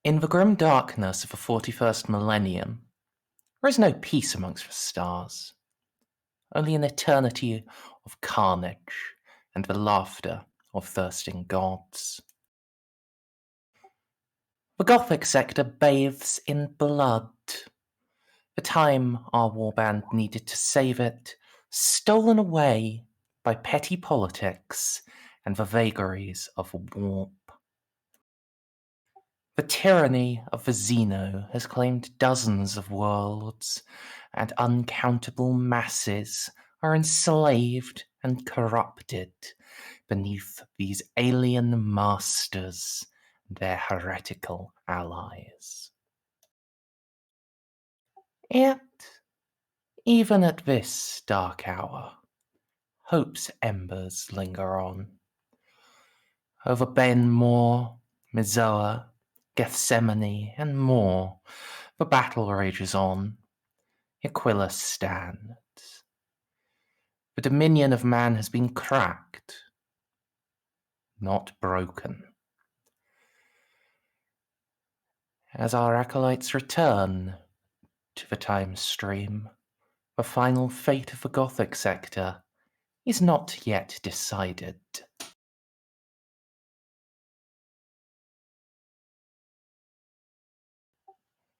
In the grim darkness of the 41st millennium, there is no peace amongst the stars, only an eternity of carnage and the laughter of thirsting gods. The Gothic sector bathes in blood. The time our warband needed to save it, stolen away by petty politics and the vagaries of warp. The tyranny of the Xeno has claimed dozens of worlds, and uncountable masses are enslaved and corrupted beneath these alien masters and their heretical allies. Yet, even at this dark hour, hope's embers linger on. Over Ben Moor, Mizoa, Gethsemane, and more, the battle rages on. Aquila stands. The dominion of man has been cracked, not broken. As our acolytes return to the time stream, the final fate of the Gothic sector is not yet decided.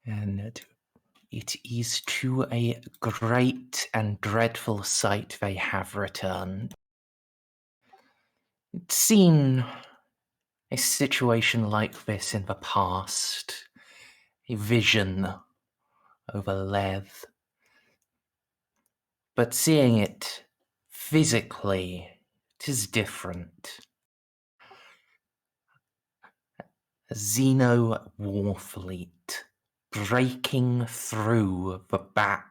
And it is to a great and dreadful sight they have returned. It's seen a situation like this in the past, a vision over Lev, but seeing it physically, it is different. A Xeno war fleet breaking through the back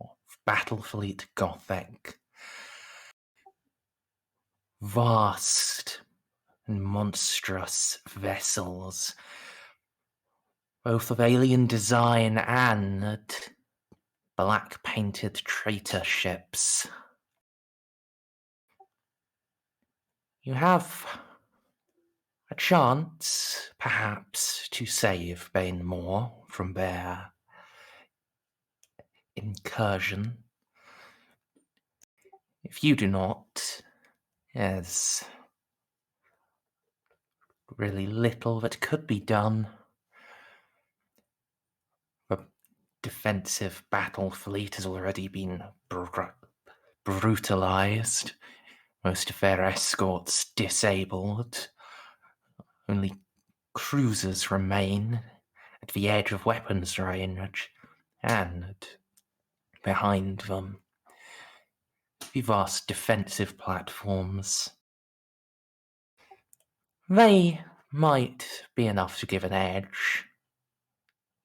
of Battlefleet Gothic. Vast and monstrous vessels, both of alien design and black-painted traitor ships. You have a chance, perhaps, to save Bane Moor from their incursion. If you do not, there's really little that could be done. The defensive battle fleet has already been brutalized. Most of their escorts disabled. Only cruisers remain at the edge of weapons range, and behind them, the vast defensive platforms. They might be enough to give an edge,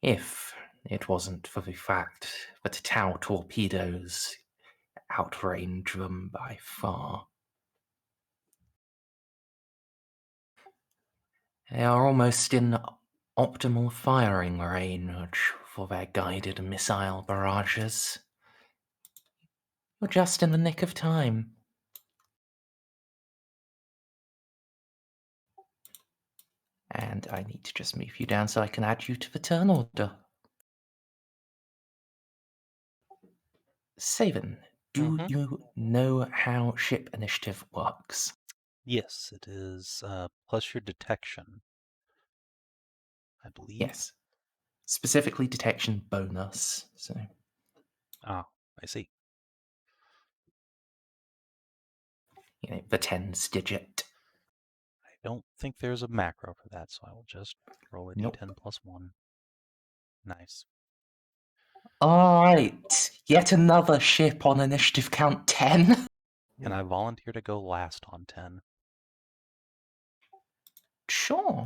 if it wasn't for the fact that Tau torpedoes outrange them by far. They are almost in optimal firing range for their guided missile barrages. You're just in the nick of time. And I need to just move you down so I can add you to the turn order. Savin, do you know how ship initiative works? Yes, it is plus your detection, I believe. Yes. Specifically detection bonus. So. Ah, I see. You know, the tens digit. I don't think there's a macro for that, so I will just roll a Nope. d10 plus 1. Nice. Alright, yet another ship on initiative count 10. And I volunteer to go last on 10. Sure.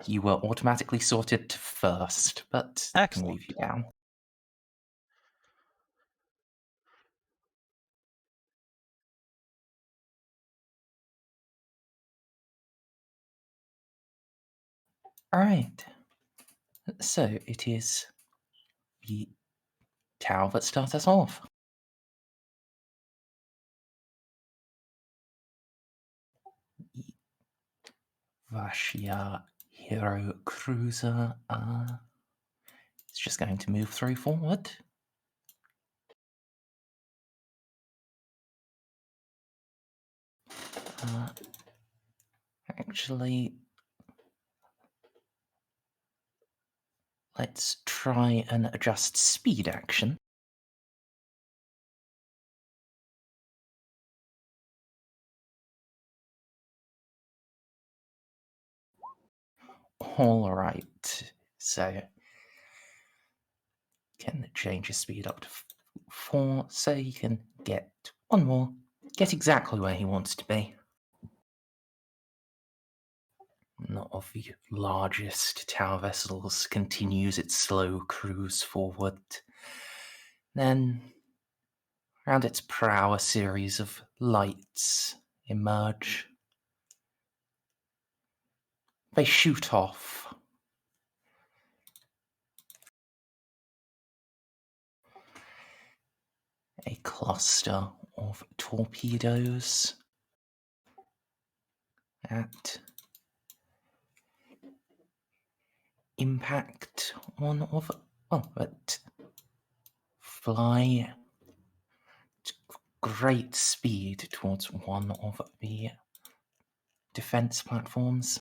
You were automatically sorted to first, but I can Excellent. move you down. Alright. So it is the Tau that starts us off. Russia hero cruiser. It's just going to move through forward. Actually, let's try and adjust speed action. All right, so can change his speed up to 4, so he can get one more, get exactly where he wants to be. Not of the largest tower vessels continues its slow cruise forward. Then, around its prow, a series of lights emerge. They shoot off. A cluster of torpedoes at impact one of, but fly at great speed towards one of the defense platforms.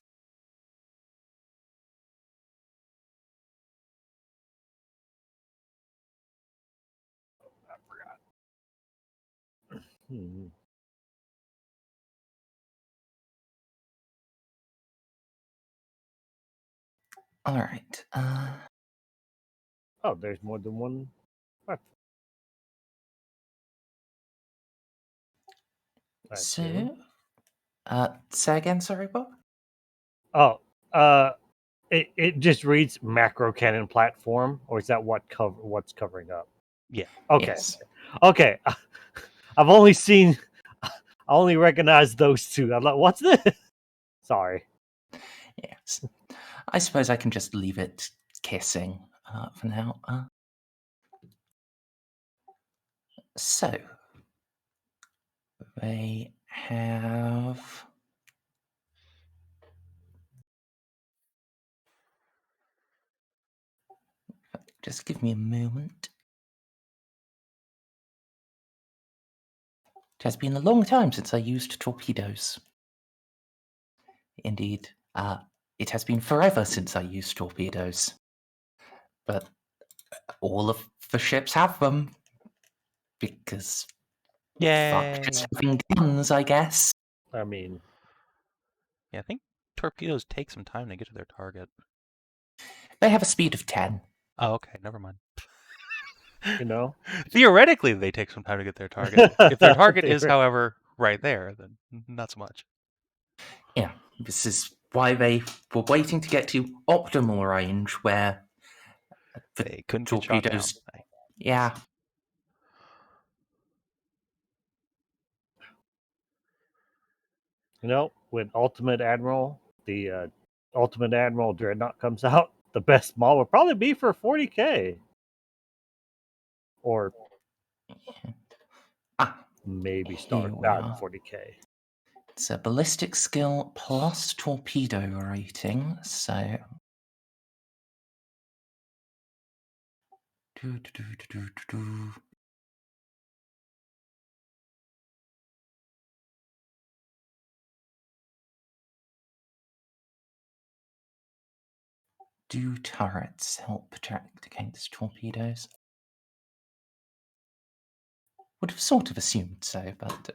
I forgot. Hmm. All right. Oh, there's more than one. What? So, say again, sorry, Bob? Oh, it just reads macro cannon platform, or is that what's covering up? Yeah. Okay. Yes. Okay. I've only seen, I only recognize those two. I'm like, what's this? Sorry. Yes. I suppose I can just leave it kissing for now. So, they have... Just give me a moment. It has been a long time since I used torpedoes. Indeed, it has been forever since I used torpedoes. But all of the ships have them. Because Yay! fuck just having guns, I guess. I mean, Yeah, I think torpedoes take some time to get to their target. They have a speed of 10. Oh, okay, never mind. you know, Theoretically, they take some time to get their target. If their target is, however, right there, then not so much. Yeah, this is why they were waiting to get to optimal range where the They couldn't get shot down. torpedoes... Yeah. when Ultimate Admiral, the Ultimate Admiral Dreadnought comes out, the best model would probably be for 40K. Or maybe start Here we about are. 40K. It's a ballistic skill plus torpedo rating, so... Do turrets help protect against torpedoes? Would have sort of assumed so, but...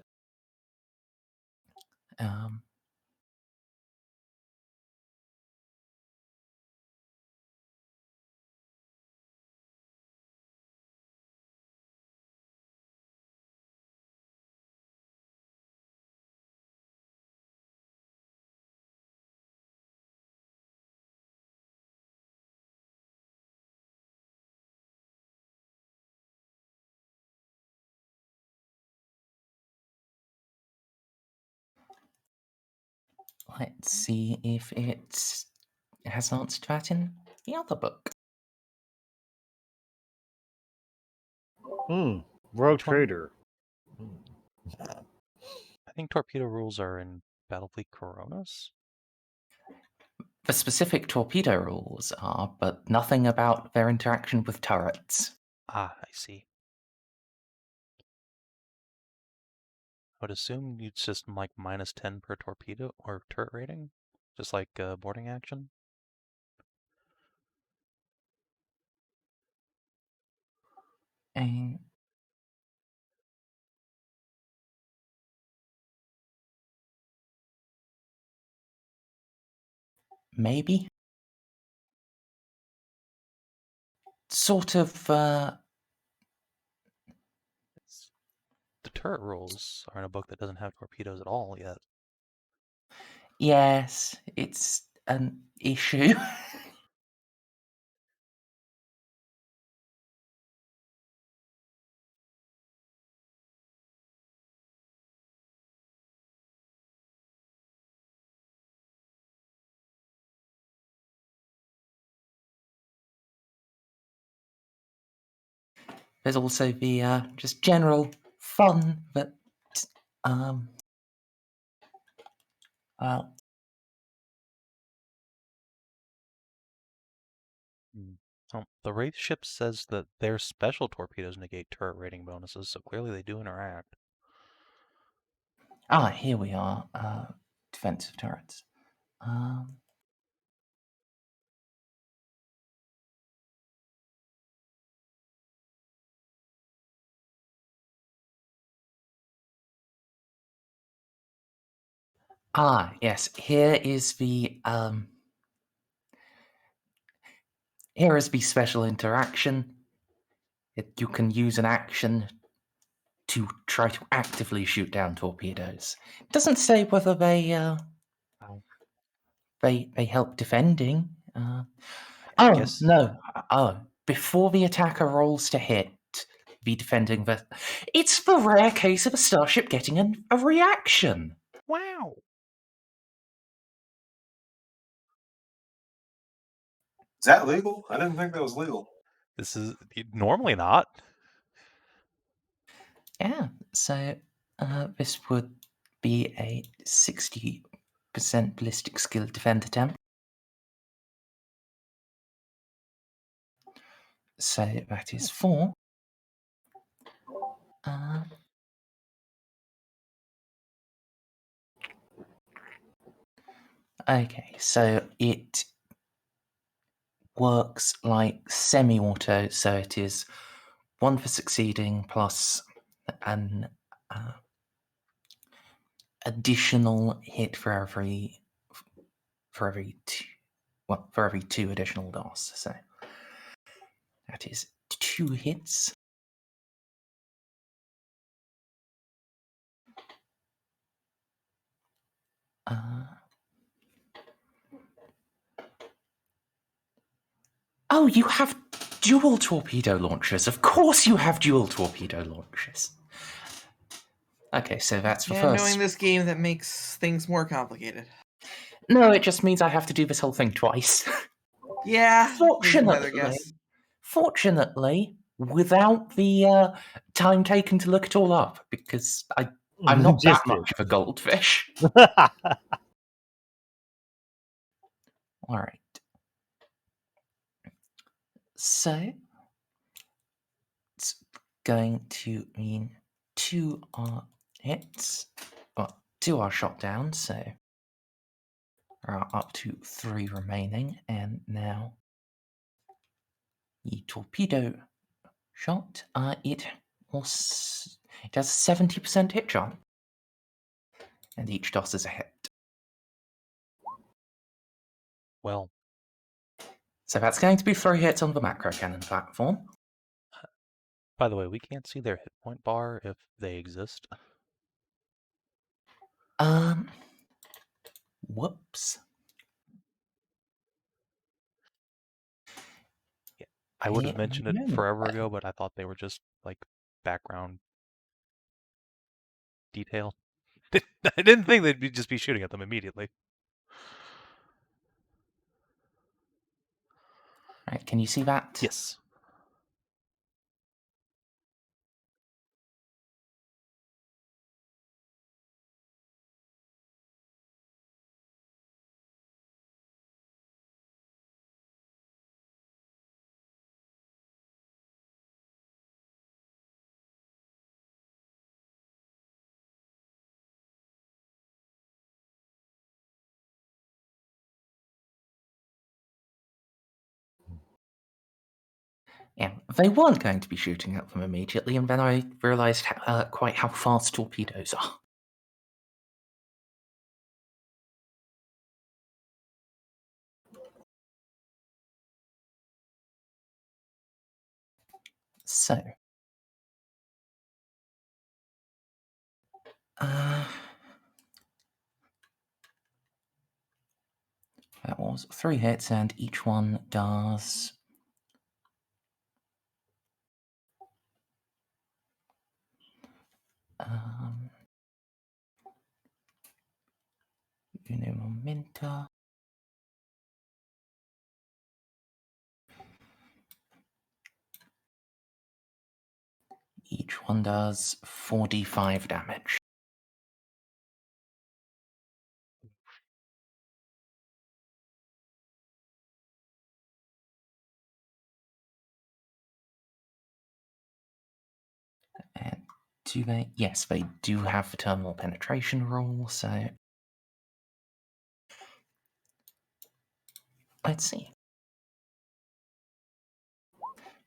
let's see if it has answered that in the other book. Rogue Which one? Trader. I think torpedo rules are in Battlefleet Coronas. The specific torpedo rules are, but nothing about their interaction with turrets. Ah, I see. I would assume it's just like -10 per torpedo or turret rating, just like boarding action. And maybe? Sort of, The turret rules are in a book that doesn't have torpedoes at all yet. yes, it's an issue. There's also the just general fun that um well, The Wraith ship says that their special torpedoes negate turret rating bonuses, so clearly they do interact. here we are. Defensive turrets. Um, yes. Here is the special interaction. You can use an action to try to actively shoot down torpedoes. It doesn't say whether they help defending. I guess. No. Before the attacker rolls to hit, the defending vessel. It's the rare case of a starship getting a reaction. Wow. Is that legal? I didn't think that was legal. This is normally not. Yeah, so this would be a 60% ballistic skill defend attempt. So that is 4. Okay, so it works like semi-auto, so it is 1 for succeeding plus an additional hit for every 2 additional DOS. So that is 2 hits. Oh, you have dual torpedo launchers. Of course you have dual torpedo launchers. Okay, so that's the first. Knowing this game, that makes things more complicated. No, it just means I have to do this whole thing twice. Yeah. Fortunately, without the time taken to look it all up, because I'm not that much of a goldfish. All right. So it's going to mean 2 are hits, 2 are shot down, so there are up to 3 remaining, and now the torpedo shot, it has a 70% hit chance, and each DOS is a hit. Well, so that's going to be 3 hits on the macro cannon platform. By the way, we can't see their hit point bar if they exist. Whoops. Yeah, I would have mentioned it forever ago, but I thought they were just like background detail. I didn't think they'd just be shooting at them immediately. Right, can you see that? Yes. Yeah, they weren't going to be shooting at them immediately, and then I realised quite how fast torpedoes are. So, that was 3 hits, and each one does... Uno momento. Each one does 45 damage. And do they? Yes, they do have the terminal penetration rule, so... Let's see.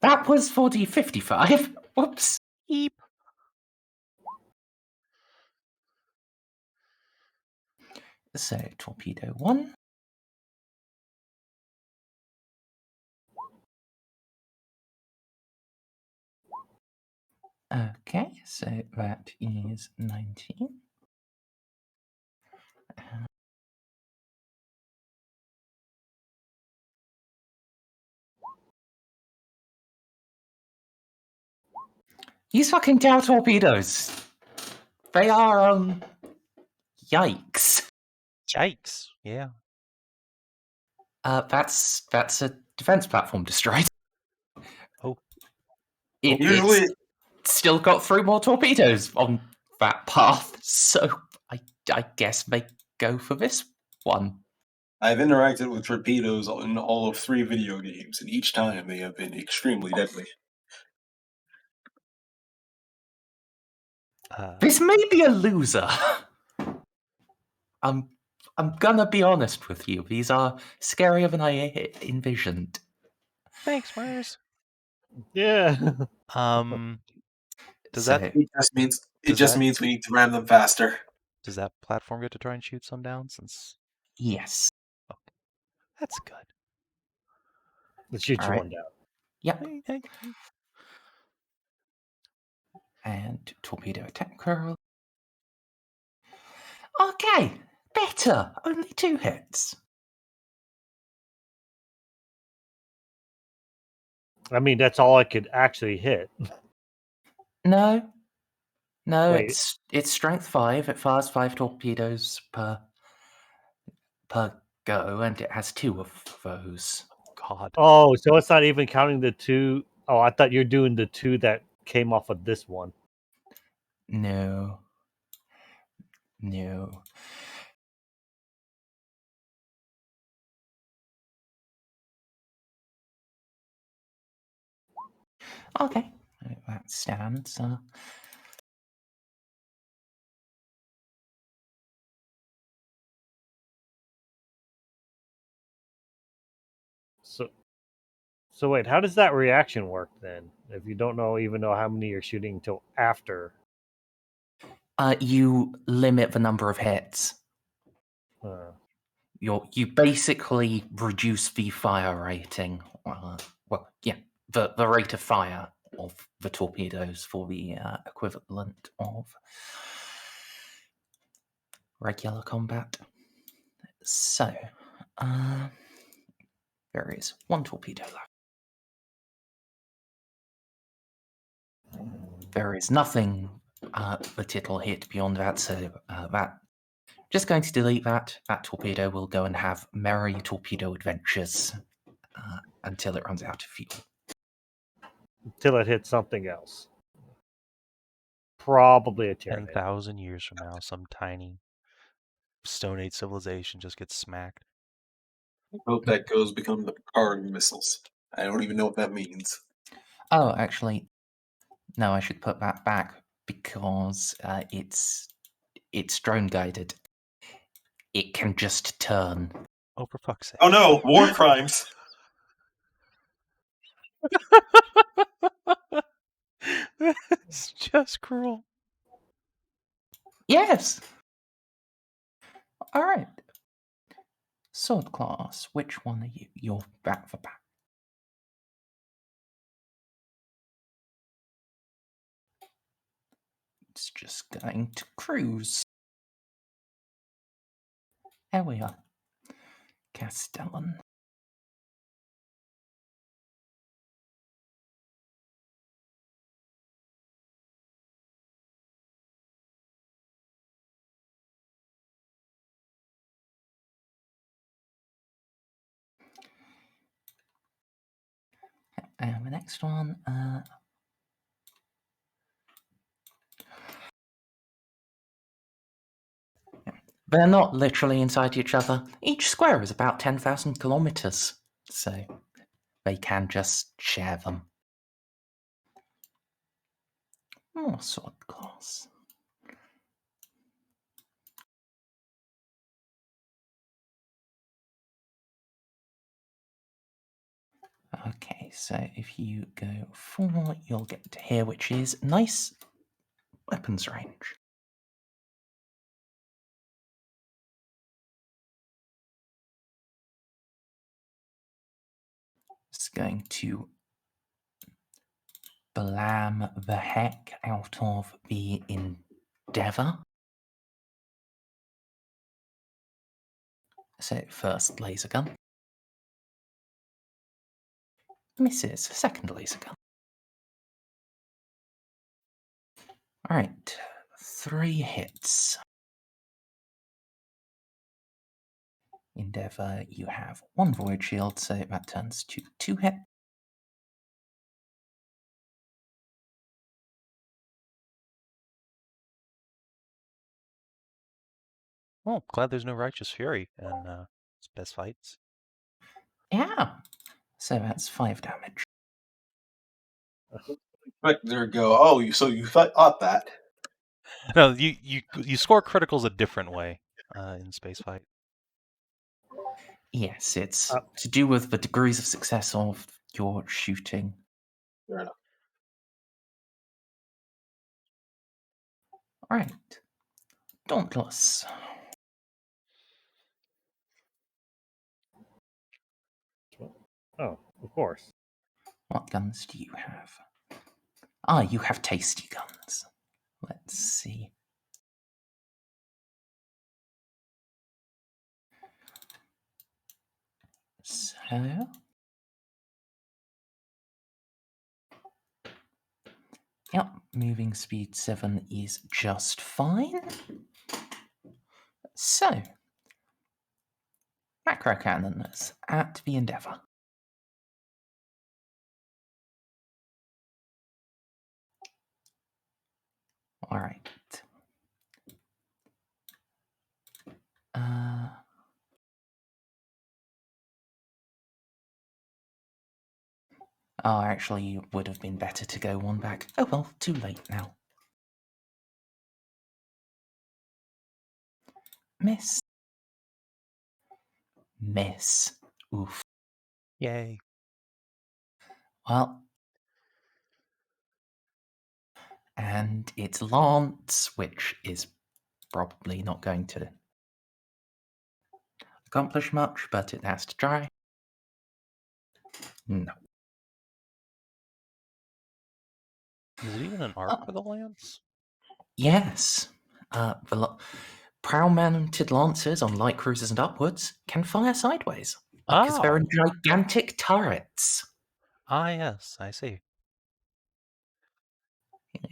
That was 55. Whoops. Eep. So, torpedo 1. Okay, so that is 19. These fucking Dow torpedoes. They are, yikes. Yikes. Yeah. That's a defense platform destroyed. Oh. Usually, It's still got 3 more torpedoes on that path, so I guess they go for this one. I've interacted with torpedoes in all of 3 video games, and each time they have been extremely deadly. This may be a loser. I'm gonna be honest with you. These are scarier than I envisioned. Thanks, Merz. Yeah. Does So, that It just means we need to ram them faster. does that platform get to try and shoot some down? Since yes. that's good. Let's shoot you Alright. one down. Yep. Hey. And torpedo attack curl. Okay, better. Only 2 hits. I mean, that's all I could actually hit. No, Wait. it's strength 5. It fires 5 torpedoes per go, and it has 2 of those. God. Oh, so it's not even counting the 2. Oh, I thought you're doing the 2 that came off of this one. No. Okay, that stands. So wait, how does that reaction work then? If you don't even know how many you're shooting until after. You limit the number of hits. You basically reduce the fire rating. The rate of fire of the torpedoes for the equivalent of regular combat. So, there is 1 torpedo left. There is nothing that it'll hit beyond that, so that... Just going to delete that. That torpedo will go and have merry torpedo adventures until it runs out of fuel. Until it hits something else. Probably a Tyranid. 10,000 years from now, some tiny Stone Age civilization just gets smacked. I hope that goes become the Picard missiles. I don't even know what that means. Oh, actually, no, I should put that back because it's drone guided. It can just turn. Oh, for fuck's sake. Oh no, war crimes! It's just cruel. Yes. All right. Sword class. Which one are you? You're back for back. It's just going to cruise. There we are. Castellan. And the next one, they're not literally inside each other. Each square is about 10,000 kilometers, so they can just share them. More sword class. Okay, so if you go 4, you'll get to here, which is nice weapons range. It's going to blam the heck out of the Endeavour. So first laser gun. Misses. Second laser gun. Alright. 3 hits. Endeavour, you have 1 void shield, so that turns to 2 hit. Well, glad there's no Righteous Fury in best fights. Yeah. So that's 5 damage. Expect there to go. Oh, so you thought that? No, you score criticals a different way in space fight. Yes, it's to do with the degrees of success of your shooting. Fair enough. Alright. Dauntless. Oh, of course. What guns do you have? Ah, you have tasty guns. Let's see. So... Yep, moving speed 7 is just fine. So, macro cannons at the Endeavour. Alright. Oh, actually, it would have been better to go 1 back. Oh well, too late now. Miss. Miss. Oof. Yay. Well. And it's Lance, which is probably not going to accomplish much, but it has to try. No. Is it even an arc for the lance? Yes. The prow-mounted lancers on light cruisers and upwards can fire sideways because they're in gigantic turrets. Ah, yes, I see.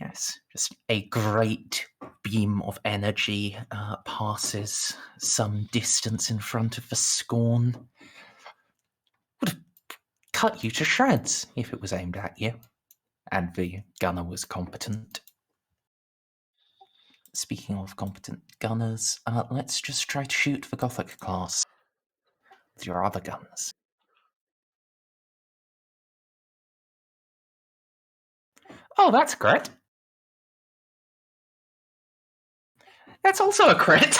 Yes, just a great beam of energy passes some distance in front of the Scorn. Would have cut you to shreds if it was aimed at you, and the gunner was competent. Speaking of competent gunners, let's just try to shoot the Gothic class with your other guns. Oh, that's a crit. That's also a crit.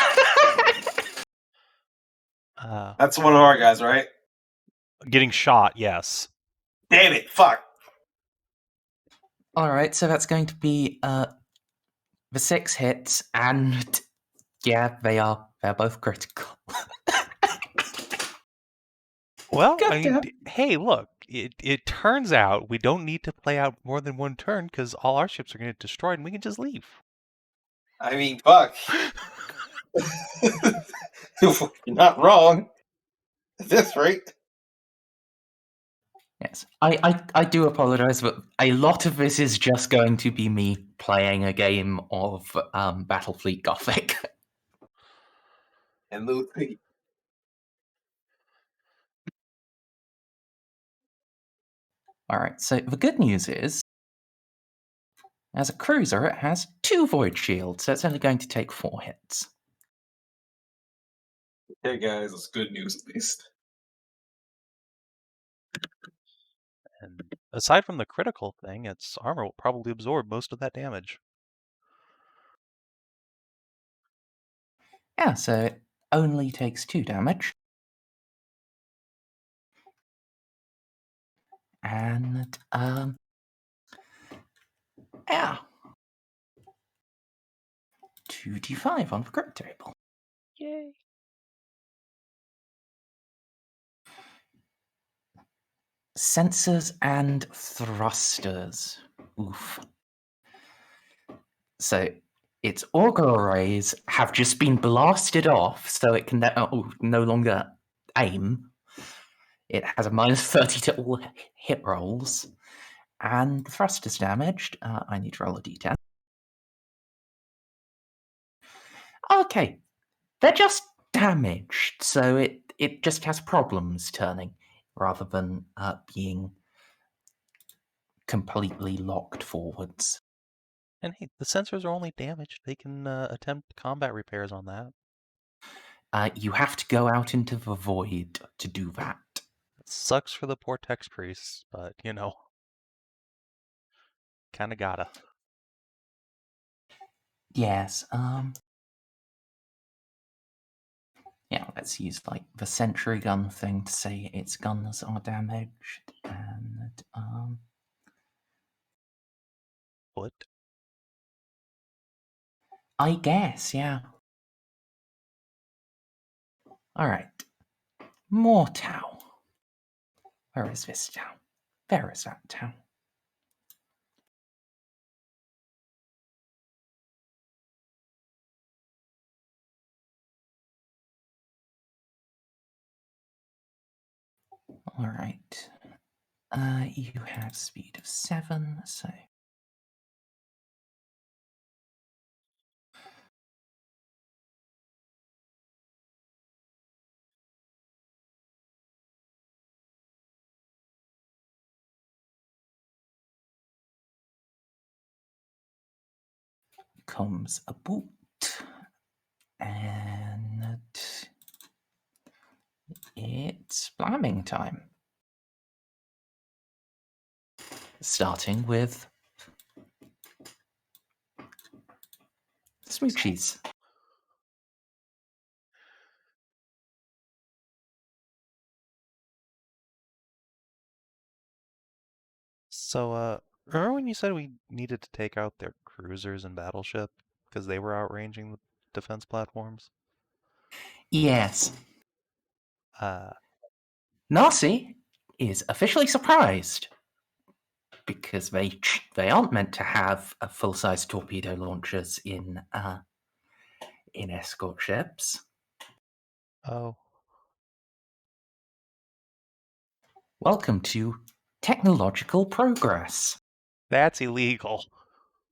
That's one of our guys, right? Getting shot, yes. Damn it! Fuck. Alright, so that's going to be the 6 hits, and yeah, they're both critical. Well, God I mean, damn. hey, look, it turns out we don't need to play out more than one turn because all our ships are going to get destroyed and we can just leave. I mean, fuck. You're not wrong. At this rate. Yes, I do apologize, but a lot of this is just going to be me playing a game of Battlefleet Gothic. And Lucy. Alright, so the good news is, as a cruiser, it has 2 void shields, so it's only going to take 4 hits. Hey guys, it's good news at least. And aside from the critical thing, its armor will probably absorb most of that damage. Yeah, so it only takes 2 damage. And, yeah. 2d5 on the crit table. Yay! Sensors and thrusters. Oof. So its auger arrays have just been blasted off, so it can no longer aim. It has a minus 30 to all hit rolls, and the thrusters damaged. I need to roll a d10. Okay, they're just damaged, so it just has problems turning rather than being completely locked forwards. And hey, the sensors are only damaged. They can attempt combat repairs on that. You have to go out into the void to do that. It sucks for the poor text priests, but you know, kind of gotta. Yes, yeah, let's use like the sentry gun thing to say its guns are damaged, and What? I guess, yeah. Alright. More Tau. Where is this town? Where is that town? Alright. You have speed of 7, so comes a boot, and it's blaming time. Starting with Smoochies. So, remember when you said we needed to take out their cruisers and battleship because they were outranging the defense platforms? Yes. Uh, Narcy is officially surprised because they aren't meant to have a full-size torpedo launchers in escort ships. oh, Welcome to technological progress. that's illegal.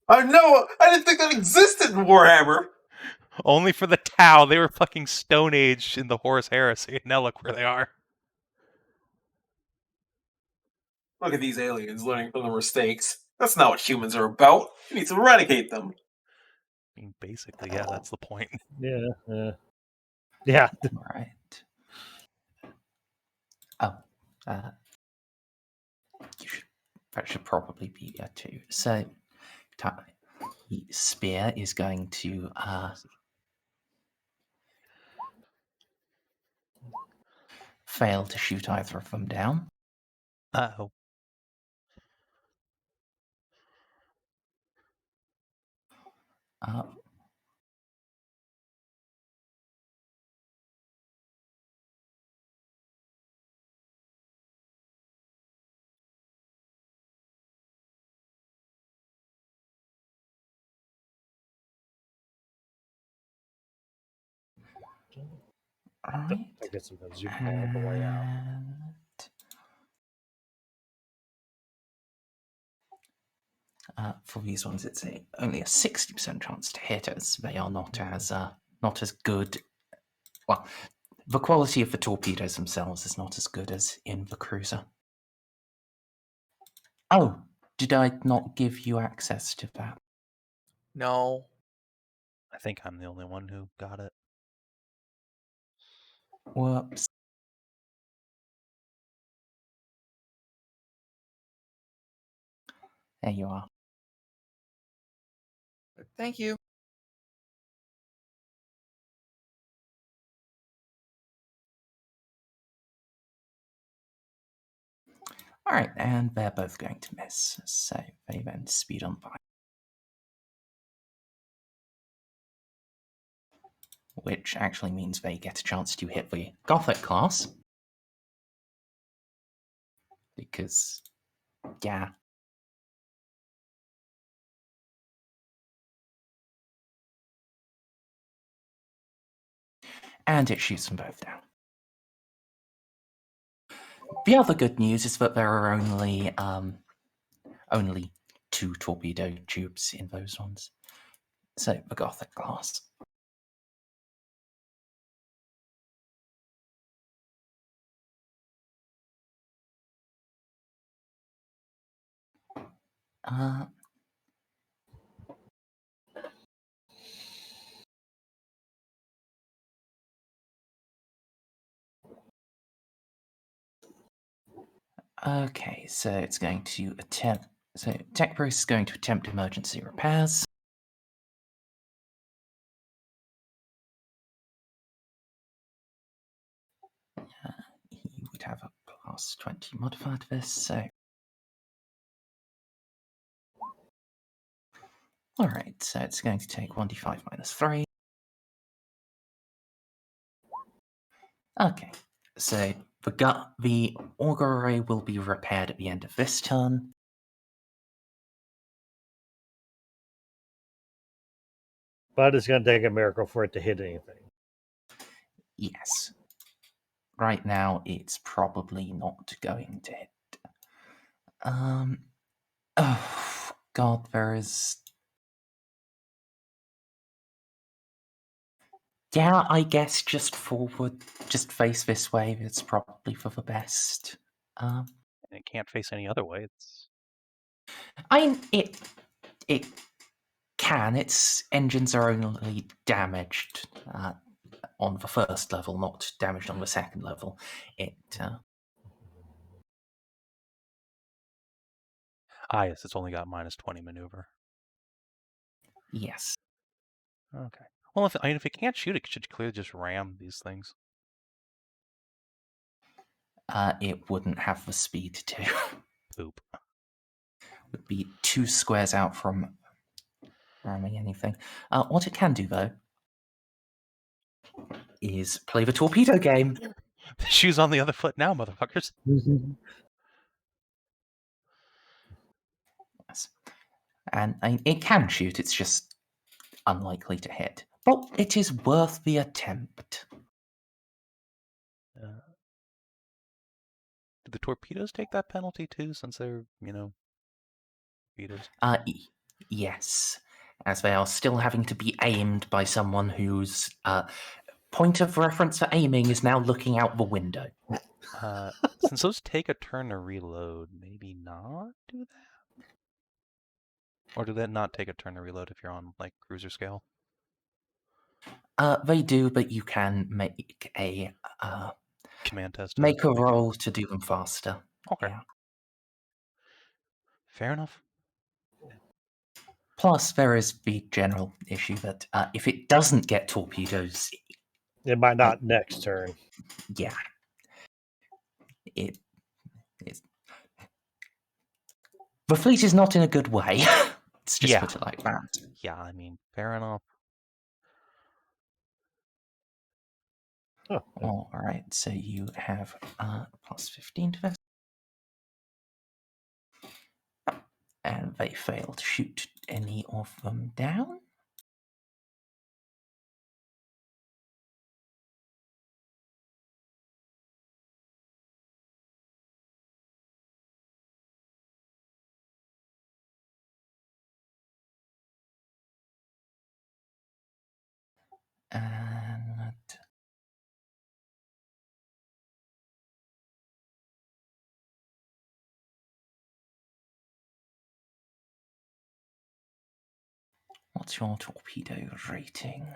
I know! I didn't think that existed in Warhammer! Only for the Tau. They were fucking Stone Age in the Horus Heresy. Now look where they are. Look at these aliens learning from their mistakes. That's not what humans are about. You need to eradicate them. I mean, basically, yeah, that's the point. Yeah. Right. Oh, that should probably be a 2. So, the spear is going to fail to shoot either of them down. Uh-oh. Right. I guess I'm gonna zoom all the way out. For these ones, it's only a 60% chance to hit, as they are not as good. Well, the quality of the torpedoes themselves is not as good as in the cruiser. Oh, did I not give you access to that? No. I think I'm the only one who got it. Whoops. There you are. Thank you. Alright, and they're both going to miss, so they then speed on by. Which actually means they get a chance to hit the Gothic class. Because, yeah. And it shoots them both down. The other good news is that there are only 2 torpedo tubes in those ones. So, the Gothic class. Okay, so it's going to attempt. So, Tech Bruce is going to attempt emergency repairs. He would have a plus 20 modifier to this, so. Alright, so it's going to take 1d5 minus 3. Okay, so the auger array will be repaired at the end of this turn. But it's going to take a miracle for it to hit anything. Yes. Right now, it's probably not going to hit. Oh, God, there is... Yeah, I guess just forward, just face this way, it's probably for the best. And it can't face any other way. It's It can. Its engines are only damaged on the first level, not damaged on the second level. yes, it's only got minus 20 maneuver. Yes. Okay. Well, if it can't shoot, it should clearly just ram these things. It wouldn't have the speed to. Poop. Would be 2 squares out from ramming anything. What it can do, though, is play the torpedo game. The shoe's on the other foot now, motherfuckers. Yes. And it can shoot, it's just unlikely to hit. But it is worth the attempt. Do the torpedoes take that penalty too, since they're, torpedoes? Yes. As they are still having to be aimed by someone whose point of reference for aiming is now looking out the window. Since those take a turn to reload, maybe not do that? Or do they not take a turn to reload if you're on, cruiser scale? They do, but you can make a Command test. make a roll to do them faster. Okay. Yeah. Fair enough. Plus, there is the general issue that if it doesn't get torpedoes, It might not next turn. yeah, the fleet is not in a good way. Let's just Yeah. put it like that. Yeah, I mean, fair enough. Oh, All right, so you have plus 15 to this. And they fail to shoot any of them down. And what's your torpedo rating?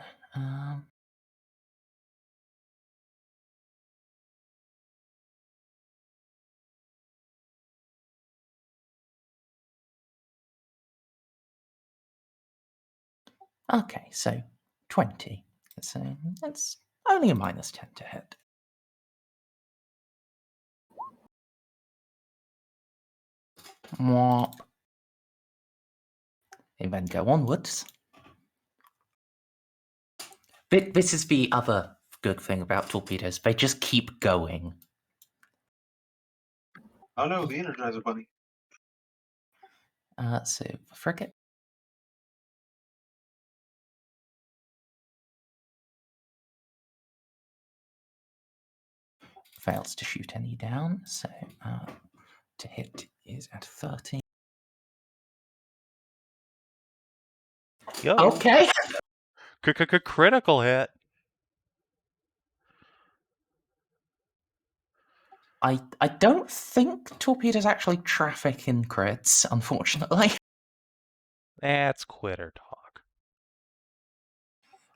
Okay, so 20. So that's only a minus 10 to hit. Mwah. And then go onwards. This is the other good thing about torpedoes. They just keep going. Oh no, the Energizer Bunny. So the frigate. Fails to shoot any down, so to hit is at 30. Yo. Okay. Critical hit. I don't think torpedoes actually traffic in crits, unfortunately. That's quitter talk.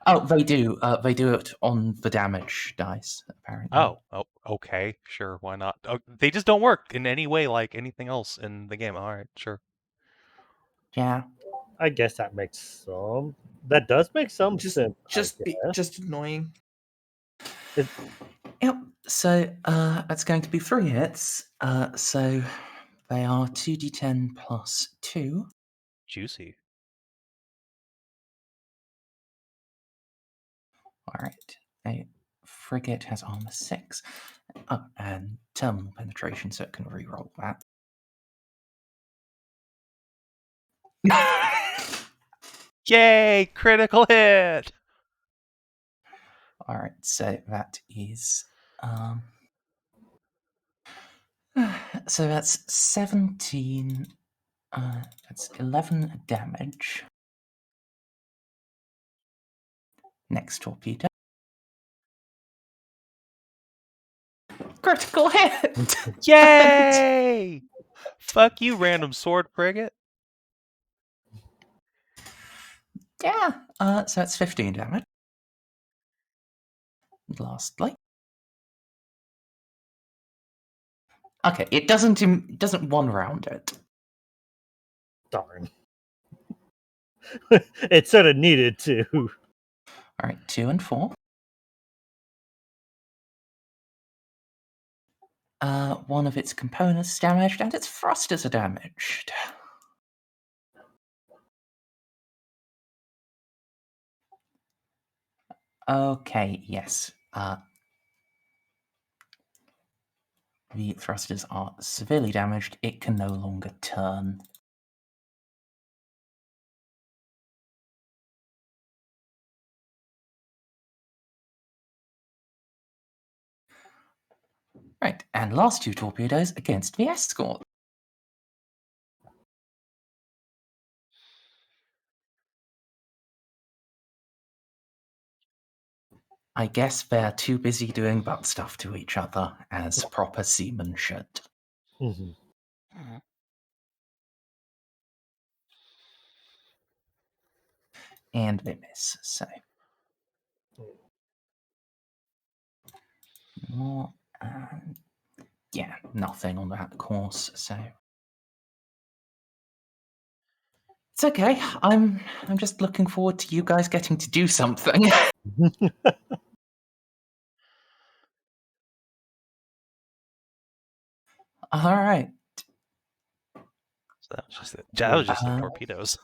Oh, they do. They do it on the damage dice, apparently. Oh, okay, sure, why not? Oh, they just don't work in any way like anything else in the game. All right, sure. Yeah. I guess that makes some. That does make some Just sense. just annoying. Yep. So that's going to be 3 hits. So they are 2d10 plus 2. Juicy. All right. A frigate has armor 6. Oh, and terminal penetration, so it can re-roll that. Yay! Critical hit. All right. So that is so that's 17. That's 11 damage. Next torpedo. Critical hit! Yay! Fuck you, random sword frigate. Yeah. So that's 15 damage. Lastly. Okay, it doesn't one round it. Darn. It sort of needed to. All right, 2 and 4. One of its components damaged, and its thrusters are damaged. Okay, yes. The thrusters are severely damaged. It can no longer turn. Right, and last 2 torpedoes against the escort. I guess they're too busy doing butt stuff to each other, as proper seamen should. Mm-hmm. And they miss, so. More, yeah, nothing on that course, so. It's okay. I'm just looking forward to you guys getting to do something. All right. So that was just the torpedoes.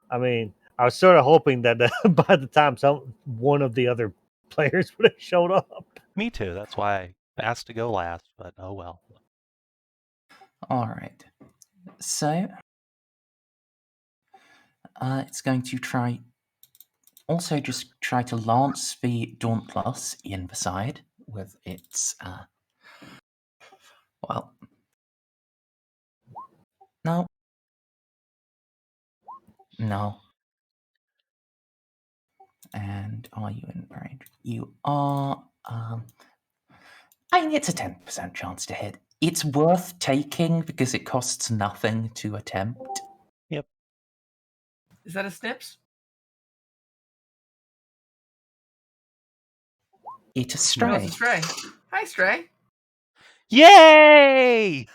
I mean, I was sort of hoping that by the time one of the other players would have showed up. Me too. That's why I asked to go last, but oh well. Alright. So, it's going to try... Also just try to lance the Dauntless in the side with its... well... No. No. And are you in range? You are... I mean, it's a 10% chance to hit. It's worth taking because it costs nothing to attempt. Yep. Is that a Snips? It's a No, Stray. it's a Stray. Hi, Stray. Yay!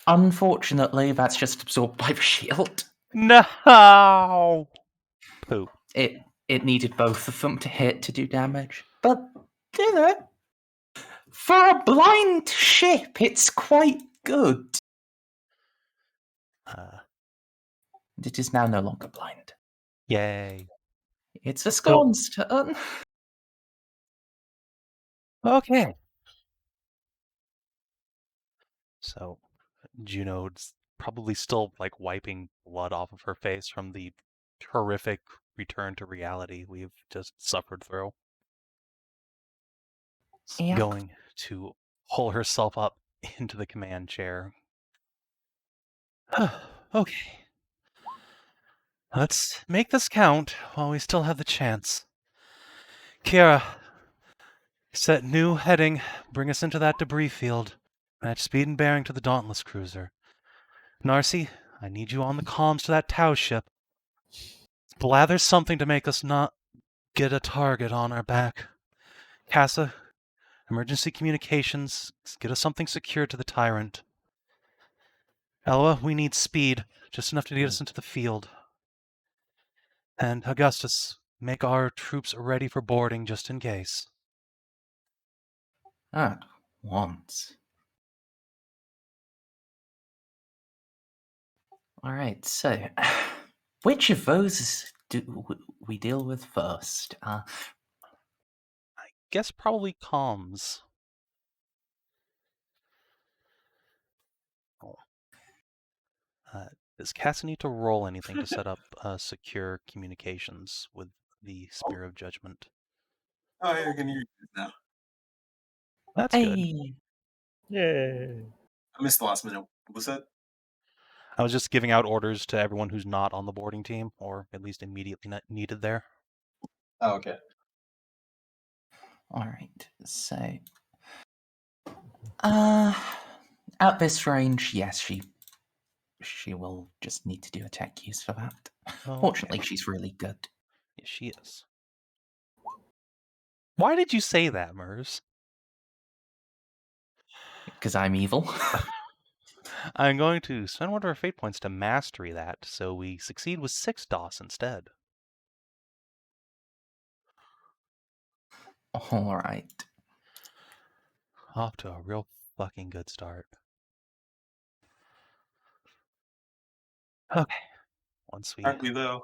Unfortunately, that's just absorbed by the shield. No! Poop. It needed both of them to hit to do damage. But, you know, for a blind ship, it's quite good. It is now no longer blind. Yay. It's a Scorn's turn. Okay. So, Juno's probably still like wiping blood off of her face from the horrific return to reality we've just suffered through. Yep. Going to pull herself up into the command chair. Okay. Let's make this count while we still have the chance. Kira, set new heading, bring us into that debris field. Match speed and bearing to the Dauntless cruiser. Narcy, I need you on the comms to that Tau ship. Blather something to make us not get a target on our back. Casa, emergency communications, get us something secure to the Tyrant. Eloa, we need speed, just enough to get us into the field. And Augustus, make our troops ready for boarding just in case. At once. Alright, so which of those do we deal with first? I guess probably comms. Does Casa need to roll anything to set up secure communications with the Spear of Judgment? Oh, yeah, I can hear you now. That's good. Hey. Yay. I missed the last minute. What was that? I was just giving out orders to everyone who's not on the boarding team, or at least immediately needed there. Oh, okay. Alright, so at this range, yes, she will just need to do a tech use for that. Okay. Fortunately, she's really good. Yes, she is. Why did you say that, Merz? Because I'm evil. I'm going to spend one of our fate points to mastery that, so we succeed with 6 DOS instead. Alright. Off to a real fucking good start. Okay. Once we Aren't we, though?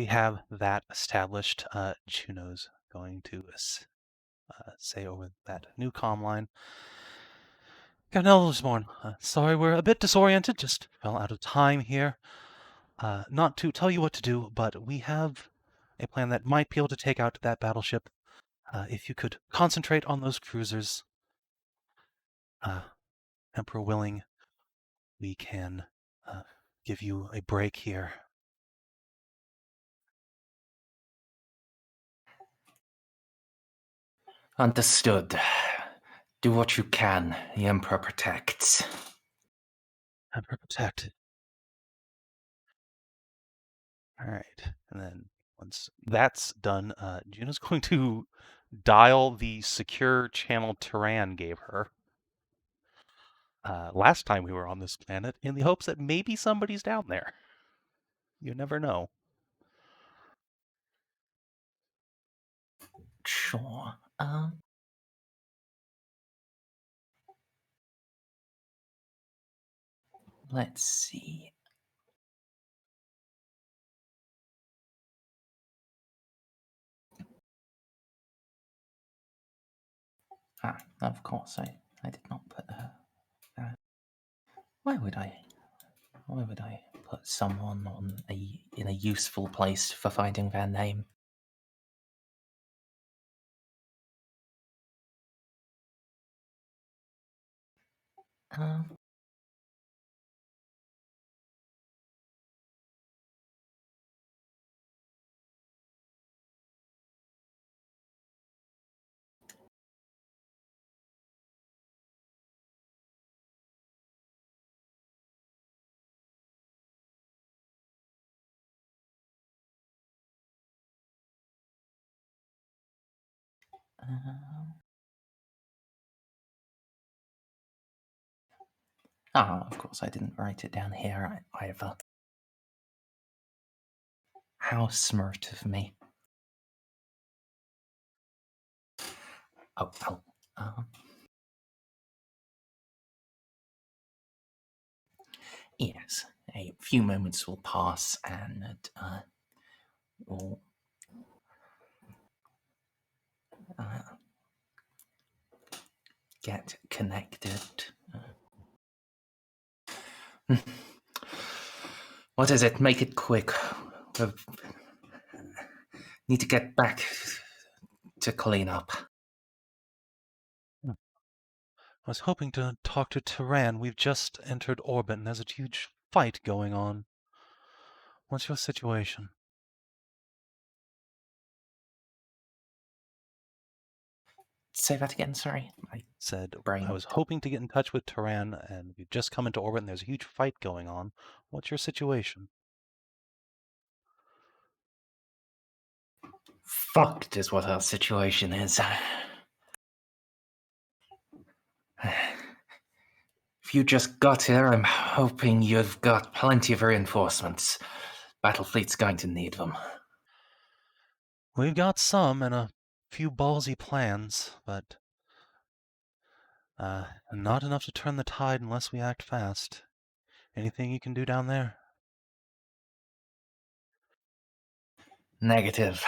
have that established, Juno's going to say over that new comm line. Garnellsborn, sorry we're a bit disoriented, just fell out of time here. Not to tell you what to do, but we have a plan that might be able to take out that battleship. If you could concentrate on those cruisers, Emperor willing, we can give you a break here. Understood. Do what you can. The Emperor protects. Emperor protect. Alright, and then once that's done, Juno's going to dial the secure channel Turan gave her. Last time we were on this planet, in the hopes that maybe somebody's down there. You never know. Sure. let's see. Of course, I did not put her. Why would I put someone in a useful place for finding their name? Um, of course, I didn't write it down here either. How smart of me. Oh, well. Yes, a few moments will pass and we'll get connected. What is it? Make it quick. Need to get back to clean up. I was hoping to talk to Tyran. We've just entered orbit and there's a huge fight going on. What's your situation? Say that again, sorry. I was hoping to get in touch with Tyran, and we've just come into orbit and there's a huge fight going on. What's your situation? Fucked is what our situation is. If you just got here, I'm hoping you've got plenty of reinforcements. Battlefleet's going to need them. We've got some and a few ballsy plans, but not enough to turn the tide unless we act fast. Anything you can do down there? Negative.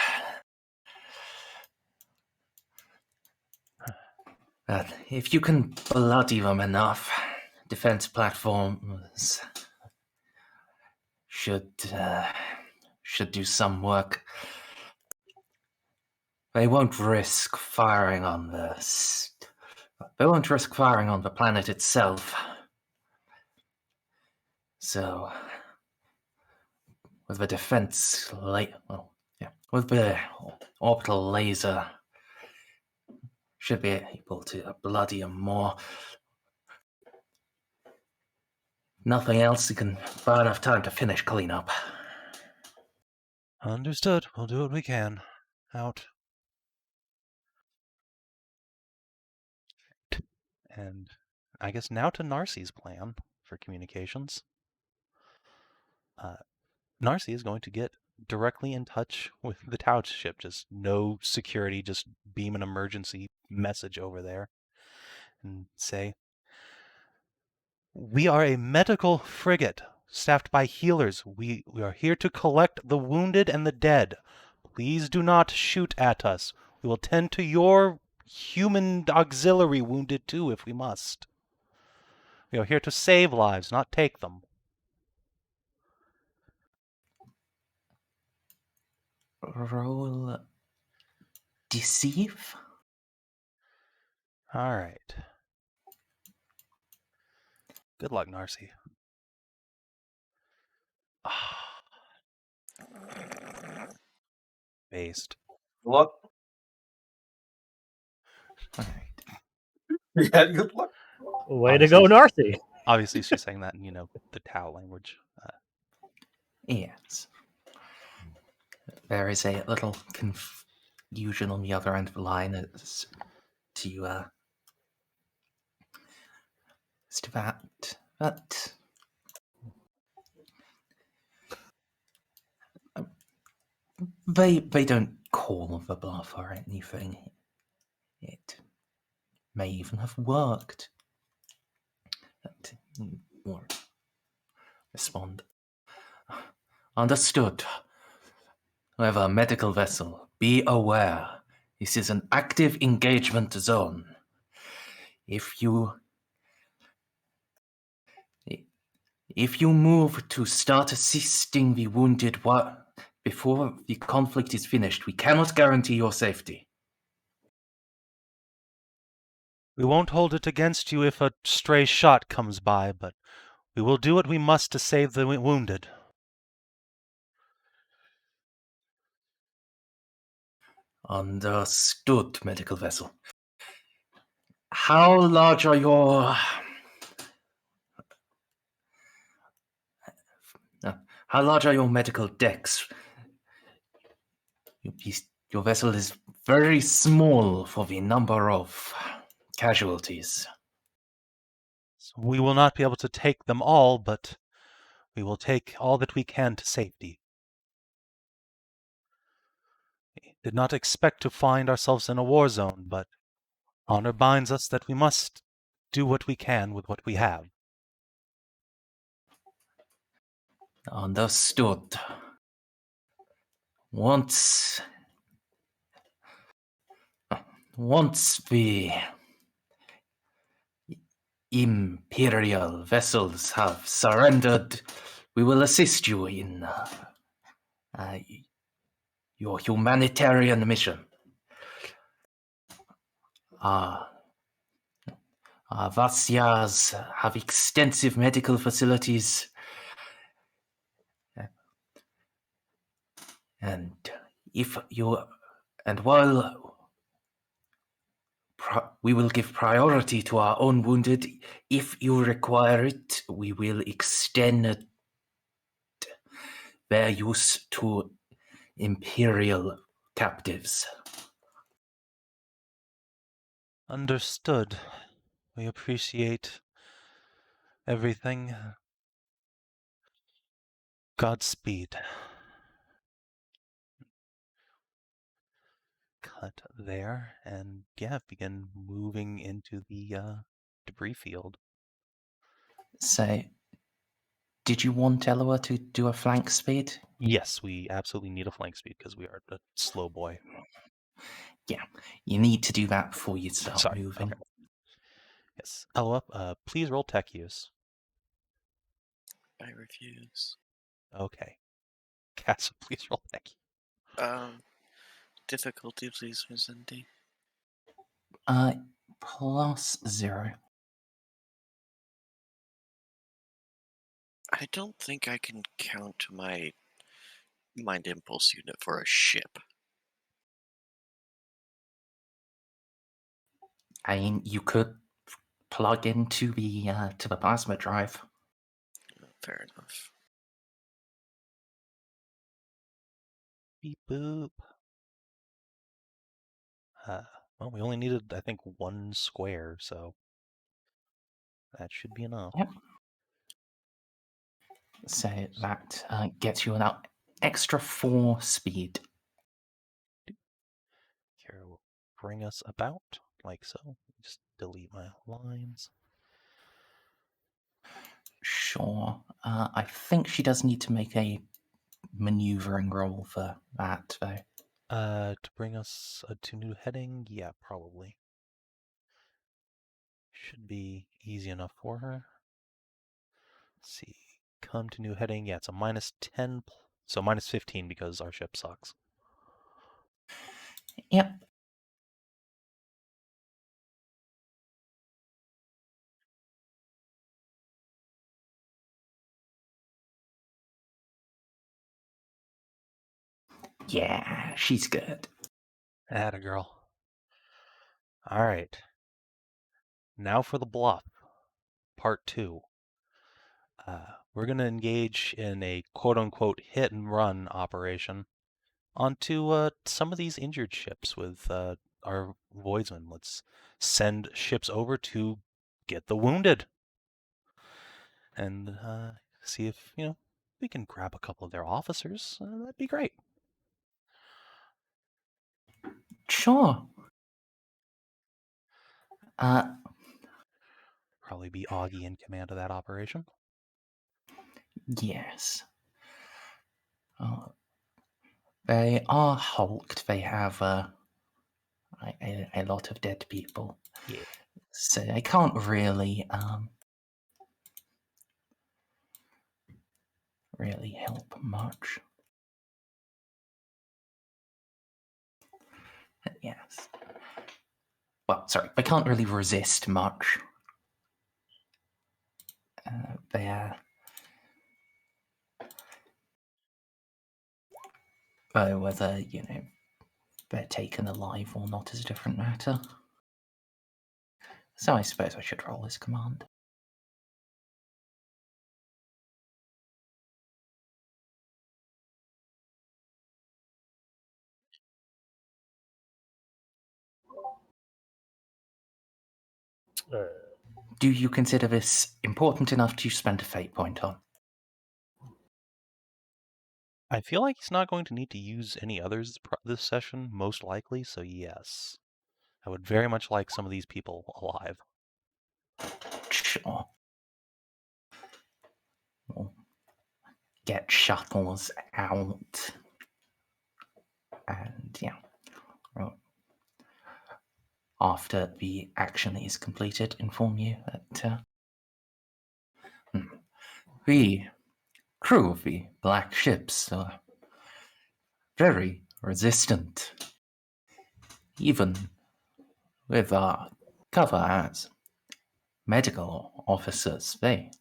But if you can bloody them enough, defense platforms should do some work. They won't risk firing on this. They won't risk firing on the planet itself. So, with the defense with the orbital laser, should be able to bloody them more. Nothing else, you can buy enough time to finish cleanup. Understood. We'll do what we can. Out. And I guess now to Narcy's plan for communications. Narcy is going to get directly in touch with the Tau ship. Just no security, just beam an emergency message over there and say, "We are a medical frigate staffed by healers. We are here to collect the wounded and the dead. Please do not shoot at us. We will tend to your human auxiliary wounded too if we must. We are here to save lives, not take them." Roll deceive? All right. Good luck, Narcy. Based. Luck. All right. You had good luck. Way to go, Narcy. Obviously, she's saying that in, the Tau language. Yes. There is a little confusion on the other end of the line as to that. But they don't call the bluff or anything. It may even have worked. But, respond. Understood. However, medical vessel, be aware. This is an active engagement zone. If you move to start assisting the wounded before the conflict is finished, we cannot guarantee your safety. We won't hold it against you if a stray shot comes by, but we will do what we must to save the wounded. Understood, medical vessel. How large are your... How large are your medical decks? Your vessel is very small for the number of casualties. So we will not be able to take them all, but we will take all that we can to safety. We did not expect to find ourselves in a war zone, but honor binds us that we must do what we can with what we have. Understood. Once the Imperial vessels have surrendered, we will assist you in your humanitarian mission. Our Vasyas have extensive medical facilities, while we will give priority to our own wounded, if you require it, we will extend their use to Imperial captives. Understood. We appreciate everything. Godspeed. Cut there, and begin moving into the debris field. So, did you want Eloa to do a flank speed? Yes, we absolutely need a flank speed because we are a slow boy. Yeah, you need to do that before you start moving. Okay. Yes. Eloa, please roll tech use. I refuse. Okay. Cass, please roll tech use. Difficulty, please, Merzendi. +0. I don't think I can count my mind impulse unit for a ship. I mean, you could plug into the plasma drive. Fair enough. Beep boop. Well, we only needed, I think, 1 square, so that should be enough. Yep. So that gets you an extra 4 speed. Here will bring us about, like so. Just delete my lines. Sure. I think she does need to make a maneuvering roll for that, though. To bring us to new heading? Yeah, probably. Should be easy enough for her. Let's see. Come to new heading. Yeah, it's a -10, so -15 because our ship sucks. Yep. Yeah, she's good. Atta girl. Alright. Now for the bluff. Part 2. We're going to engage in a quote-unquote hit-and-run operation onto some of these injured ships with our Voidsmen. Let's send ships over to get the wounded. And see if, we can grab a couple of their officers. That'd be great. Sure. Probably be Augie in command of that operation. Yes. They are hulked. They have a lot of dead people. Yeah. So I can't really help much. Yes. Well, sorry, they can't really resist much. They're whether they're taken alive or not is a different matter. So I suppose I should roll his command. Do you consider this important enough to spend a fate point on? I feel like he's not going to need to use any others this session, most likely, so yes. I would very much like some of these people alive. Sure. We'll get shuttles out. And yeah. Well, after the action is completed, inform you that the crew of the black ships are very resistant. Even with our cover as medical officers, they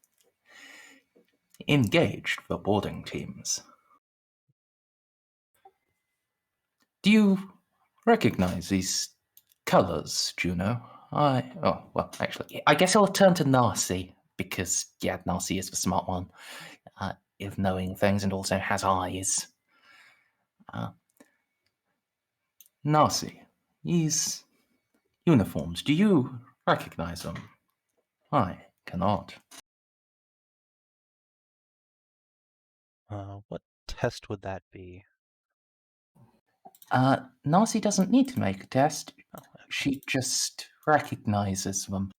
engaged the boarding teams. Do you recognize these colors, Juno? Actually, I guess I'll turn to Narcy, because, yeah, Narcy is the smart one, of knowing things and also has eyes. Narcy, these uniforms, do you recognize them? I cannot. What test would that be? Narcy doesn't need to make a test. Oh, She just recognizes them.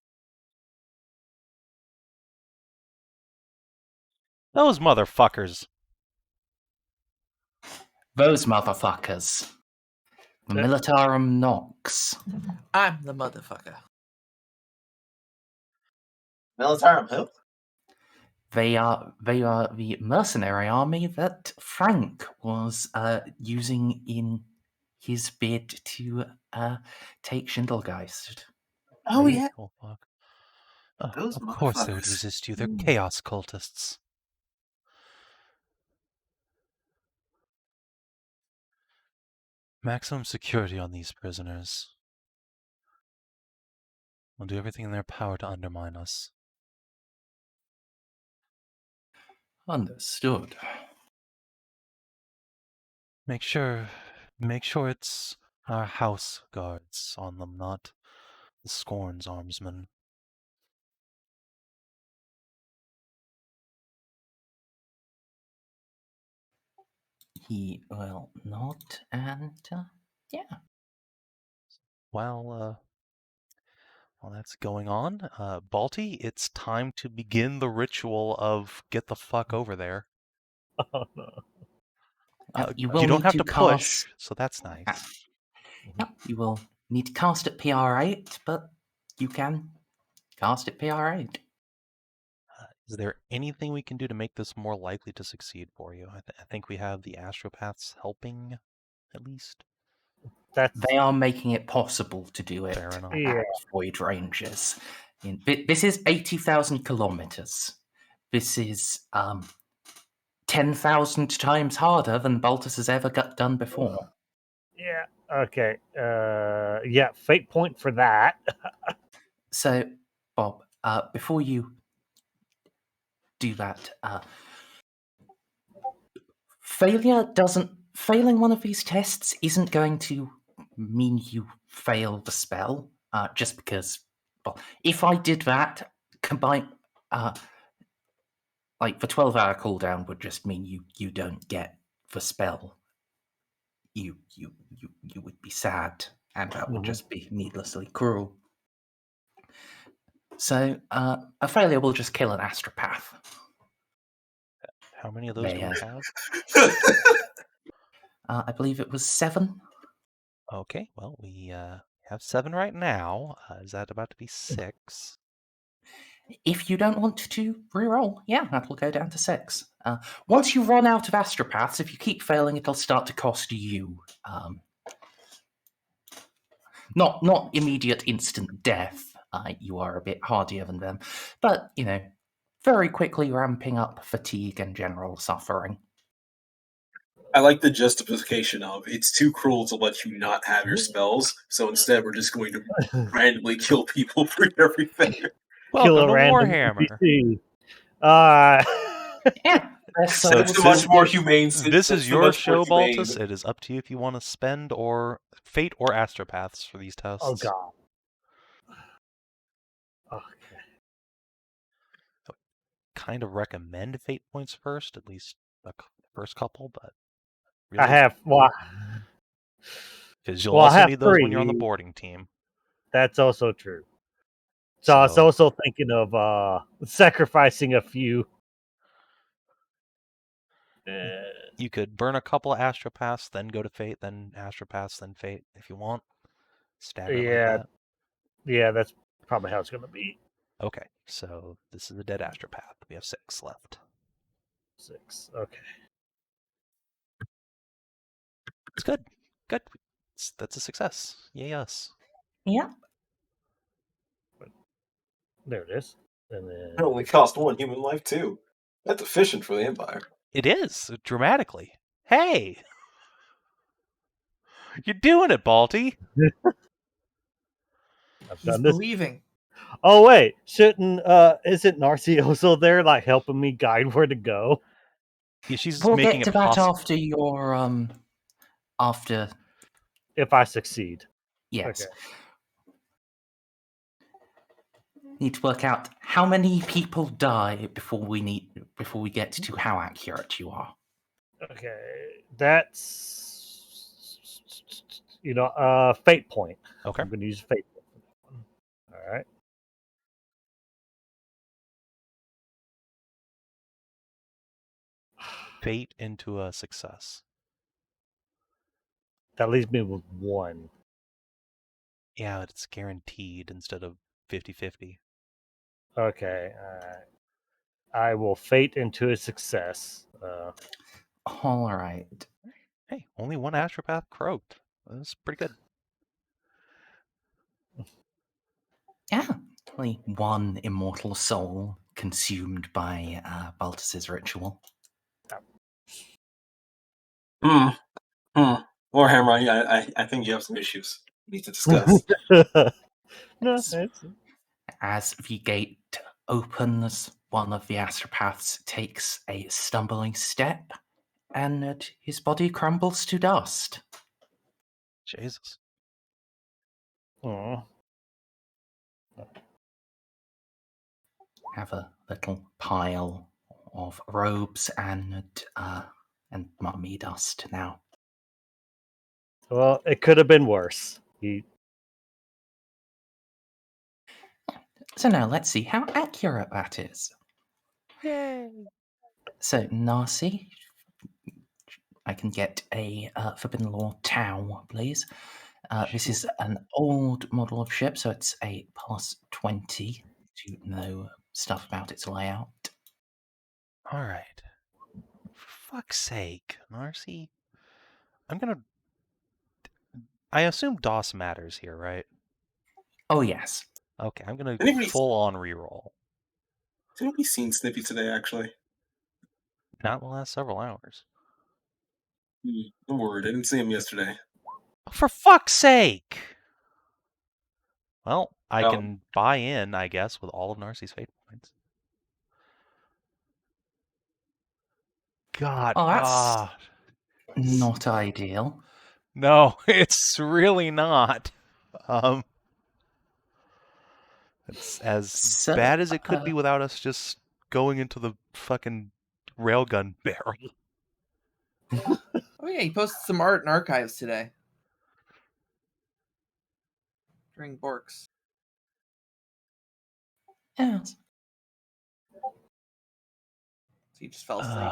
those motherfuckers! Those motherfuckers. The Militarum Nox. I'm the motherfucker. Militarum who? They are the mercenary army that Frank was using in his bid to take Schindelgeist. Oh yeah. Oh, fuck. Those Of course they would motherfuckers. resist you. They're chaos cultists. Maximum security on these prisoners. Will do everything in their power to undermine us. Understood. Make sure it's our house guards on them, not the Scorn's armsmen. He will not, and yeah. While that's going on, Balti, it's time to begin the ritual of get the fuck over there. Oh no. You will don't need have to to push, cast. so that's nice. You will need to cast at PR8, but you can cast at PR8. Is there anything we can do to make this more likely to succeed for you? I think we have the astropaths helping, at least. They are making it possible to do it Fair enough. Yeah. at void ranges. This is 80,000 kilometers. This is 10,000 times harder than Baltus has ever done before. Yeah. Okay. Yeah. Fate point for that. So, Bob, before you do that, failing one of these tests isn't going to mean you fail the spell. Just because, well, if I did that, combine, like the 12-hour cooldown would just mean you don't get the spell. You would be sad, and that would just be needlessly cruel. So a failure will just kill an astropath. How many of those do we Yes. have? I believe it was 7. Okay, well, we have 7 right now. Is that about to be 6? If you don't want to reroll, yeah, that'll go down to 6. Once you run out of astropaths, if you keep failing, it'll start to cost you. Not immediate instant death. You are a bit hardier than them. But, very quickly ramping up fatigue and general suffering. I like the justification of it's too cruel to let you not have your spells, so instead we're just going to randomly kill people for everything. Kill Welcome a to random Warhammer. NPC. Yeah. So It's a much more humane. This is it's a your much more show, humane- Baltus. It is up to you if you want to spend or fate or astropaths for these tests. Oh god. Okay. Kind of recommend fate points first, at least the first couple, but I really, have because you'll well, I also have need those when you're on the 3. boarding team. That's also true. So I was also thinking of sacrificing a few. You could burn a couple of astropaths, then go to fate, then astropaths, then fate if you want. Stagger it like Yeah. that. Yeah, that's probably how it's going to be. Okay, so this is a dead astropath. We have 6 left. 6. Okay. It's good. Good. That's a success. Yay us. Yeah. There it is. And then It only cost 1 human life too. That's efficient for the Empire. It is, dramatically. Hey! You're doing it, Balty! I've He's done this. believing. Oh wait, isn't Narcy also there, like helping me guide where to go? Yeah, she's We'll making get to it that possible. after your after If I succeed. yes. Okay. Need to work out how many people die before we get to how accurate you are. Okay. That's fate point. Okay. I'm gonna use fate point for that one. Alright. Fate into a success. That leaves me with 1. Yeah, it's guaranteed instead of 50-50. Okay, alright. I will fate into a success. All right. Hey, only 1 astropath croaked. That's pretty good. Yeah. Only 1 immortal soul consumed by Baltus's ritual. Warhammer, I think you have some issues we need to discuss. No, Yes. it's As the gate opens, one of the astropaths takes a stumbling step, and his body crumbles to dust. Jesus. Aw. Have a little pile of robes and mummy dust now. Well, it could have been worse. So now let's see how accurate that is. Yay! So Narcy, I can get a Forbidden Law Tau, please. This is an old model of ship, so it's a +20 to know stuff about its layout. Alright. For fuck's sake, Narcy. I assume DOS matters here, right? Oh yes. Okay, I'm gonna Anybody- full on reroll. Has anybody seen Snippy today, actually? Not in the last several hours. I'm worried. I didn't see him yesterday. For fuck's sake! Well, I Oh. can buy in, I guess, with all of Narcy's fate points. God. Oh, that's not ideal. No, it's really not. It's as So, bad as it could be without us just going into the fucking railgun barrel. Oh yeah, he posted some art in archives today. During Borks. Yes. he just fell asleep.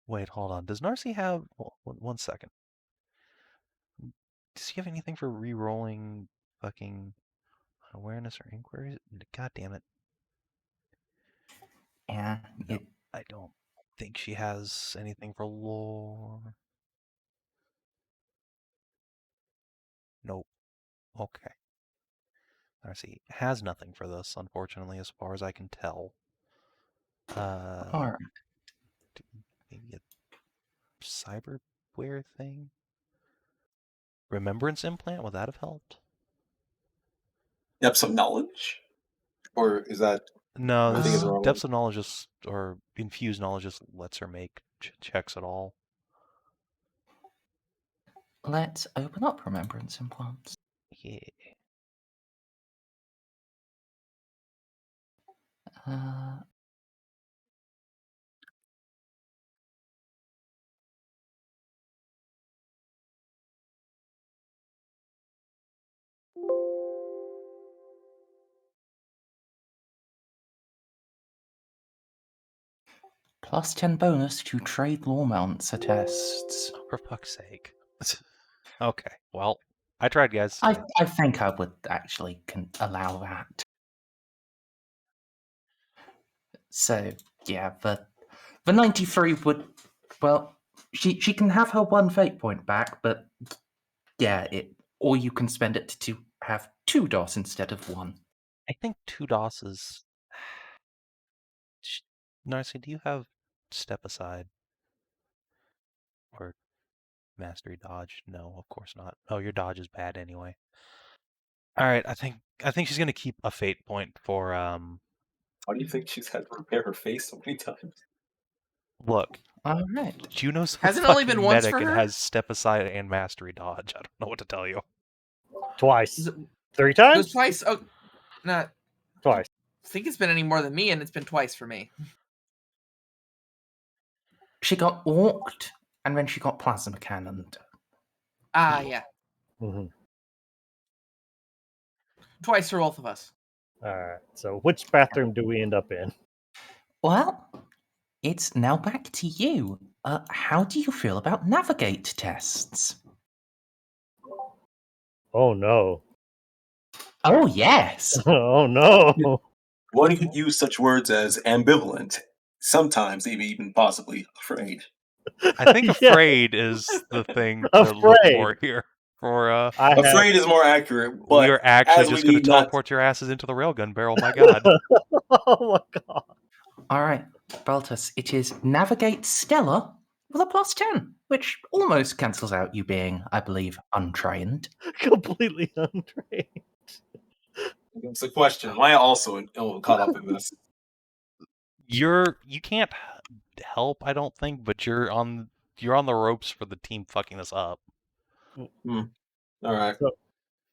Wait, hold on. Does Narcy have... One second. Does he have anything for re-rolling fucking awareness or inquiries? God damn it. Yeah. No, I don't think she has anything for lore. Nope. Okay. Narcy has nothing for this, unfortunately, as far as I can tell. Alright. Maybe a cyberware thing? Remembrance implant? Would that have helped? Depths of knowledge? Or is that... No, I think this it's the wrong depths of knowledge just, or infused knowledge just lets her make checks at all. Let's open up remembrance implants. Yeah. Plus 10 bonus to trade lawmancer tests. For fuck's sake. Okay, well, I tried, guys. I think I would actually allow that. So, yeah, the 93 would... Well, she can have her 1 fate point back, but yeah, or you can spend it to have 2 DOS instead of 1. I think 2 DOS is... Narcy, do you have step aside? Or mastery dodge? No, of course not. Oh, your dodge is bad anyway. Alright, I think she's gonna keep a fate point for How do you think she's had to repair her face so many times? Look. Alright. Juno's Hasn't a only fucking been once medic for and her? has step aside and mastery dodge. I don't know what to tell you. Twice. 3 It times? was twice. Oh, not. Twice. I think it's been any more than me, and it's been twice for me. She got orked, and then she got plasma cannoned. Ah, yeah. Mm-hmm. Twice for both of us. All right. So, which bathroom do we end up in? Well, it's now back to you. How do you feel about navigate tests? Oh no. Oh, yes. Oh no. One could use such words as ambivalent, sometimes even possibly afraid. I think Yeah. afraid is the thing to look Afraid. for here. For Afraid is more accurate, but we are actually as we just going to need not- teleport your asses into the railgun barrel. My God. Oh my god. All right, Baltus, it is navigate stellar with a plus 10, which almost cancels out you being, I believe, untrained. Completely untrained. It's a question. Am I also caught up in this? You can't help, I don't think, but you're on the ropes for the team fucking this up. All right.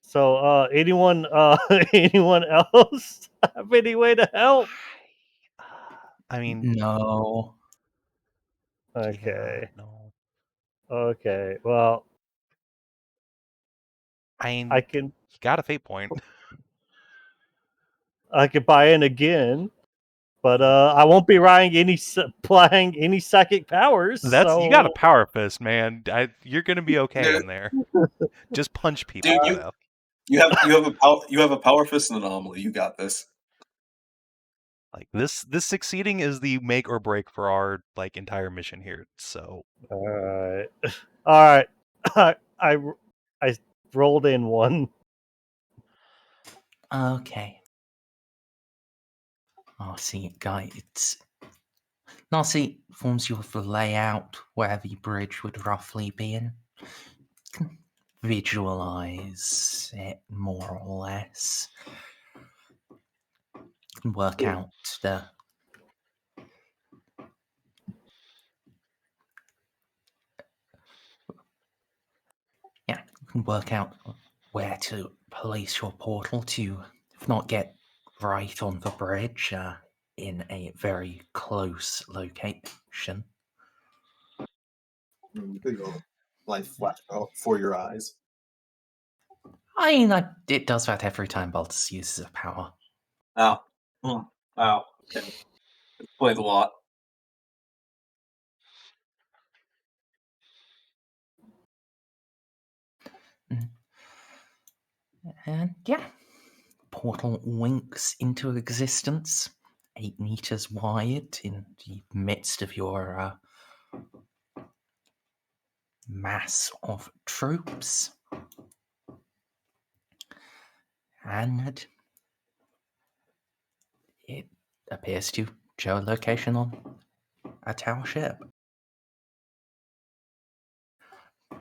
So anyone anyone else have any way to help? I mean, No. Okay. yeah, no. Okay. Well, I mean, I can you got a fate point. buy in again, but I won't be applying any psychic powers. You so... got a power fist, man. You're gonna be okay in there. Just punch people. Dude, you have a power fist and an anomaly. You got this. Like this succeeding is the make or break for our entire mission here. So all right. I rolled in 1. Okay. Narcy guides. Narcy informs you of the layout where the bridge would roughly be in. You can visualize it more or less. You can work out the... Yeah, you can work out where to place your portal to, if not get right on the bridge, in a very close location. Life flash for your eyes. I mean, it does that every time Baltus uses a power. Wow. Okay. Played a lot. And yeah, portal winks into existence, 8 meters wide in the midst of your mass of troops. And it appears to show a location on a Tau ship.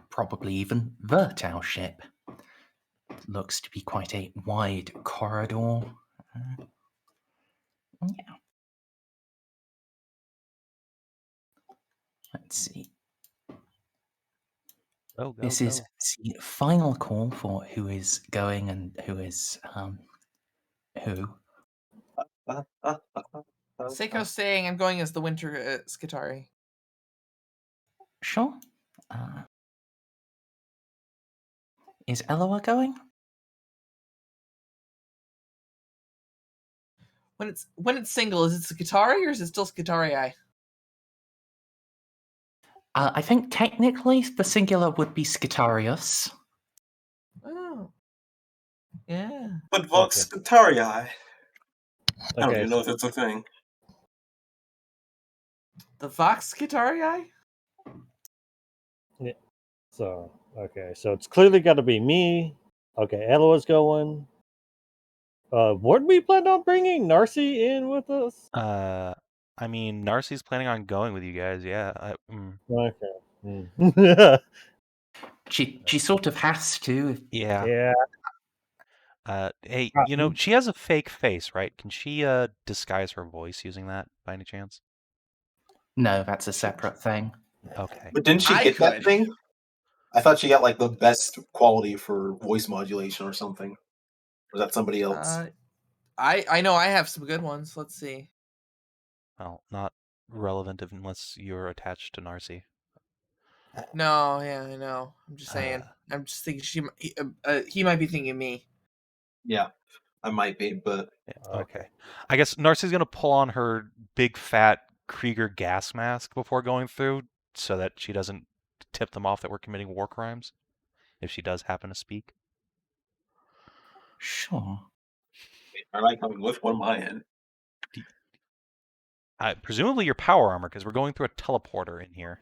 Probably even the Tau ship. Looks to be quite a wide corridor. Yeah. Let's see. Go, This go. is the final call for who is going and who is who. Ceiko's saying I'm going as the Winter Skitari. Sure. Is Eloa going? When it's single, is it Skitari or is it still Skitarii? I think technically the singular would be Skitarius. Oh. Yeah. But Vox Skitarii. I don't Okay, even know if that's a thing. The Vox Skitarii? so it's clearly got to be me. Okay, Eloa's going. Weren't we planning on bringing Narcy in with us? I mean, Narcy's planning on going with you guys. Yeah. Okay. She sort of has to. Yeah. Yeah. Hey, she has a fake face, right? Can she disguise her voice using that by any chance? No, that's a separate thing. Okay. But didn't she I get that could. thing? I thought she got like the best quality for voice modulation or something. Or is that somebody else? I know I have some good ones. Let's see. Well, not relevant unless you're attached to Narcy. No, yeah, I know. I'm just saying. I'm just thinking he might be thinking me. Yeah, I might be, but Yeah, okay. I guess Narcy's gonna pull on her big fat Krieger gas mask before going through, so that she doesn't tip them off that we're committing war crimes. If she does happen to speak. Sure. I like coming with one of my end. Presumably your power armor, because we're going through a teleporter in here.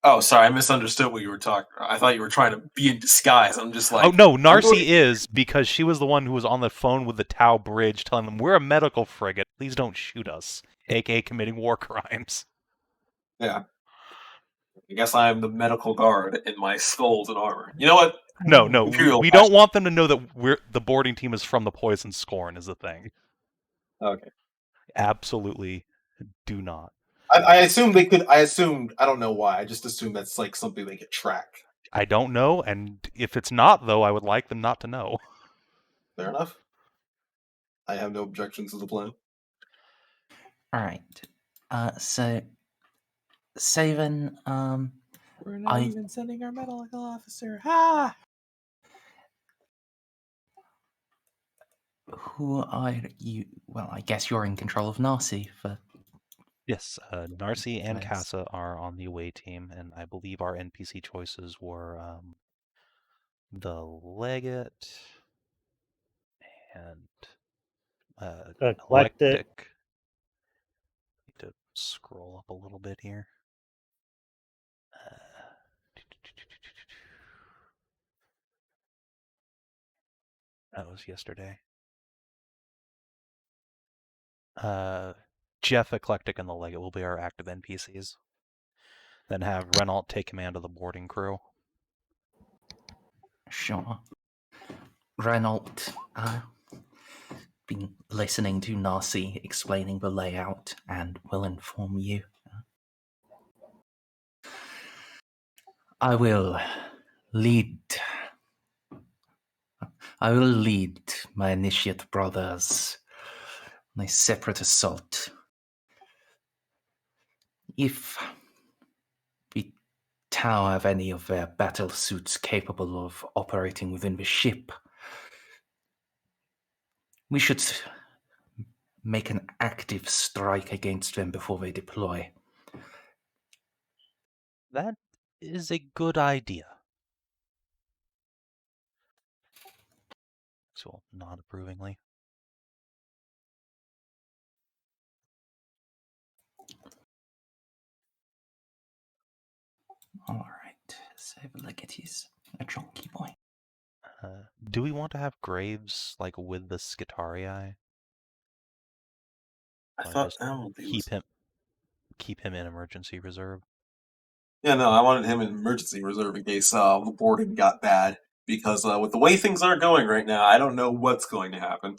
Oh, sorry, I misunderstood what you were talking about. I thought you were trying to be in disguise. I'm just like... Oh, no, Narcy is, because she was the one who was on the phone with the Tau Bridge telling them, we're a medical frigate, please don't shoot us, aka committing war crimes. Yeah. I guess I'm the medical guard in my skulls and armor. You know what? No, we don't want them to know that the boarding team is from the Poison Scorn, is the thing. Okay. Absolutely do not. I assume they could... I don't know why. I just assume that's like something they could track. I don't know, and if it's not, though, I would like them not to know. Fair enough. I have no objections to the plan. Alright. So Savin, We're not even sending our medical officer. Ha! who are you? Well, I guess you're in control of Narcy for... Yes, Narcy and Nice. Casa are on the away team, and I believe our NPC choices were the Legate and Eclectic. Need to scroll up a little bit here. That was yesterday. Jeff, Eclectic, and the Legate will be our active NPCs. Then have Renault take command of the boarding crew. Sure. Renault, been listening to Narcy explaining the layout and will inform you. I will lead my initiate brothers on a separate assault. If the Tau have any of their battle suits capable of operating within the ship, we should make an active strike against them before they deploy. That is a good idea. will nod approvingly. Alright, so look at he's a chunky boy. Do we want to have Graves like with the Skitarii? I Wanna thought just Amelie was... keep him in emergency reserve. Yeah, no, I wanted him in emergency reserve in case the boarding got bad. Because with the way things are going right now, I don't know what's going to happen.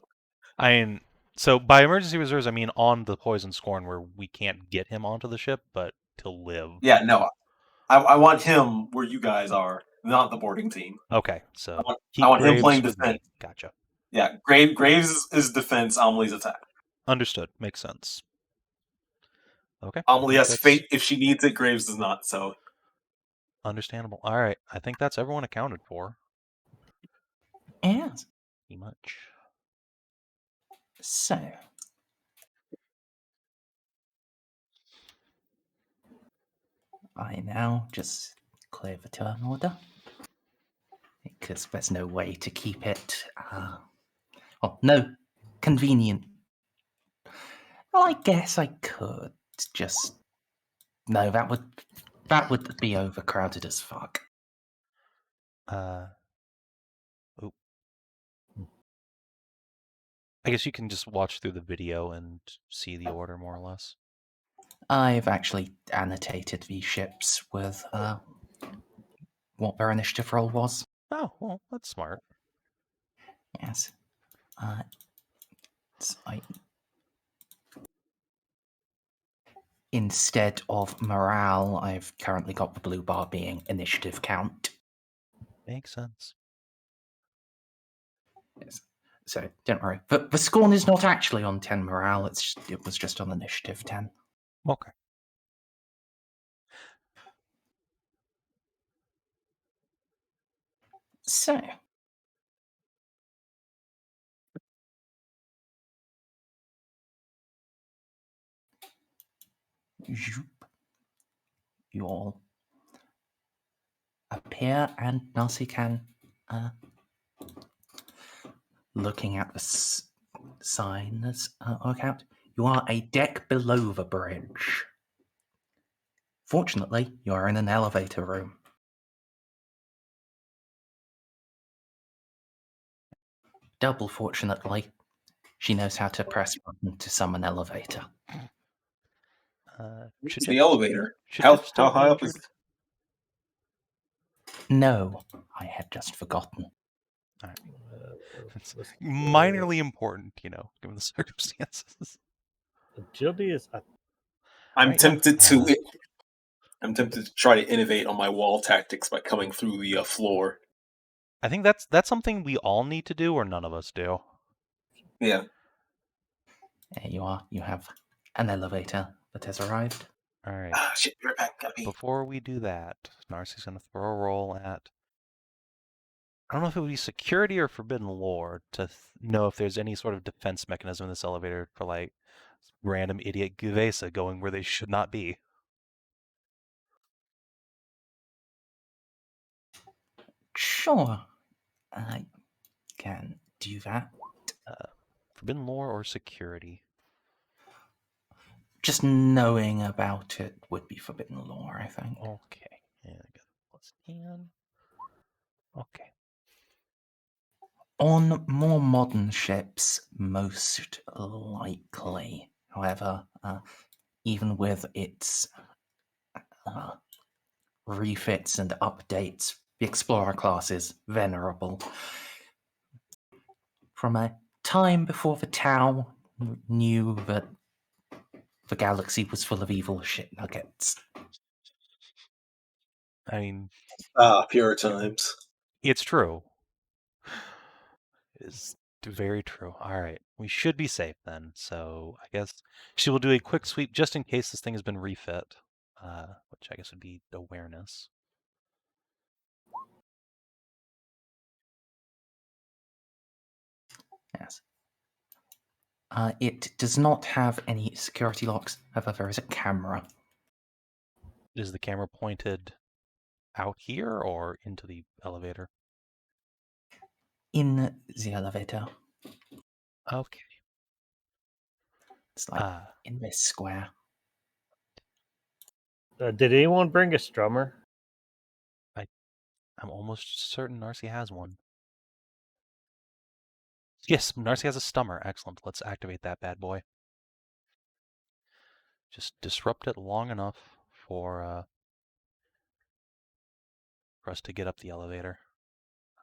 I mean, so by emergency reserves, I mean on the Poison Scorn where we can't get him onto the ship, but to live. Yeah, no, I want him where you guys are, not the boarding team. Okay, so I want him Graves playing with defense. me. Gotcha. Yeah, Graves is defense, Amelie's attack. Understood. Makes sense. Okay. Amelie has fate if she needs it, Graves does not, so... Understandable. All right, I think that's everyone accounted for. Yes. Pretty much. So, I now just clear the turn order. Because there's no way to keep it. No, convenient. Well, I guess I could just. No, that would be overcrowded as fuck. I guess you can just watch through the video and see the order more or less. I've actually annotated these ships with what their initiative roll was. Oh, well, that's smart. Yes. Instead of morale, I've currently got the blue bar being initiative count. Makes sense. Yes. So don't worry. But the Scorn is not actually on 10 morale, it was just on initiative 10. Okay. So. You all appear and Narcy can, looking at the signs, work out. You are a deck below the bridge. Fortunately, you are in an elevator room. Double fortunately, she knows how to press button to summon elevator. It's the elevator. Should How Jeff still be high up injured? is... No, I had just forgotten. All right. It's minorly important, given the circumstances. Agility is... I'm Right, tempted to try to innovate on my wall tactics by coming through the floor. I think that's something we all need to do, or none of us do. Yeah. There you are. You have an elevator that has arrived. All right. Shit, you're back, got me. Before we do that, Narcy's going to throw a roll at... I don't know if it would be security or forbidden lore to know if there's any sort of defense mechanism in this elevator for, like, random idiot Guvesa going where they should not be. Sure, I can do that. Forbidden lore or security? Just knowing about it would be forbidden lore, I think. Okay. And I got plus 10. Okay. On more modern ships, most likely. However, even with its refits and updates, the Explorer class is venerable. From a time before the Tau knew that the galaxy was full of evil shit nuggets. I mean... pure times. It's true. It's very true. All right. We should be safe then. So I guess she will do a quick sweep just in case this thing has been refit, which I guess would be awareness. Yes. It does not have any security locks. However, there is a camera. Is the camera pointed out here or into the elevator? In the elevator. Okay. It's like in this square. Did anyone bring a strummer? I'm almost certain Narcy has one. Yes, Narcy has a stummer. Excellent. Let's activate that bad boy. Just disrupt it long enough for us to get up the elevator.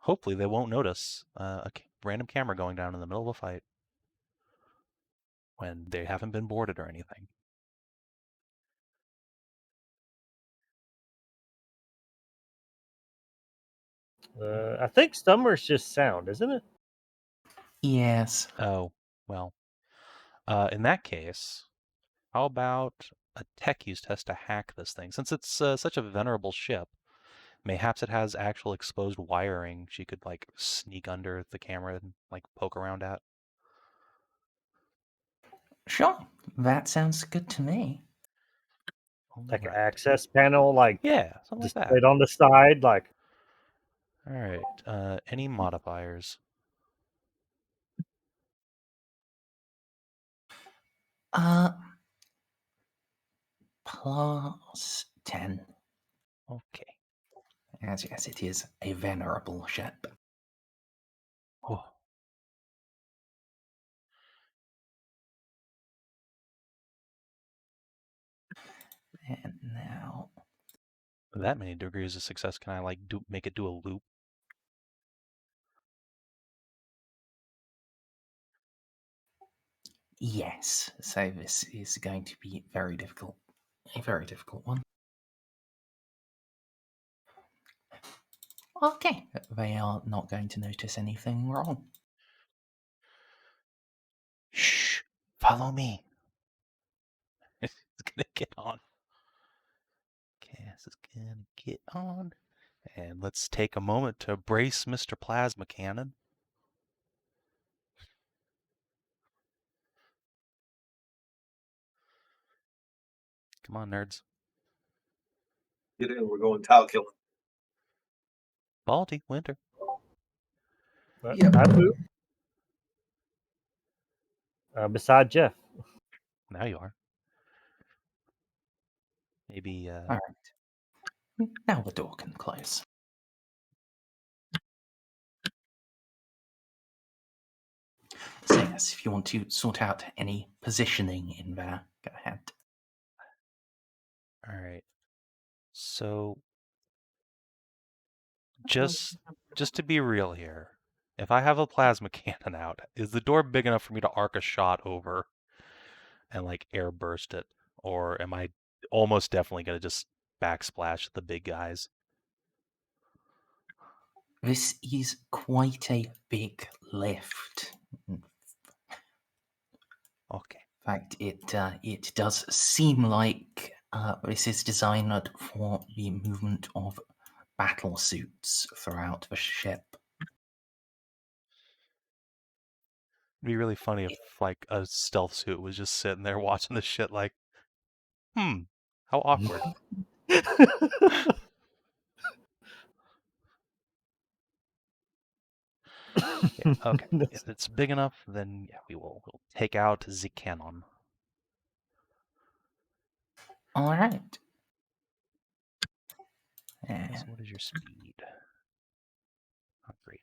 Hopefully they won't notice a random camera going down in the middle of a fight when they haven't been boarded or anything. I think stummer's just sound, isn't it? Yes. Oh, well. In that case, how about a tech use test to hack this thing? Since it's such a venerable ship, mayhaps it has actual exposed wiring she could, like, sneak under the camera and, like, poke around at. Sure. That sounds good to me. Like an Alright. access panel, like Yeah, something like that. displayed on the side, like. Alright, any modifiers? Plus 10. Okay. As yes, it is a venerable ship. Oh. And now... That many degrees of success, can I, like, make it do a loop? Yes, so this is going to be very difficult. A very difficult one. Okay, they are not going to notice anything wrong. Shh! Follow me! It's gonna get on. Cass is gonna get on. And let's take a moment to brace Mr. Plasma Cannon. Come on, nerds. Get in, we're going tile killing. Balti, Winter. Yep. I move. Beside Jeff. Now you are. Maybe, Alright. Now the door can close. So yes, if you want to sort out any positioning in there, go ahead. Alright. So, just to be real here, if I have a plasma cannon out, is the door big enough for me to arc a shot over and, like, air burst it? Or am I almost definitely going to just backsplash the big guys? This is quite a big lift. Okay. In fact, it does seem like this is designed for the movement of battle suits throughout the ship. It'd be really funny if, like, a stealth suit was just sitting there watching this shit like, how awkward. Yeah, okay. If it's big enough, then yeah, we'll take out the cannon. All right. So what is your speed? Not great.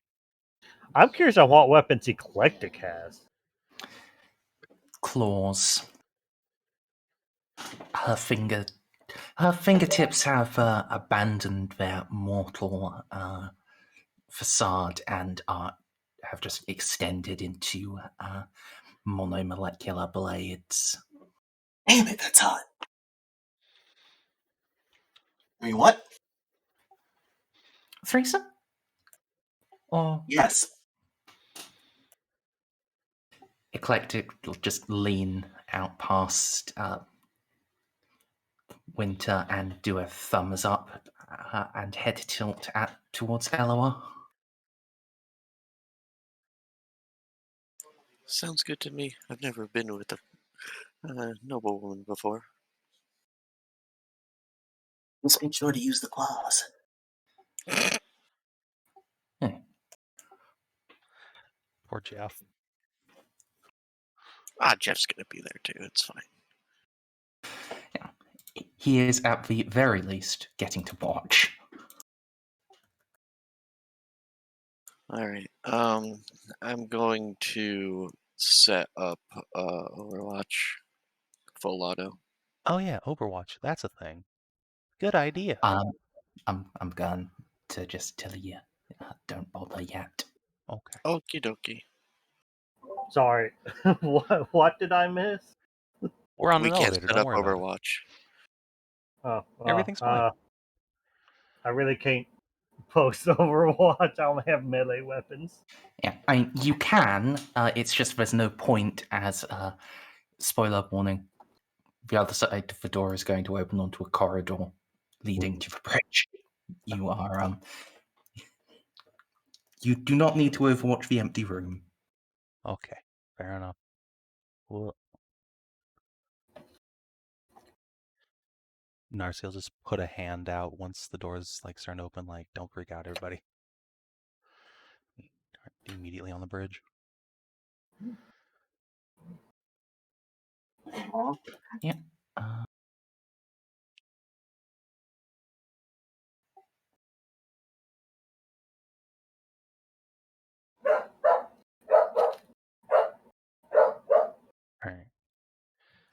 I'm curious on what weapons Eclectic has. Claws. Her fingertips have abandoned their mortal facade and have just extended into monomolecular blades. Damn it, that's hot. I mean, what? Threesome? Or Yes. Eclectic will just lean out past Winter and do a thumbs up and head tilt towards Eloa. Sounds good to me. I've never been with a noble woman before. Let's make sure to use the claws. Poor Jeff. Jeff's gonna be there too. It's fine. He is, at the very least, getting to watch. All right. I'm going to set up Overwatch full auto. Oh yeah, Overwatch. That's a thing. Good idea. I'm going to just tell you, don't bother yet. Okay. Okie dokie. Sorry. What did I miss? We're on We an can't elevator. set Don't up worry about it. Overwatch. Oh, Everything's fine. I really can't post Overwatch. I only have melee weapons. Yeah, I mean, you can. It's just there's no point as spoiler warning. The other side of the door is going to open onto a corridor leading to the bridge. You are you do not need to overwatch the empty room. Okay. Fair enough. Well, Narcy will just put a hand out once the doors start to open. Don't freak out, everybody. Immediately on the bridge. Yeah. All right.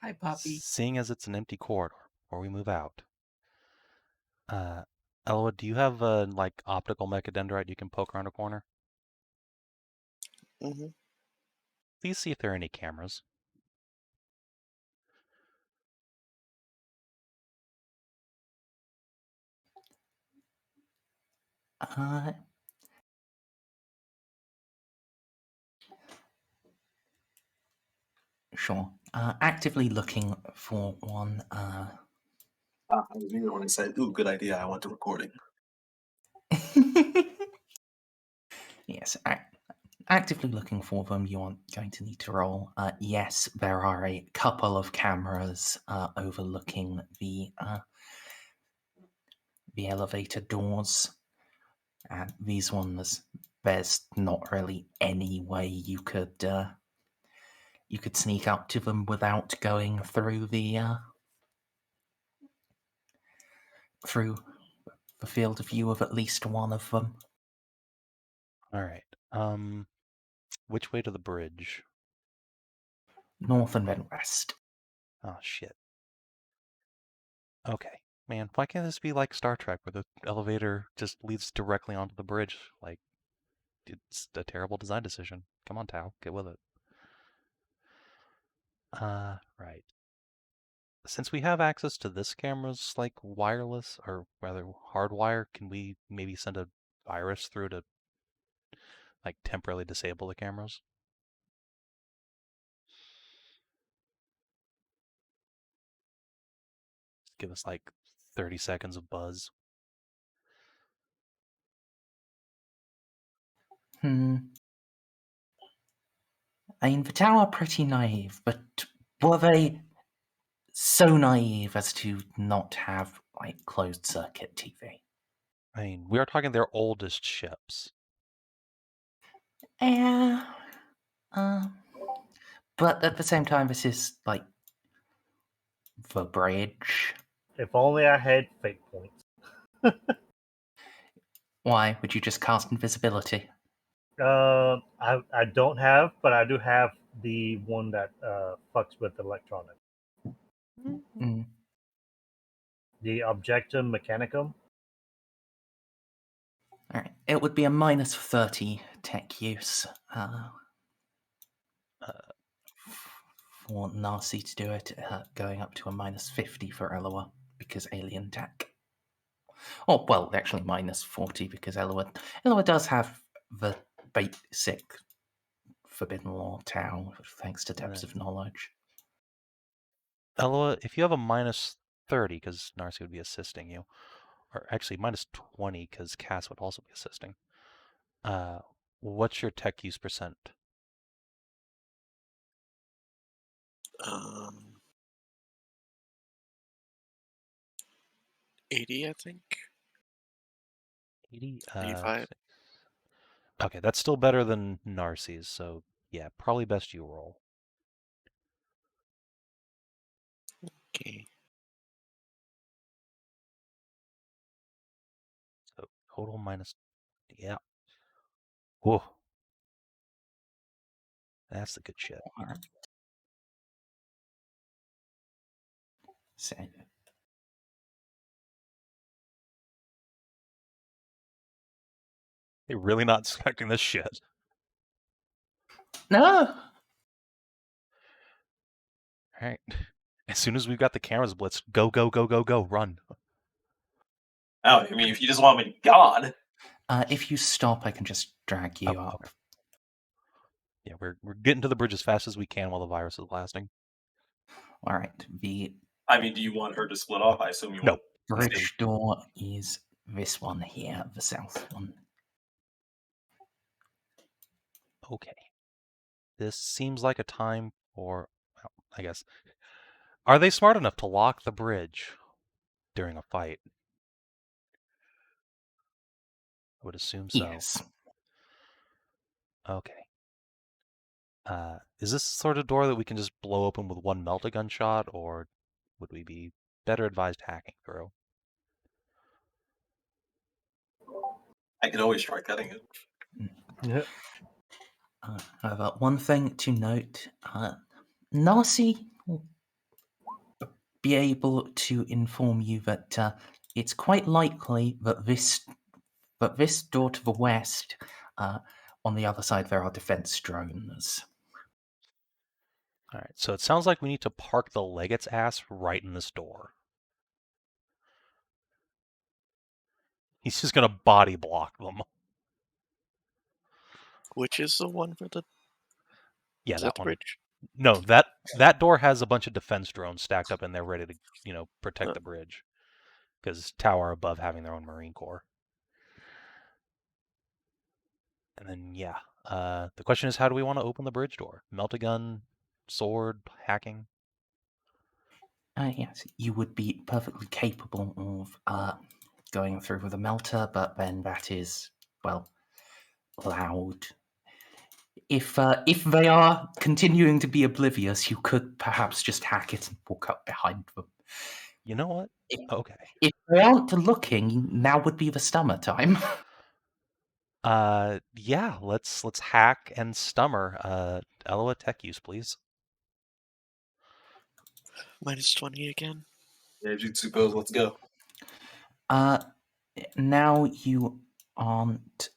Hi, puppy. Seeing as it's an empty corridor, before we move out, Eloa, do you have a optical mechadendrite you can poke around a corner? Mm-hmm. Please see if there are any cameras. Sure. Actively looking for one. I was the one who said, "Ooh, good idea. I want the recording." Yes, actively looking for them. You are going to need to roll. Yes, there are a couple of cameras overlooking the elevator doors, and these ones. There's not really any way you could sneak up to them without going through the field of view of at least one of them. All right. Which way to the bridge? North and then west. Oh shit. Okay. Man, why can't this be like Star Trek where the elevator just leads directly onto the bridge? It's a terrible design decision. Come on, Tao, get with it. Right. Since we have access to this camera's wireless, or rather hardwire, can we maybe send a virus through to temporarily disable the cameras? Give us 30 seconds of buzz. I mean, the Tau are pretty naive, but were they so naive as to not have closed circuit TV? I mean, we are talking their oldest ships. Yeah. But at the same time, this is the bridge. If only I had fate points. Why would you just cast invisibility? I don't have, but I do have the one that fucks with electronics. Mm. The Objectum Mechanicum. All right. It would be a minus 30 tech use for Narcy to do it, going up to a minus 50 for Eloa because alien tech. Oh, well, actually minus 40 because Eloa does have the basic Forbidden Law Tau, thanks to Depths of Knowledge. Eloa, if you have a minus 30, because Narcy would be assisting you, or actually minus 20, because Cass would also be assisting, what's your tech use percent? 80, I think. 80? 85. Okay, that's still better than Narcy's, so yeah, probably best you roll. Okay. So total minus, yeah. Whoa. That's the good shit. All right. So, They're really not expecting this shit. no. All right. As soon as we've got the cameras blitzed, go, go, go, go, go, run. Oh, I mean, if you just want me God. If you stop, I can just drag you up. Okay. Yeah, we're getting to the bridge as fast as we can while the virus is lasting. All right. The I mean, do you want her to split off? I assume you No. want. bridge door is this one here, the south one. Okay. This seems like a time for, well, I guess. Are they smart enough to lock the bridge during a fight? I would assume so. Yes. Okay. Is this the sort of door that we can just blow open with one melt-a-gun shot, or would we be better advised hacking through? I could always try cutting it. Yeah. However, one thing to note, Narcy will be able to inform you that it's quite likely that this door to the west, on the other side, there are defense drones. All right, so it sounds like we need to park the Legate's ass right in this door. He's just gonna body block them. Which is the one for the Yeah, is that the one. bridge? No, that door has a bunch of defense drones stacked up in there ready to, protect the bridge. Because tower above having their own Marine Corps. And then, yeah. The question is, how do we want to open the bridge door? Melt-a-gun, sword, hacking? Yes, you would be perfectly capable of going through with a melter, but then that is, well, loud. If they are continuing to be oblivious, you could perhaps just hack it and walk up behind them. You know what? Okay. If they aren't looking, now would be the stummer time. Yeah, let's hack and stummer. Eloa, tech use, please. Minus 20 again. Yeah, Jutsu pose. Let's go. Now you aren't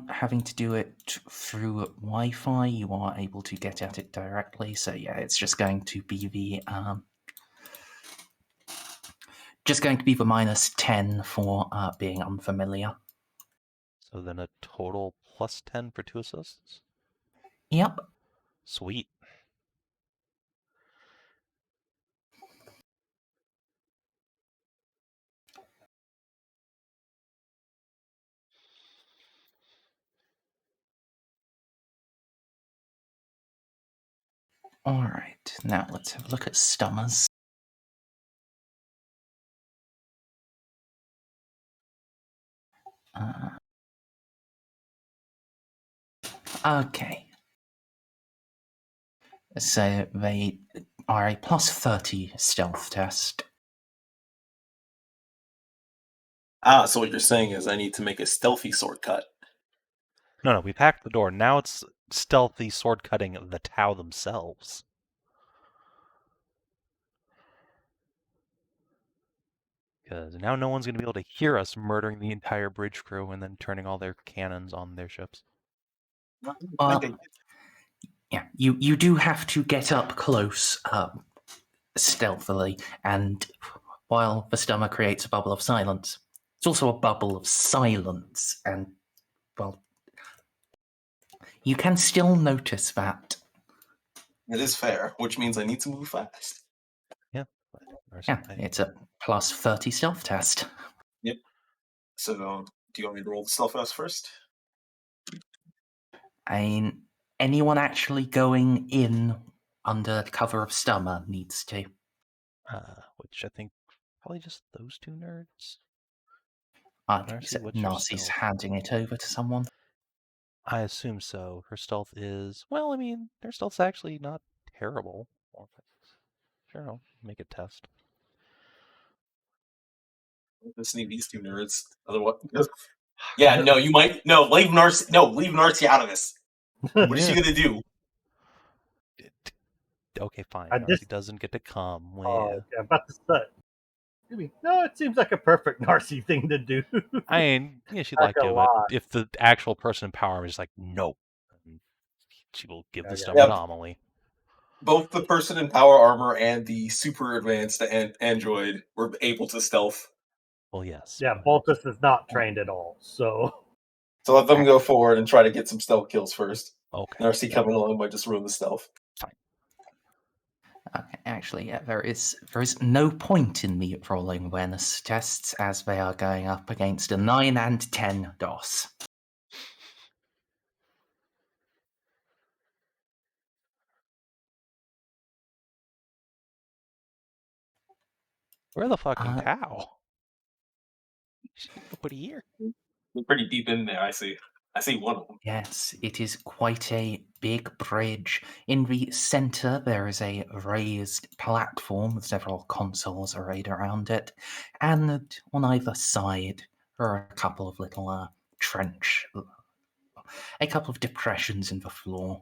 having to do it through Wi-Fi. You are able to get at it directly. So yeah, it's just going to be the -10 for being unfamiliar. So then a total plus 10 for 2 assists? Yep. Sweet. All right. Now let's have a look at stummers. Okay. So they are a +30 stealth test. So what you're saying is I need to make a stealthy sword cut. No, we've hacked the door. Now it's stealthy sword cutting the Tau themselves. Because now no one's going to be able to hear us murdering the entire bridge crew and then turning all their cannons on their ships. Yeah, you do have to get up close stealthily, and while the stummer creates a bubble of silence, it's also a bubble of silence, and, well, you can still notice that. It is fair, which means I need to move fast. Yeah. Yeah, it's a +30 stealth test. Yep. So, do you want me to roll the stealth test first? Anyone actually going in under cover of stummer needs to. Which I think probably just those two nerds. Narcy, what's your Narcy's stealth? handing it over to someone. I assume so. Her stealth is... Well, I mean, her stealth's actually not terrible. Sure, I'll make a test. Listening to these two nerds. Otherwise, yeah, no, you might leave Narcy. No, leave Narcy out of this. What is she gonna do? Okay, fine. I Narcy just- doesn't get to come. Oh, Yeah. yeah, about to say. No, it seems like a perfect Narcy thing to do. I mean, yeah, she'd Not like to, gonna but lie. if the actual person in power is like, no, she will give this to Okay. Yep. Amelie. Both the person in power armor and the super advanced android were able to stealth. Well, yes. Yeah, Baltus is not trained at all, so So let them go forward and try to get some stealth kills first. Okay. Narcy coming along might just ruin the stealth. Okay, actually, yeah, there is no point in me rolling awareness tests as they are going up against a 9 and 10 DOS. Where the fucking cow? Nobody here. We're pretty deep in there, I see. I see one of them. Yes, it is quite a big bridge. In the centre, there is a raised platform with several consoles arrayed around it, and on either side there are a couple of little a couple of depressions in the floor,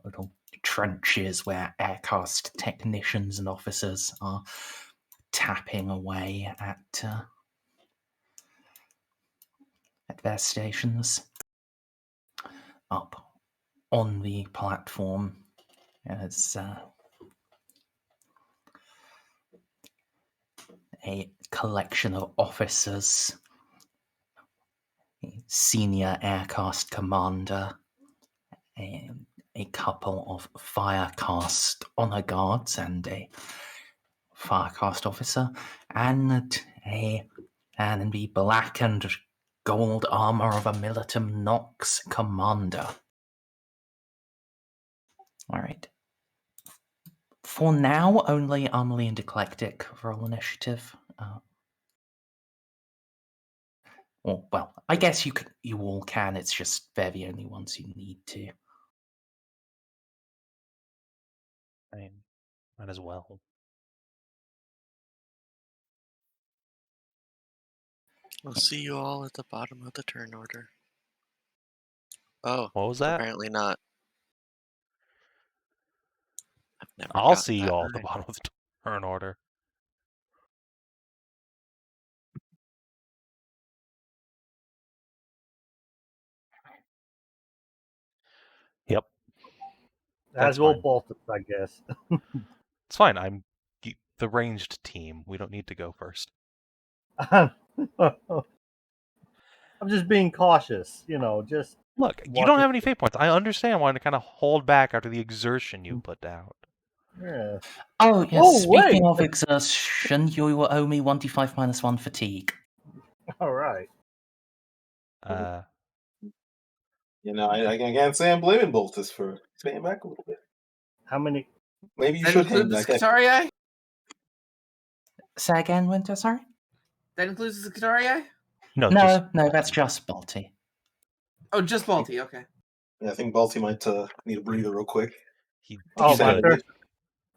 little trenches where aircast technicians and officers are tapping away at their stations. Up on the platform is a collection of officers, a senior aircast commander, a couple of firecast honor guards, and a firecast officer, and the black and gold armor of a Militum Nox commander. All right. For now, only Amelie and Eclectic roll initiative. Well, I guess you all can. It's just they're the only ones who need to. I mean, might as well. I'll see you all at the bottom of the turn order. Oh, What was that? apparently not. I've never I'll gotten see you that all at the right. bottom of the turn order. Yep. as will Baltus, I guess. It's fine. I'm the ranged team. We don't need to go first. I'm just being cautious, just Look, you don't have any fate points. I understand why to kind of hold back after the exertion you put out. Yeah. Oh, yes. Oh, Speaking wait. of exertion, you will owe me 1d5 minus 1 fatigue. All right. I can't say I'm blaming Baltus for staying back a little bit. How many? Maybe you That should hang includes the back. Skitarii? Say again, Winter, sorry? That includes the Skitarii? No, that's just Balti. Oh, just Balti, okay. Yeah, I think Balti might need a breather real quick.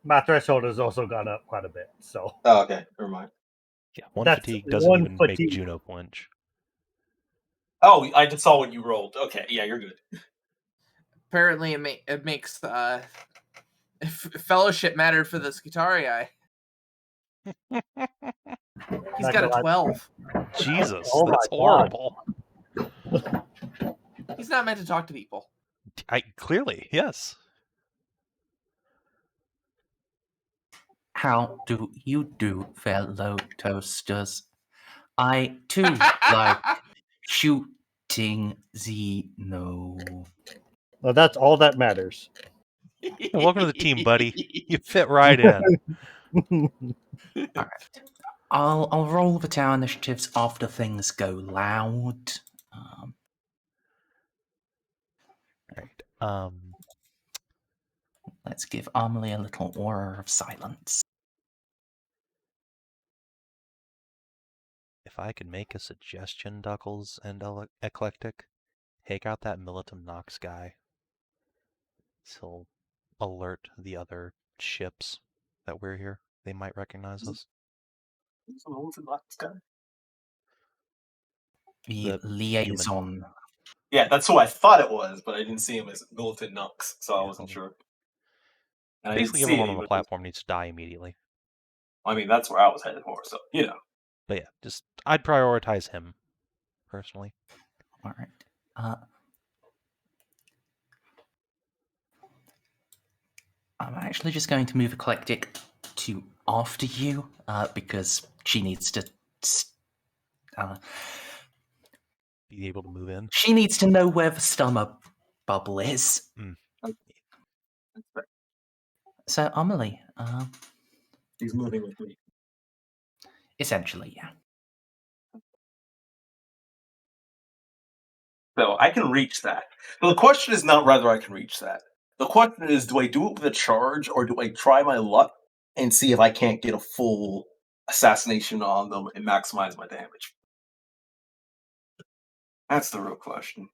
My threshold has also gone up quite a bit, so. Oh, okay. Never mind. Yeah, one fatigue doesn't even make Juno flinch. Oh, I just saw what you rolled. Okay, yeah, you're good. Apparently, it makes fellowship mattered for the Skitarii. He's got a 12. Jesus, Oh that's horrible. He's not meant to talk to people. Clearly, yes. How do you do, fellow toasters? I, too, like shooting Xeno. Well, that's all that matters. Welcome to the team, buddy. You fit right in. All right. I'll roll the tower initiatives after things go loud. Right. Let's give Amelie a little aura of silence. If I could make a suggestion, Duckles and Eclectic, take out that Militum Nox guy. He'll alert the other ships that we're here. They might recognize us. The The liaison. Yeah, that's who I thought it was, but I didn't see him as Militant Nux, so I Yeah, wasn't hold on. sure. And Basically, I didn't see everyone it on the even. platform needs to die immediately. I mean, that's where I was headed for, so, you know. But yeah, just I'd prioritize him, personally. All right. I'm actually just going to move Eclectic to after you, because she needs to. Be able to move in. She needs to know where the stomach bubble is. Mm. So, Amelie, He's moving with me. essentially, yeah. So I can reach that. So the question is not whether I can reach that. The question is, do I do it with a charge, or do I try my luck and see if I can't get a full assassination on them and maximize my damage? That's the real question.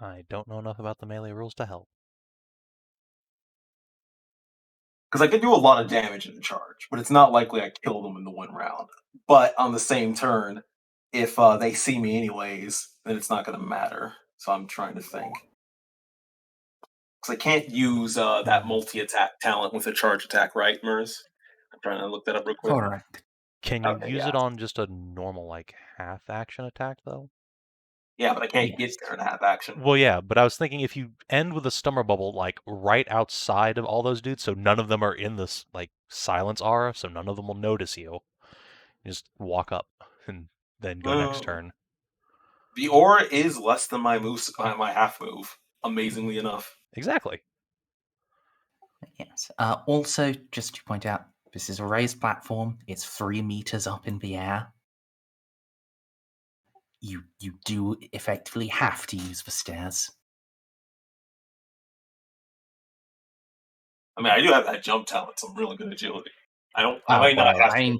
I don't know enough about the melee rules to help. Because I could do a lot of damage in a charge, but it's not likely I kill them in the one round. But on the same turn, if they see me anyways, then it's not going to matter. So I'm trying to think. Because I can't use that multi-attack talent with a charge attack, right, Merz? I'm trying to look that up real quick. Correct. Can you Okay, use yeah. it on just a normal, like, half-action attack, though? Yeah, but I can't get Yes. there in half action. Well, yeah, but I was thinking if you end with a stummer bubble, like, right outside of all those dudes, so none of them are in this, like, silence aura, so none of them will notice you. You just walk up and then go next turn. The aura is less than my half move, amazingly enough. Exactly. Yes. Also, just to point out, this is a raised platform. It's 3 meters up in the air. You do effectively have to use the stairs. I mean, I do have that jump talent, some really good agility. I might not have to.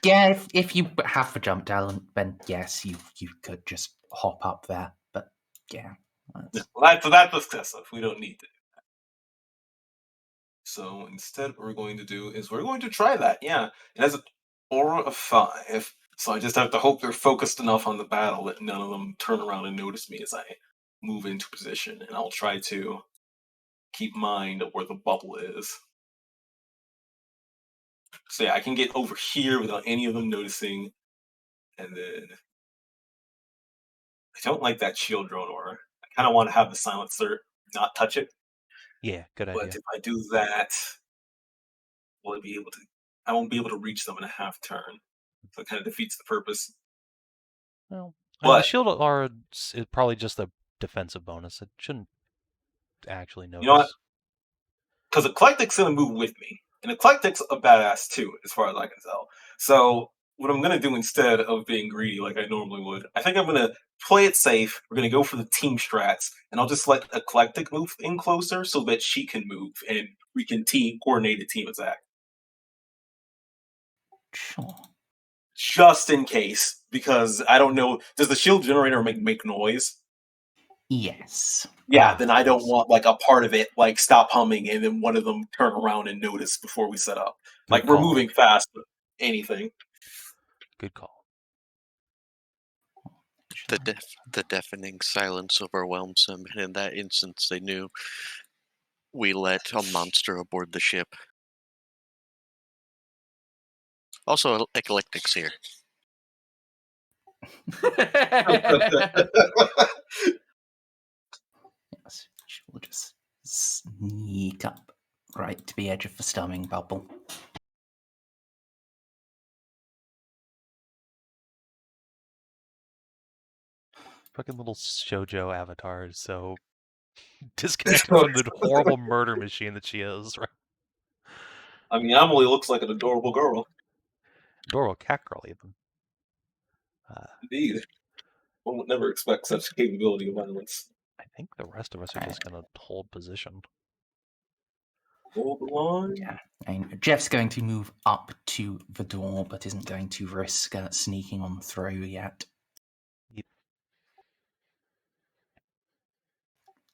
Yeah, if you have the jump talent, then yes, you could just hop up there. But yeah, Well, that's excessive. We don't need to do that. So instead, what we're going to do is we're going to try that. Yeah, it has an aura of 5, so I just have to hope they're focused enough on the battle that none of them turn around and notice me as I move into position, and I'll try to keep mind of where the bubble is. So yeah, I can get over here without any of them noticing, and then I don't like that shield drone aura. I kind of want to have the silencer not touch it. Yeah, good But idea. if I do that, will I be able to? I won't be able to reach them in a half turn, so it kind of defeats the purpose. Well, But the shield aura is probably just a defensive bonus. It shouldn't actually notice. you know what? Because Eclectic's gonna move with me, and Eclectic's a badass too, as far as I can tell. So what I'm gonna do instead of being greedy like I normally would, I think I'm gonna play it safe. We're gonna go for the team strats, and I'll just let Eclectic move in closer so that she can move, and we can coordinate a team attack. sure. Just in case, because I don't know. Does the shield generator make noise? Yes. Yeah, then I don't want like a part of it like stop humming and then one of them turn around and notice before we set up. Like we're moving fast, but anything. Good call. The deafening silence overwhelms them, and in that instance they knew we let a monster aboard the ship. Also, Eclectic's here. Yes, she'll just sneak up right to the edge of the stomach bubble. Fucking little shoujo avatar is so disconnected from the horrible murder machine that she is, right? I mean, Amelie looks like an adorable girl. Adorable cat girl, even. Indeed. One would never expect such capability of violence. I think the rest of us are just going to hold position. Hold on. Yeah. And Jeff's going to move up to the door, but isn't going to risk sneaking on through yet. Yep.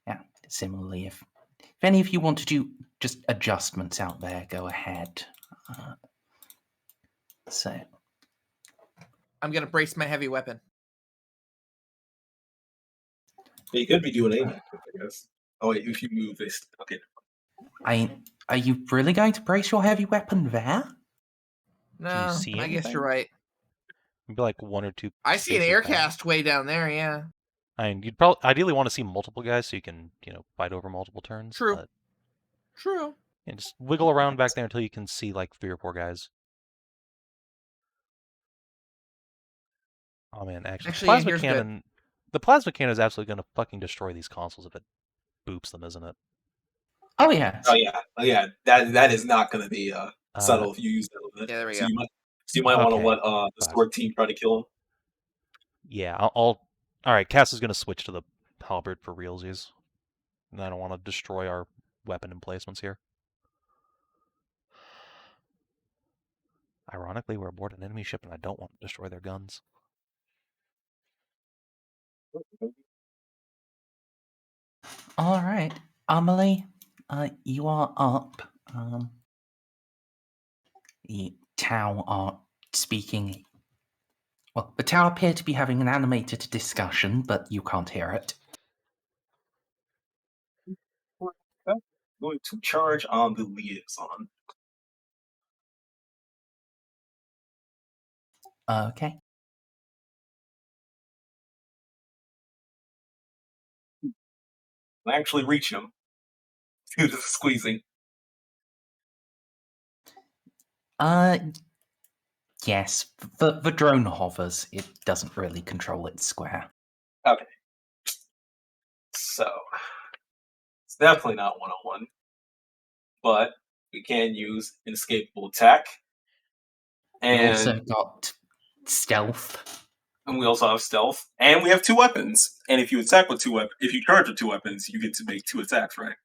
Yeah. Similarly, if any of you want to do just adjustments out there, go ahead. So I'm gonna brace my heavy weapon. You could be doing anything, I guess. Oh wait, if you move this, okay. are you really going to brace your heavy weapon there? No, see I guess anything? you're right. Maybe like 1 or 2. I see an spaces air back. cast way down there. Yeah. I mean, you'd probably ideally want to see multiple guys so you can, fight over multiple turns. True. But, True. just wiggle around back there until you can see like 3 or 4 guys. Oh man, actually, Here's good. the plasma cannon is absolutely going to fucking destroy these consoles if it boops them, isn't it? Oh yeah. Oh yeah. That is not going to be subtle if you use that a little bit. Yeah, there we so go. You might want to Okay. let the sword team try to kill him. Yeah, all right. Cass is going to switch to the halberd for realsies. And I don't want to destroy our weapon emplacements here. Ironically, we're aboard an enemy ship, and I don't want to destroy their guns. All right, Amelie, you are up. The Tau are speaking. Well, the Tau appear to be having an animated discussion, but you can't hear it. Going to charge on the liaison. Okay. I actually reach him due to the squeezing. Yes. The drone hovers. It doesn't really control its square. Okay. So it's definitely not 1-on-1, but we can use inescapable attack. You've And also got stealth. And we also have stealth, and we have 2 weapons. And if you attack with 2 weapons, if you charge with 2 weapons, you get to make 2 attacks, right?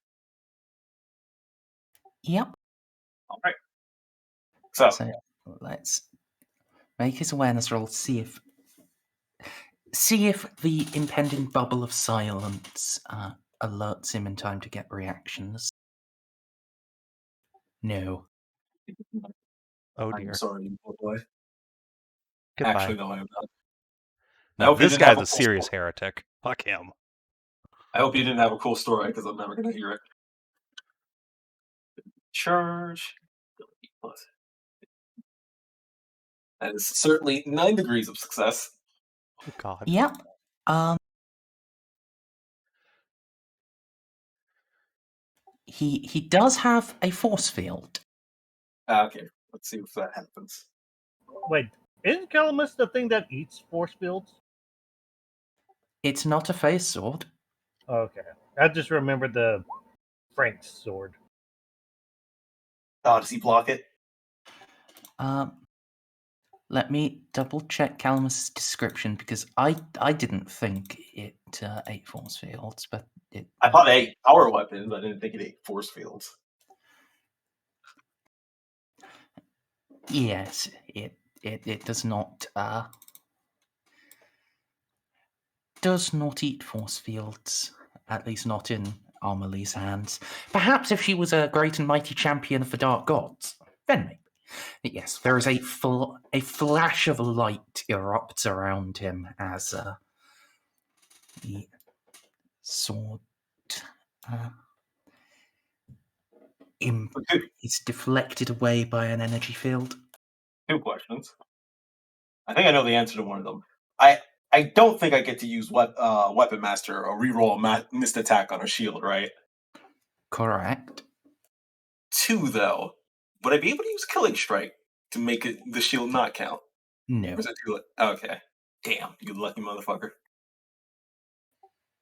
Yep. All right. So let's make his awareness roll. See if the impending bubble of silence alerts him in time to get reactions. No. Oh dear. I'm sorry, boy. Goodbye. Actually, no, I'm not. No, this guy's a serious heretic. Fuck him. I hope you didn't have a cool story, because I'm never going to hear it. Charge. That is certainly 9 degrees of success. Oh god. Yep. He does have a force field. Okay, let's see if that happens. Wait, isn't Calamus the thing that eats force fields? It's not a phase sword. Okay. I just remembered the Frank's sword. Oh, does he block it? Let me double check Calamus' description, because I didn't think it ate force fields, but it. I thought it ate power weapons. I didn't think it ate force fields. Yes, it does not eat force fields, at least not in Amelie's hands. Perhaps if she was a great and mighty champion of the dark gods, then maybe. Yes, there is a flash of light erupts around him as the sword is deflected away by an energy field. 2 questions. I think I know the answer to one of them. I don't think I get to use Weapon Master or reroll a missed attack on a shield, right? Correct. 2, though. Would I be able to use Killing Strike to make the shield not count? No. Or is it too late? Okay. Damn, you lucky motherfucker.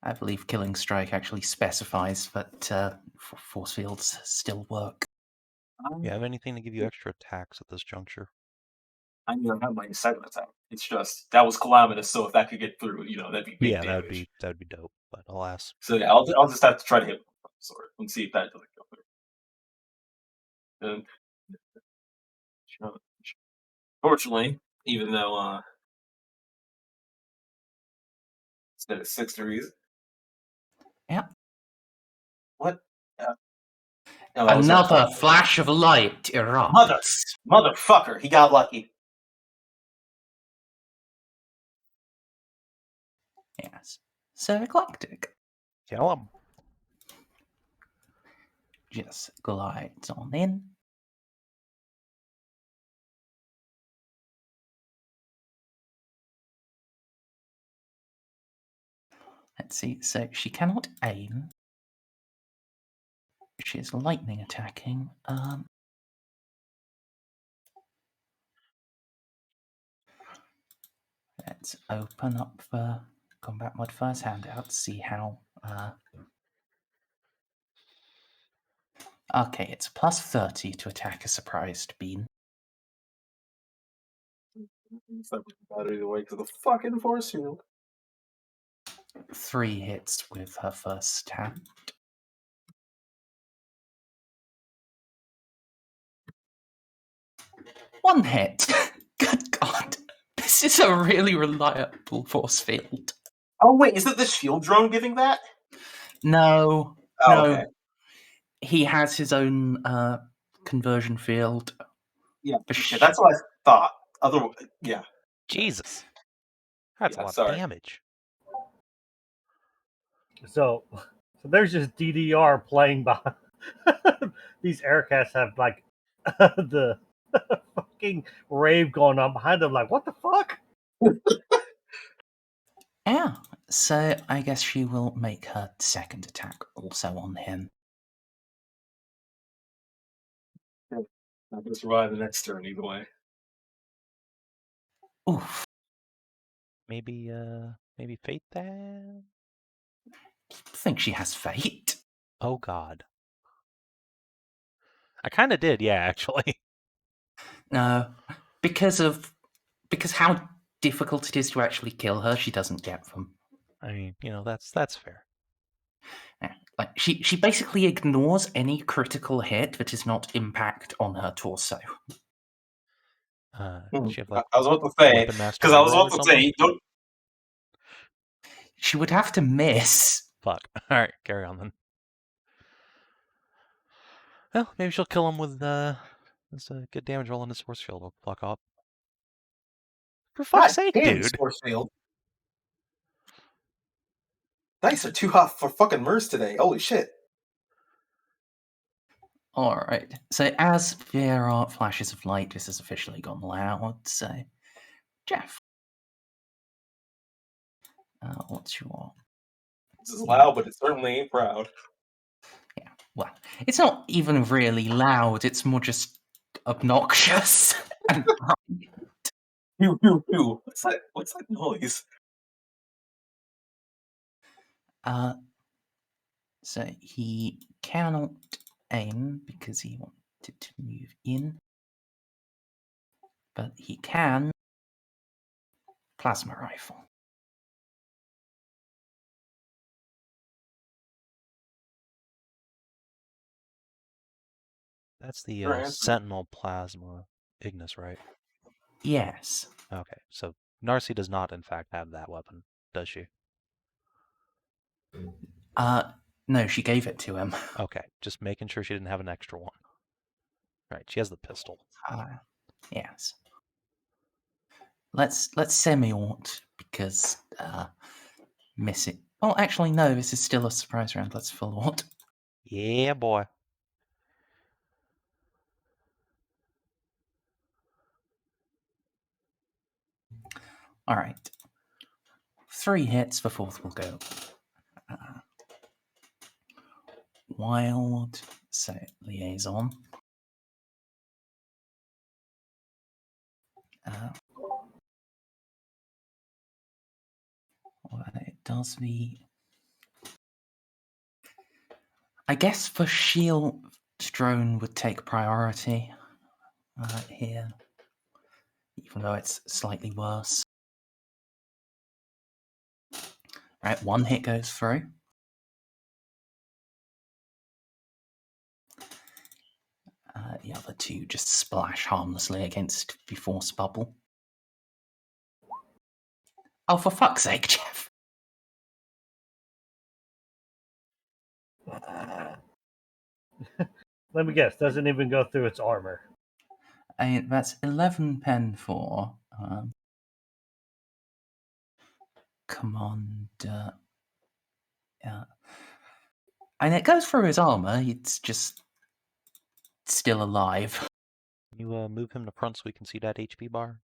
I believe Killing Strike actually specifies that force fields still work. Do you have anything to give you extra attacks at this juncture? I mean, I have my second attack. It's just that was calamitous, so if that could get through, that'd be big damage. that would be dope. But alas. So yeah, I'll just have to try to hit with the sword and see if that doesn't go through. And fortunately, even though instead of 6 degrees. Yeah. What? No, that was Another flash of light erupts. Motherfucker, he got lucky. Yes. So eclectic. Kill him. Just glides on in. Let's see. So she cannot aim. She is lightning attacking. Let's open up the combat mod first handout. See how. Okay, it's plus 30 to attack a surprised bean. It's not better either way because the fucking force field. 3 hits with her first attempt. One hit. Good God. This is a really reliable force field. Oh wait, is it the shield drone giving that? No. Oh, no. okay. He has his own conversion field. Yeah, that's what I thought. Otherwise, yeah. Jesus. That's a lot of damage. So there's just DDR playing behind. These aircasts have like the fucking rave going on behind them. Like, what the fuck? Yeah. So I guess she will make her second attack also on him. Not gonna survive the next turn either way. Oof. Maybe fate that? I think she has fate. Oh God. I kind of did, yeah, actually. No. Because how difficult it is to actually kill her, she doesn't get them. I mean, that's fair. Yeah. Like she basically ignores any critical hit that is not impact on her torso. She have, like, I was about to say, Weapon Master because I was reroll or about to say, don't. She would have to miss. Fuck. All right, carry on then. Well, maybe she'll kill him with this good damage roll on his force field. Will fuck up. For fuck's sake, Damn, dude. force field. Dice are too hot for fucking Merz today. Holy shit. Alright, so as there are flashes of light, this has officially gone loud, so Jeff. What's your... This is loud, but it certainly ain't proud. Yeah, well, it's not even really loud, it's more just obnoxious. And Pew, pew, pew. What's that noise? So he cannot aim because he wanted to move in. But he can plasma rifle. That's the Sentinel Plasma Ignis, right? Yes. Okay, so Narcy does not, in fact, have that weapon, does she? No, she gave it to him. Okay, just making sure she didn't have an extra one. Right, she has the pistol. Yes. Let's semi-aut because miss it. Oh, actually, no. This is still a surprise round. Let's full aut. Yeah, boy. All right. 3 hits. The fourth will go. Wild. So liaison. It does the... I guess the shield drone would take priority here, even though it's slightly worse. Right, 1 hit goes through. The other two just splash harmlessly against the force bubble. Oh, for fuck's sake, Jeff! Let me guess. Doesn't even go through its armor. That's 11 pen for Commander. And it goes through his armor. It's just still alive. Can you move him to front so we can see that HP bar?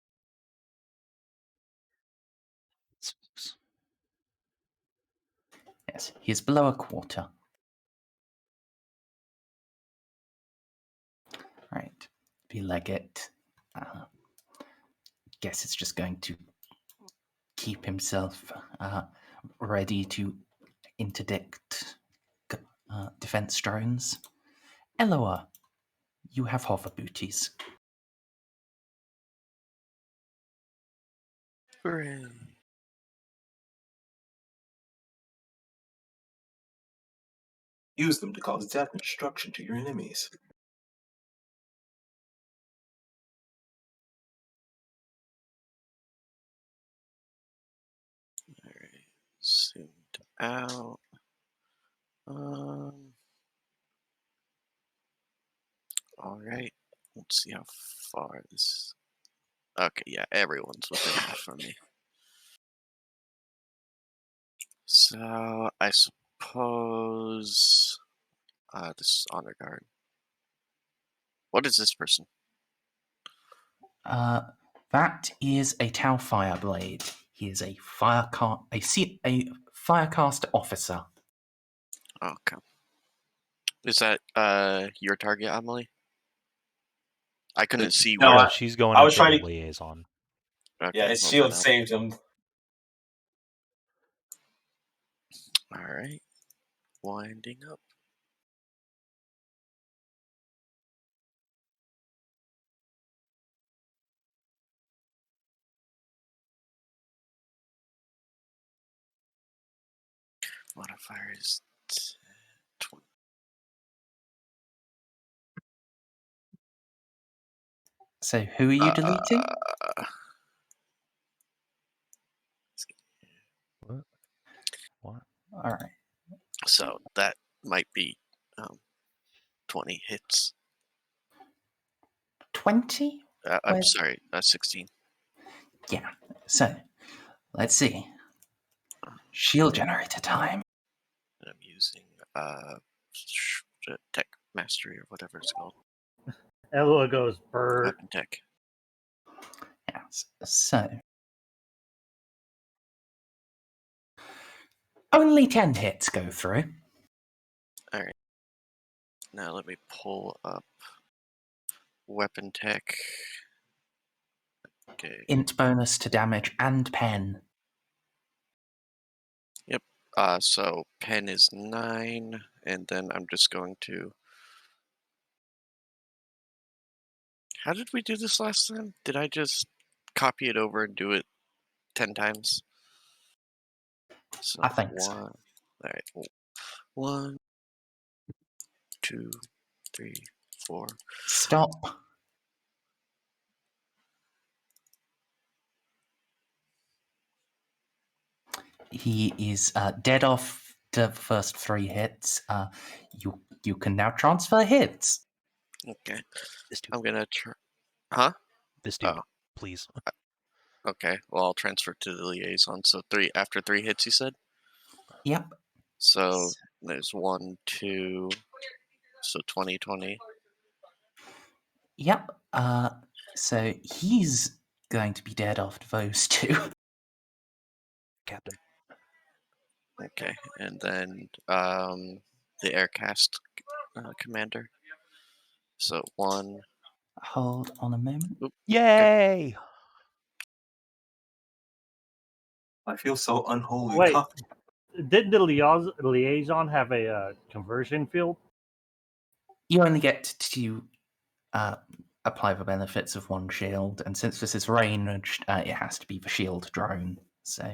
Yes, he's below a quarter. Right, the legate. Guess it's just going to keep himself ready to interdict defense drones. Eloa, you have hover booties. Hooray. Use them to cause death and destruction to your enemies. Alright. Zoomed out. Alright. Let's see how far this. Okay, yeah, everyone's within half from me. So I suppose this is honor guard. What is this person? That is a Tau Fireblade. He is a Firecast officer. Okay. Is that your target, Amelie? I couldn't see No, where. She's going I after was trying the to- liaison. Okay, Yeah, his well, shield then saved him. Alright. Winding up. Modifier is 20. So who are you deleting? What? Alright. So that might be 20 hits. 20? I'm sorry, 16. Yeah. So, let's see. Shield generator time. And I'm using tech mastery or whatever it's called. Eloa goes, "Brr." Weapon tech. Yes. So. Only 10 hits go through. Alright. Now let me pull up weapon tech. Okay. Int bonus to damage and pen. Yep. So pen is 9, and then I'm just going to. How did we do this last time? Did I just copy it over and do it 10 times? So I think so. All right. 1, 2, 3, 4. Stop. He is dead off the first 3 hits. You can now transfer hits. Okay. This dude. I'm gonna try. Huh? This dude, Oh. please. Okay. Well, I'll transfer to the liaison. So after 3 hits, you said. Yep. So there's 1, 2. So 20, 20. Yep. So he's going to be dead after those 2. Captain. Okay, and then the aircast commander. So 1. Hold on a moment. Oop, Yay! I feel so unholy. Wait, didn't the liaison have a conversion field? You only get to apply the benefits of 1 shield, and since this is ranged, it has to be the shield drone. So,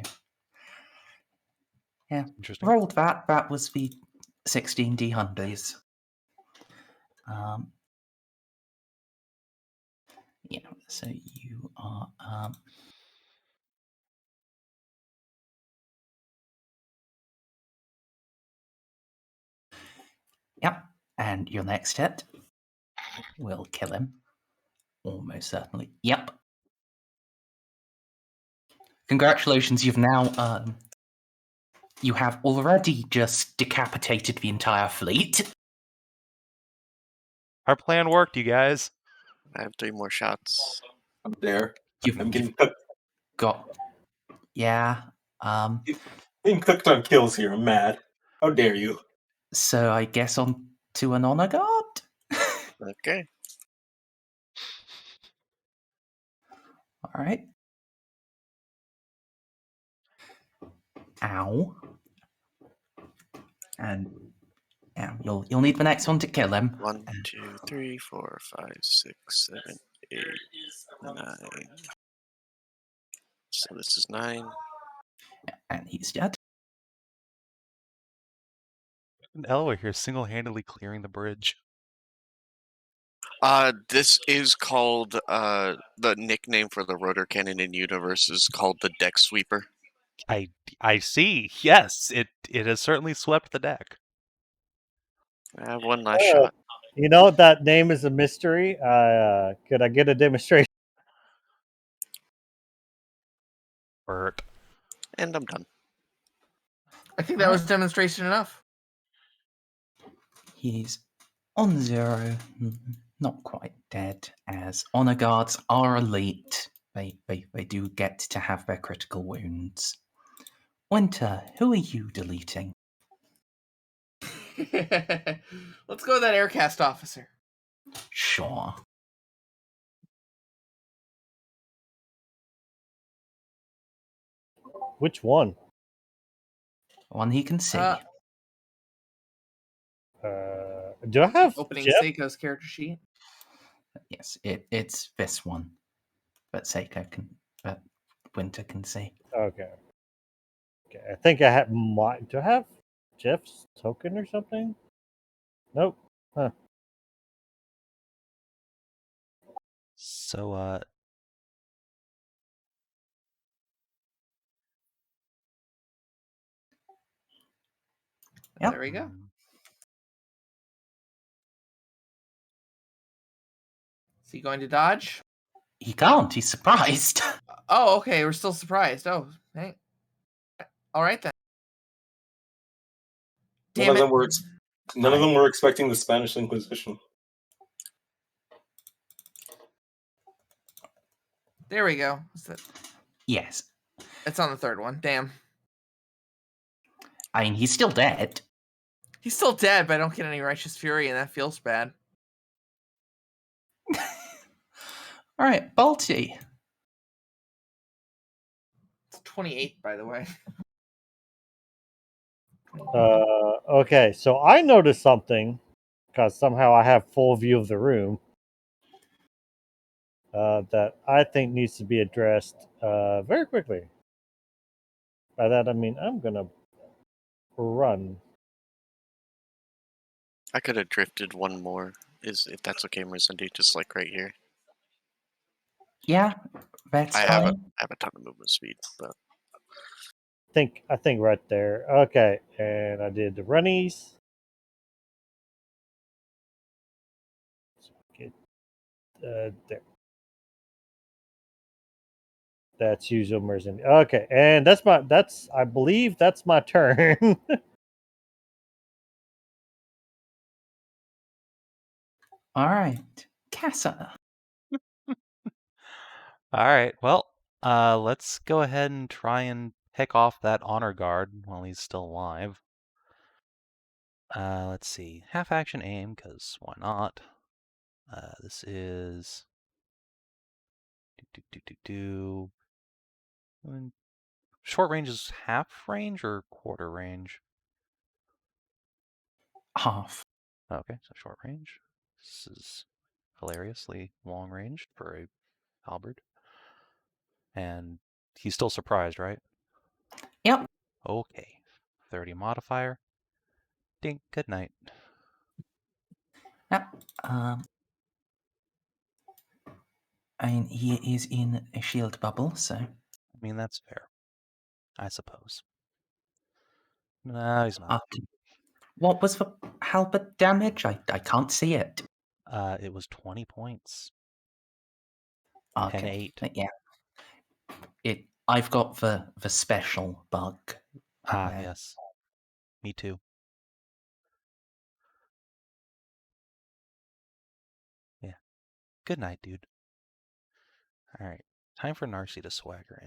yeah. Interesting. Rolled that. That was the 16 D Hundies. Yeah, so you are. Yep, and your next hit will kill him. Almost certainly. Yep. Congratulations, you've now. You have already just decapitated the entire fleet. Our plan worked, you guys. I have 3 more shots. I'm there. You've, I'm getting you've cooked. got. Yeah. Being cooked on kills here. I'm mad. How dare you? So I guess on to an honor guard? Okay. Alright. Ow. And yeah, you'll need the next one to kill him. 1, 2, 3, 4, 5, 6, 7, 8, 9. So this is 9. And he's dead. And Eloa here single-handedly clearing the bridge. This is called the nickname for the rotor cannon in universe is called the deck sweeper. I see. Yes, it has certainly swept the deck. I have 1 last shot. You know, that name is a mystery. Could I get a demonstration? Bert. And I'm done. I think that was demonstration enough. He's on 0, not quite dead, as honor guards are elite. They do get to have their critical wounds. Winter, who are you deleting? Let's go with that aircast officer. Sure. Which one? One he can see. Do I have Opening Jeff? Ceiko's character sheet. Yes, it's this one. But Winter can see. Okay. Okay. I think I have do I have Jeff's token or something? Nope. Huh. So, Yep. There we go. Is he going to dodge? He can't. He's surprised. Oh, okay. We're still surprised. Oh, hey. All right then. Damn None it. of them were expecting the Spanish Inquisition. There we go. Yes. It's on the 3rd one. Damn. I mean, he's still dead. He's still dead, but I don't get any righteous fury, and that feels bad. All right, Balty. It's 28, by the way. Okay, so I noticed something because somehow I have full view of the room that I think needs to be addressed very quickly. By that I mean I'm gonna run. I could have drifted 1 more, if that's okay, Merzendi, just like right here. Yeah, that's I fine. have a ton of movement speed, but I think right there. Okay, and I did the runnies. Get there. That's usual Merzendi. Okay, and I believe that's my turn. All right, Casa. all right. Well, let's go ahead and try and pick off that honor guard while he's still alive. Let's see. Half action aim, because why not? This is short range is half range or quarter range? Half. Okay, so short range. This is hilariously long range for a halberd. And he's still surprised, right? Yep. Okay. 30 modifier. Dink, good night. Yep. I mean, he is in a shield bubble, so... I mean, that's fair. I suppose. No, he's not. What was the halberd damage? I can't see it. It was 20 points. Okay. 10-8. Yeah. I've got the special bug. Yes. Me too. Yeah. Good night, dude. All right. Time for Narcy to swagger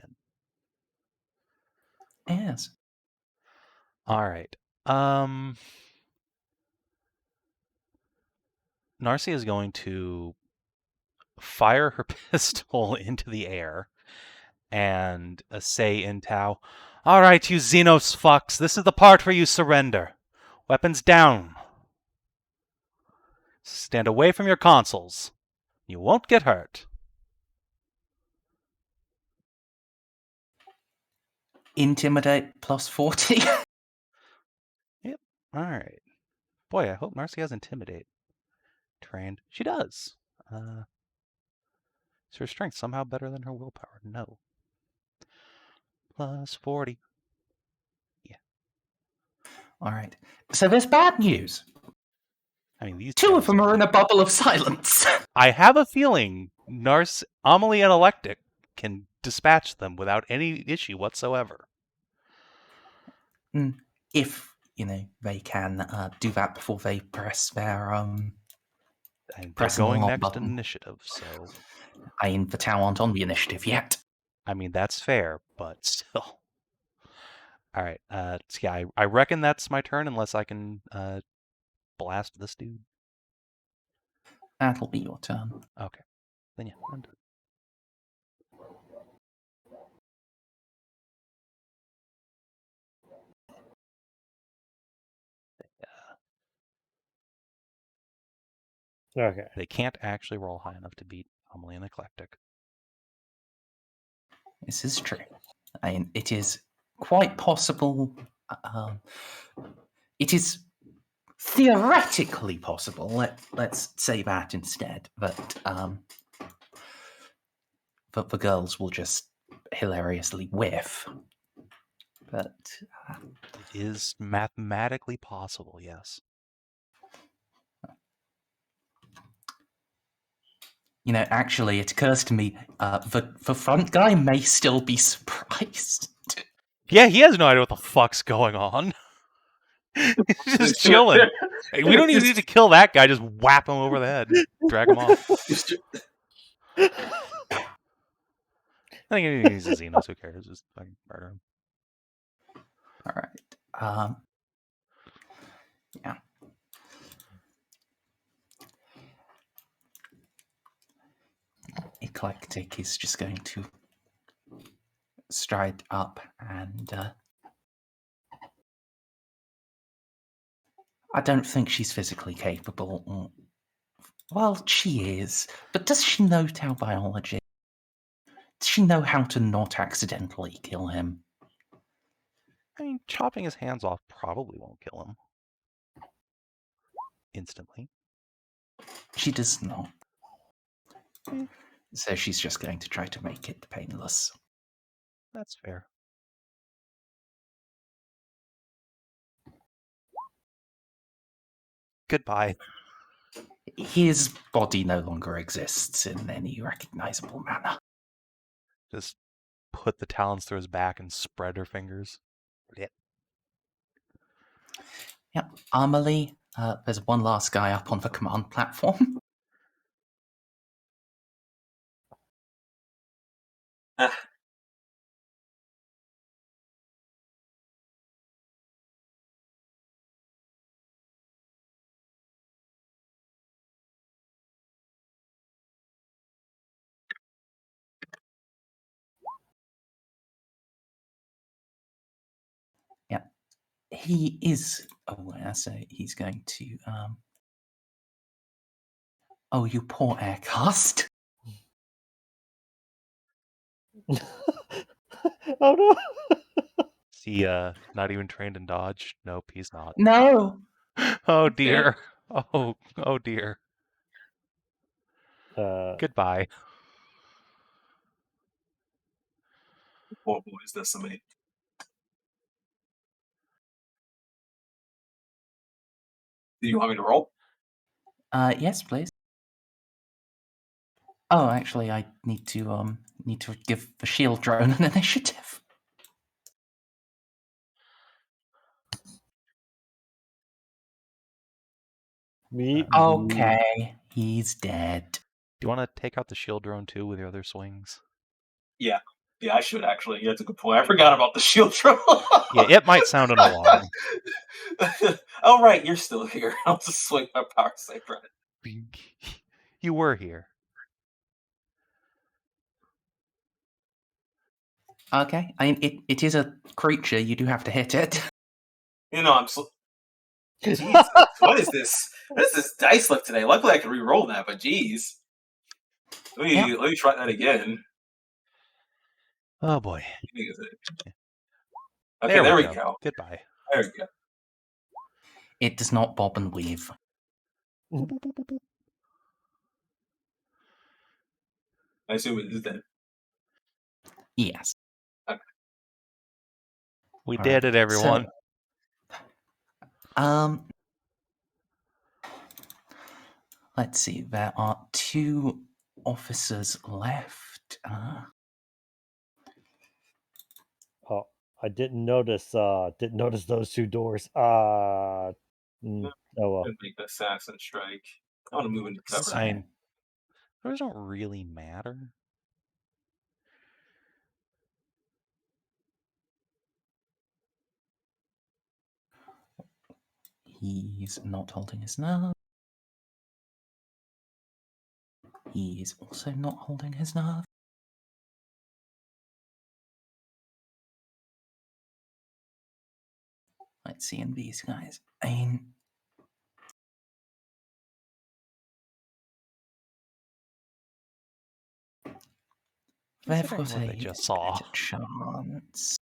in. Yes. All right. Narcy is going to fire her pistol into the air and say in Tau, "All right, you Xenos fucks, this is the part where you surrender. Weapons down. Stand away from your consoles. You won't get hurt." Intimidate plus 40. Yep. All right. Boy, I hope Narcy has Intimidate trained. She does. Is her strength somehow better than her willpower? No. Plus 40. Yeah. All right. So there's bad news. I mean, these Two of them are in a bubble of silence. I have a feeling Amelie and Electic can dispatch them without any issue whatsoever. If, they can do that before they press their They're going next in initiative, so... the Tau aren't on the initiative yet. I mean, that's fair, but still. All right. Yeah, I reckon that's my turn unless I can blast this dude. That'll be your turn. Okay. Then yeah, I'm done. Okay. They can't actually roll high enough to beat Amelie and Eclectic. This is true. It is quite possible. It is theoretically possible. Let's say that instead. But the girls will just hilariously whiff. But it is mathematically possible, yes. Actually, it occurs to me the front guy may still be surprised. Yeah, he has no idea what the fuck's going on. He's just chilling. Hey, we don't even need to kill that guy. Just whap him over the head. Drag him off. I think he's a Xenos. Who cares? Just fucking murder him. All right. Yeah. Eclectic is just going to stride up and I don't think she's physically capable. Well, she is, but does she know Tau biology? Does she know how to not accidentally kill him? I mean, chopping his hands off probably won't kill him. Instantly. She does not. So she's just going to try to make it painless. That's fair. Goodbye. His body no longer exists in any recognizable manner. Just put the talons through his back and spread her fingers. Yeah. Yep. Amelie, there's one last guy up on the command platform. Yeah. He is aware, so he's going to... Oh, you poor aircast. Oh no! Is he not even trained in dodge? Nope, he's not. No! Oh dear. Oh dear. Uh, Goodbye. Oh boy, is this amazing. Do you want me to roll? Yes, please. Oh, actually, I need to give the shield drone an initiative. Okay, he's dead. Do you want to take out the shield drone too with your other swings? Yeah. Yeah, I should actually. Yeah, that's a good point. I forgot about the shield drone. Yeah, it might sound an alarm. Oh, right, you're still here. I'll just swing my power saber. You were here. Okay, I mean, it is a creature. You do have to hit it. You know, I'm so. Jesus, what is this? What is this dice look today? Luckily, I can re-roll that, but geez. Let me try that again. Oh boy. Okay, there we go. Goodbye. There we go. It does not bob and weave. I assume it is dead. Yes. Okay. We did it, everyone. So, let's see. There are 2 officers left. Oh, I didn't notice those 2 doors. Oh well. Make the assassin strike. I want to move into cover. I mean, those don't really matter. He's not holding his nerve. He's also not holding his nerve. Let's see in these guys. I mean, they've got what they just saw. better chance.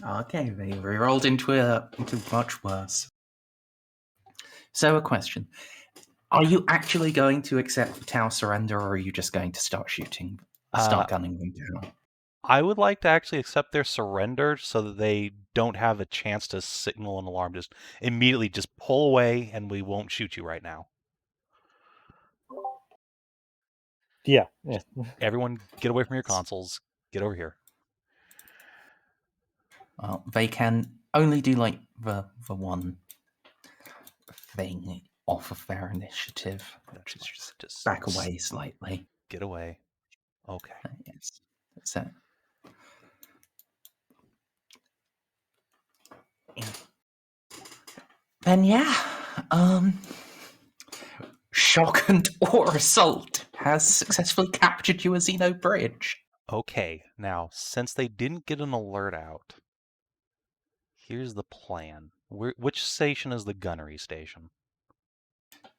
Okay, they rolled into much worse. So, a question: are you actually going to accept the Tau surrender, or are you just going to start gunning them down? I would like to actually accept their surrender so that they don't have a chance to signal an alarm. Just immediately just pull away and we won't shoot you right now. Yeah. Everyone get away from your consoles. Get over here. Well, they can only do like the one thing off of their initiative, which is just back away slightly. Get away. Okay. Yes. So. Then yeah, shock and awe assault has successfully captured you a Xeno bridge. Okay, now, since they didn't get an alert out, here's the plan. Which station is the gunnery station?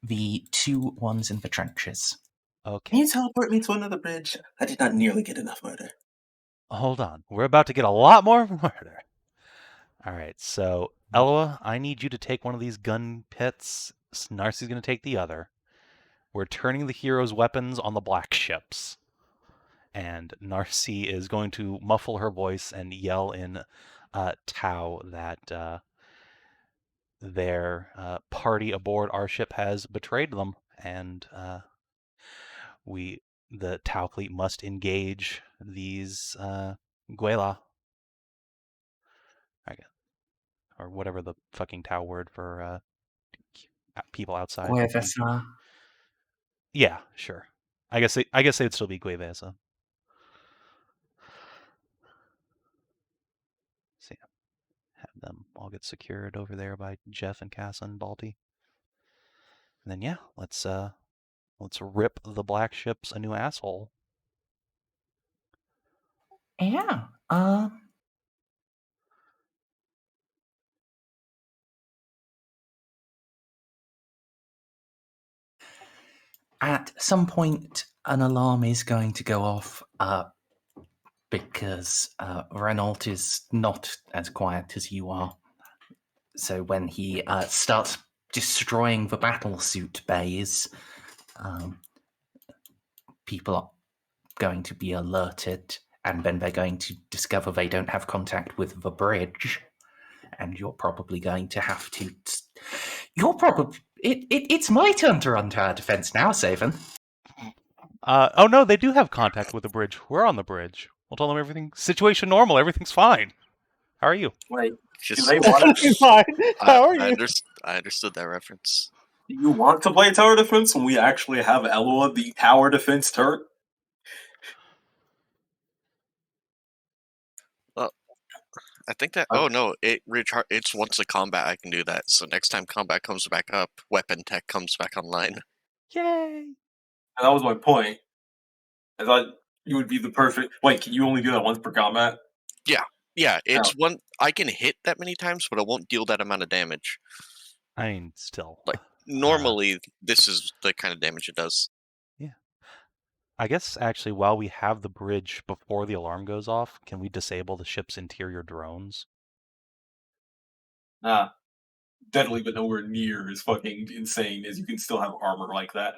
The 2 ones in the trenches. Okay. Can you teleport me to another bridge? I did not nearly get enough murder. Hold on. We're about to get a lot more murder. All right, so Eloa, I need you to take one of these gun pits. Narcy's going to take the other. We're turning the heroes' weapons on the black ships. And Narcy is going to muffle her voice and yell in Tau that their party aboard our ship has betrayed them, and the Tau fleet must engage these Guela. Or whatever the fucking Tau word for people outside. Guevesa. Yeah, sure. I guess they'd still be Guevesa. So yeah, have them all get secured over there by Jeff and Cass and Balti. And then yeah, let's rip the black ships a new asshole. Yeah. At some point, an alarm is going to go off because Renault is not as quiet as you are. So when he starts destroying the battlesuit bays, people are going to be alerted, and then they're going to discover they don't have contact with the bridge, and you're probably going to have to. It's my turn to run tower defense now, Savin. Oh no, they do have contact with the bridge. We're on the bridge. We'll tell them everything. Situation normal. Everything's fine. How are you? Wait, Just, do they want to? Fine. How are you? I understood that reference. Do you want to play tower defense when we actually have Eloa, the tower defense turret? I think that. Oh no! It's once a combat I can do that. So next time combat comes back up, weapon tech comes back online. Yay! And that was my point. I thought you would be the perfect. Wait, can you only do that once per combat? Yeah, it's one. I can hit that many times, but it won't deal that amount of damage. I mean, still. Like normally, this is the kind of damage it does. I guess actually, while we have the bridge before the alarm goes off, can we disable the ship's interior drones? Deadly, but nowhere near as fucking insane as you can still have armor like that.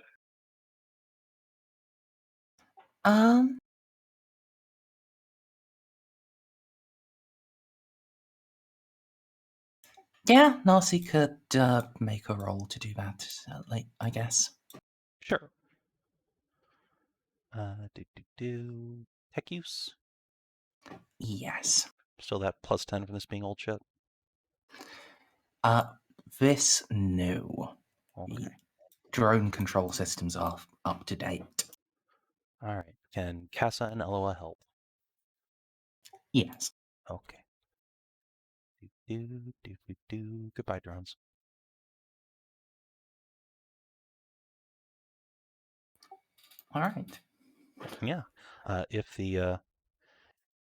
Yeah, Narcy could make a roll to do that, I guess. Sure. Tech use? Yes. Still that plus 10 from this being old shit? This, no. Okay. The drone control systems are up to date. Alright. Can Casa and Eloa help? Yes. Okay. Goodbye, drones. Alright. Yeah. If the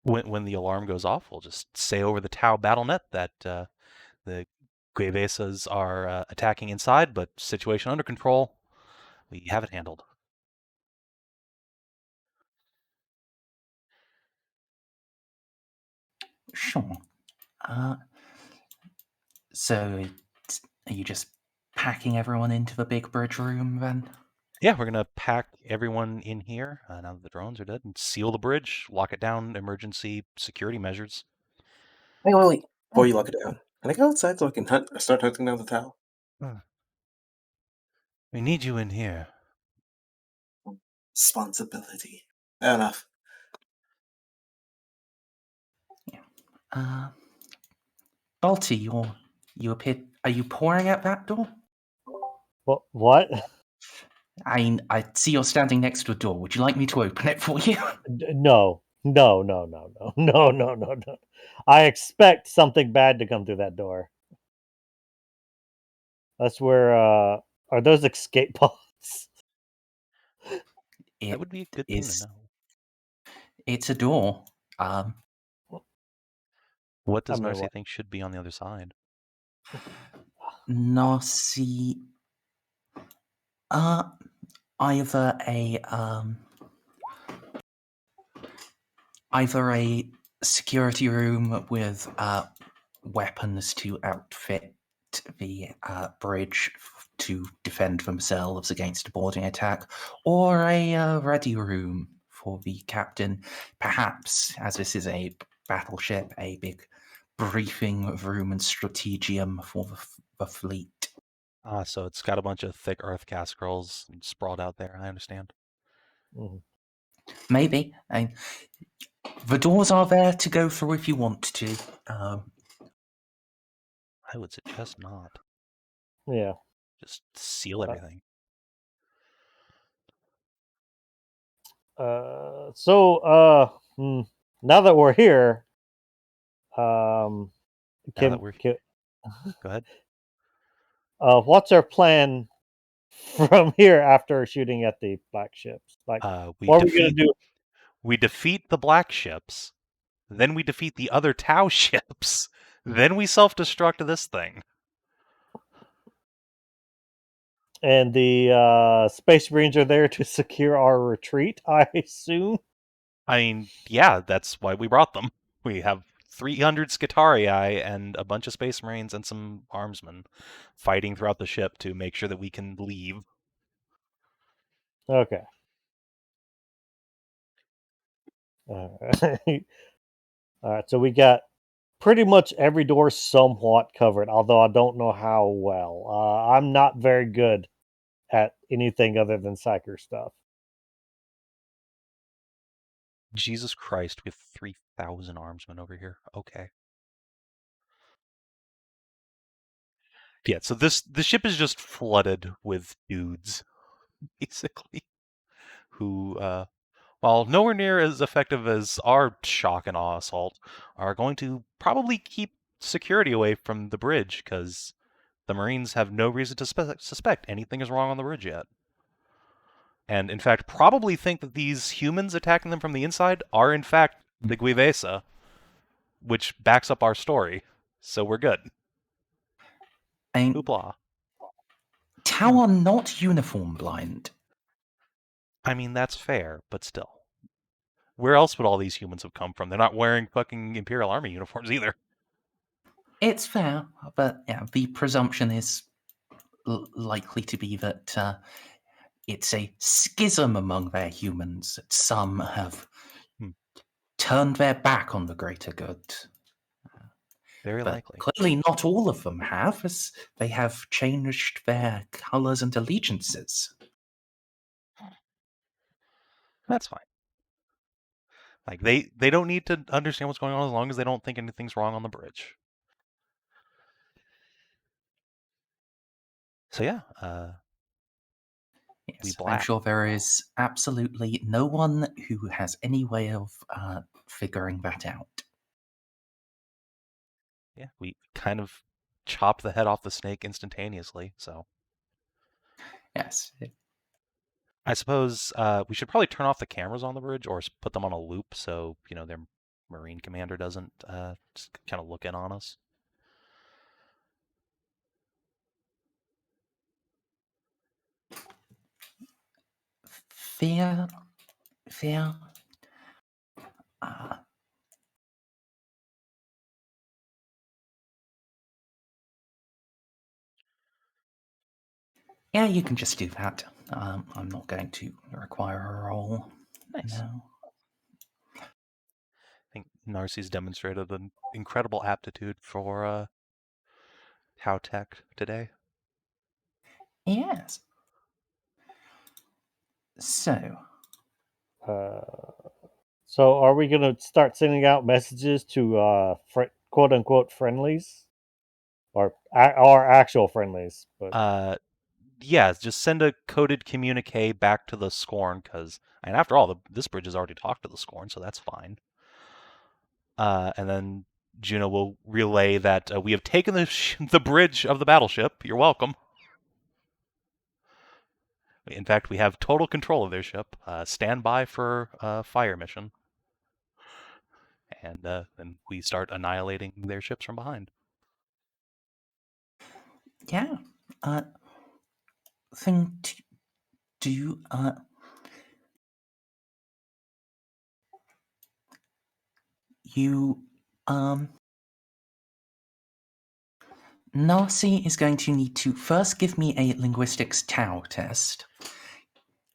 when the alarm goes off, we'll just say over the Tau BattleNet that the Guevesas are attacking inside, but situation under control. We have it handled. Sure. So, are you just packing everyone into the big bridge room then? Yeah, we're gonna pack everyone in here now that the drones are dead, and seal the bridge, lock it down, emergency security measures. Wait. Before you lock it down, can I go outside so I can start hunting down the tower? We need you in here. Responsibility. Fair enough. Balti, you appear. Are you pouring at that door? What? I see you're standing next to a door. Would you like me to open it for you? No. I expect something bad to come through that door. That's where. Are those escape pods? That would be a good thing to know. It's a door. What does Narcy think should be on the other side? Narcy, either a security room with weapons to outfit the bridge to defend themselves against a boarding attack, or a ready room for the captain. Perhaps, as this is a battleship, a big briefing room and strategium for the fleet. So it's got a bunch of thick earth cast scrolls sprawled out there. I understand. Mm-hmm. Maybe. The doors are there to go through if you want to. I would suggest not. Yeah. Just seal everything. Now that we're here, Go ahead. What's our plan from here after shooting at the black ships? Like, what are we gonna do? We defeat the black ships, then we defeat the other Tau ships, then we self-destruct this thing. And the Space Marines are there to secure our retreat, I assume? I mean, yeah, that's why we brought them. We have 300 Scitarii and a bunch of Space Marines and some armsmen fighting throughout the ship to make sure that we can leave. Okay. All right, so we got pretty much every door somewhat covered, although I don't know how well. I'm not very good at anything other than psyker stuff. Jesus Christ, we have 3,000 armsmen over here. Okay. Yeah, so the ship is just flooded with dudes, basically, who, while nowhere near as effective as our shock and awe assault, are going to probably keep security away from the bridge, because the Marines have no reason to suspect anything is wrong on the bridge yet. And, in fact, probably think that these humans attacking them from the inside are, in fact, the Guivesa, which backs up our story. So we're good. Hoopla. Tau are not uniform blind. I mean, that's fair, but still. Where else would all these humans have come from? They're not wearing fucking Imperial Army uniforms either. It's fair, but yeah, the presumption is likely to be that it's a schism among their humans. That some have turned their back on the greater good. Very but likely. Clearly not all of them have, as they have changed their colours and allegiances. That's fine. Like, they don't need to understand what's going on as long as they don't think anything's wrong on the bridge. So yeah, Yes, I'm sure there is absolutely no one who has any way of figuring that out. Yeah, we kind of chop the head off the snake instantaneously, so. Yes. I suppose we should probably turn off the cameras on the bridge or put them on a loop so, their Marine commander doesn't just kind of look in on us. Fear. Yeah, you can just do that. I'm not going to require a roll. Nice. No. I think Narcy's demonstrated an incredible aptitude for Tau Tech today. Yes. So. So are we going to start sending out messages to quote unquote friendlies, or actual friendlies? But yeah, just send a coded communique back to the Scorn, because, and after all, this bridge has already talked to the Scorn, so that's fine. And then Juno will relay that we have taken the bridge of the battleship. You're welcome. In fact, we have total control of their ship. Stand by for a fire mission. And then we start annihilating their ships from behind. Yeah. Thing to do. You. Narcy is going to need to first give me a linguistics Tau test.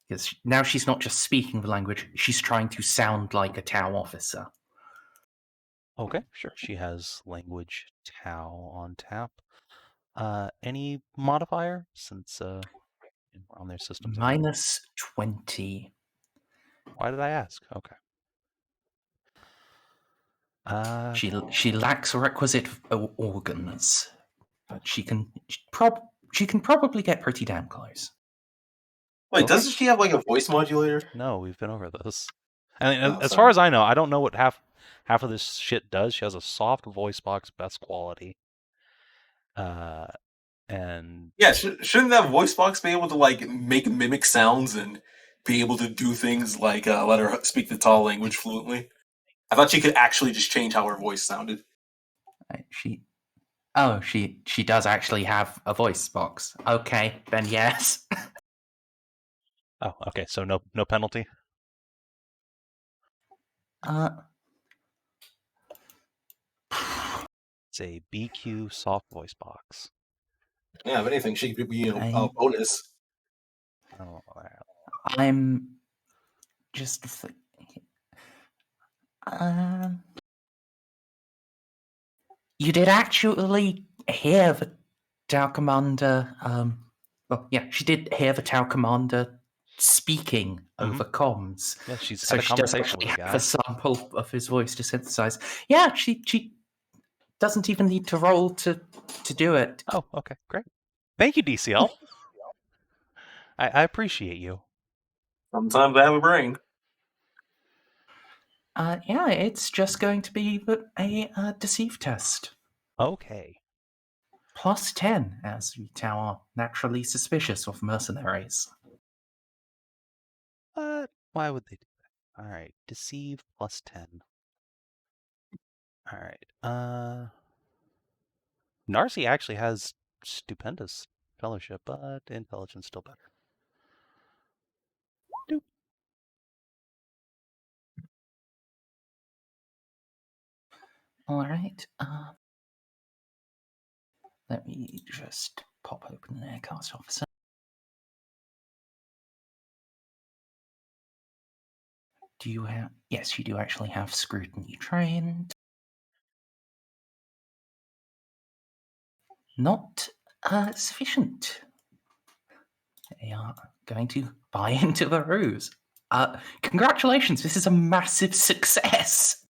Because now she's not just speaking the language, she's trying to sound like a Tau officer. Okay, sure. She has language Tau on tap. Any modifier, since we're on their systems anyway? -20. Why did I ask? Okay. She lacks requisite organs, but she can probably get pretty damn close. Wait, Okay. doesn't she have like a voice modulator? No, we've been over this. I mean, as sorry. far as I know, I don't know what half of this shit does. She has a soft voice box, best quality. And yeah, shouldn't that voice box be able to like make mimic sounds and be able to do things like let her speak the Tal language fluently? I thought she could actually just change how her voice sounded. She does actually have a voice box. Okay, then yes. Oh, okay. So no penalty. It's a BQ soft voice box. Yeah, if anything, she could be a bonus. Oh, I'm just. You did actually hear the Tau Commander. She did hear the Tau Commander speaking over comms. Yeah, she's So had a she does conversation actually with the have guy. a sample of his voice to synthesize. Yeah, she doesn't even need to roll to do it. Oh, okay, great. Thank you, DCL. I appreciate you. Sometimes I have a brain. It's just going to be a deceive test. Okay. Plus 10, as we Tau are naturally suspicious of mercenaries. Why would they do that? All right, deceive plus 10. All right. Narcy actually has stupendous fellowship, but intelligence still better. Doop. All right. Let me just pop open an Aircast officer. Do you have... Yes, you do actually have scrutiny trained. Not sufficient. They are going to buy into the ruse. Congratulations, this is a massive success.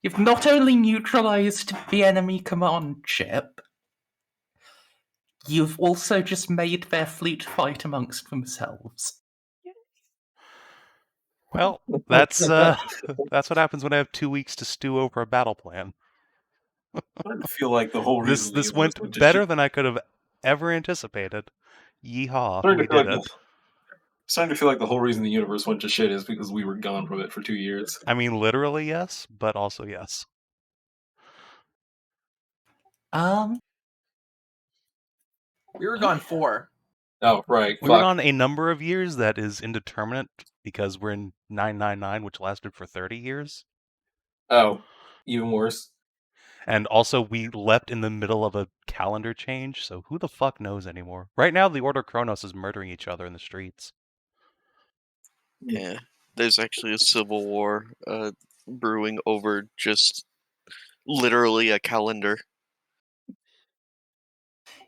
You've not only neutralized the enemy command ship, you've also just made their fleet fight amongst themselves. Well, that's what happens when I have 2 weeks to stew over a battle plan. I feel like the whole reason This went better than I could have ever anticipated. Yeehaw, we did it. Starting to feel like the whole reason the universe went to shit is because we were gone from it for 2 years. I mean, literally yes, but also yes. We were gone 4. Oh, right. We were gone a number of years that is indeterminate because we're in 999, which lasted for 30 years. Oh, even worse. And also, we left in the middle of a calendar change, so who the fuck knows anymore? Right now, the Order Kronos is murdering each other in the streets. Yeah, there's actually a civil war brewing over just literally a calendar.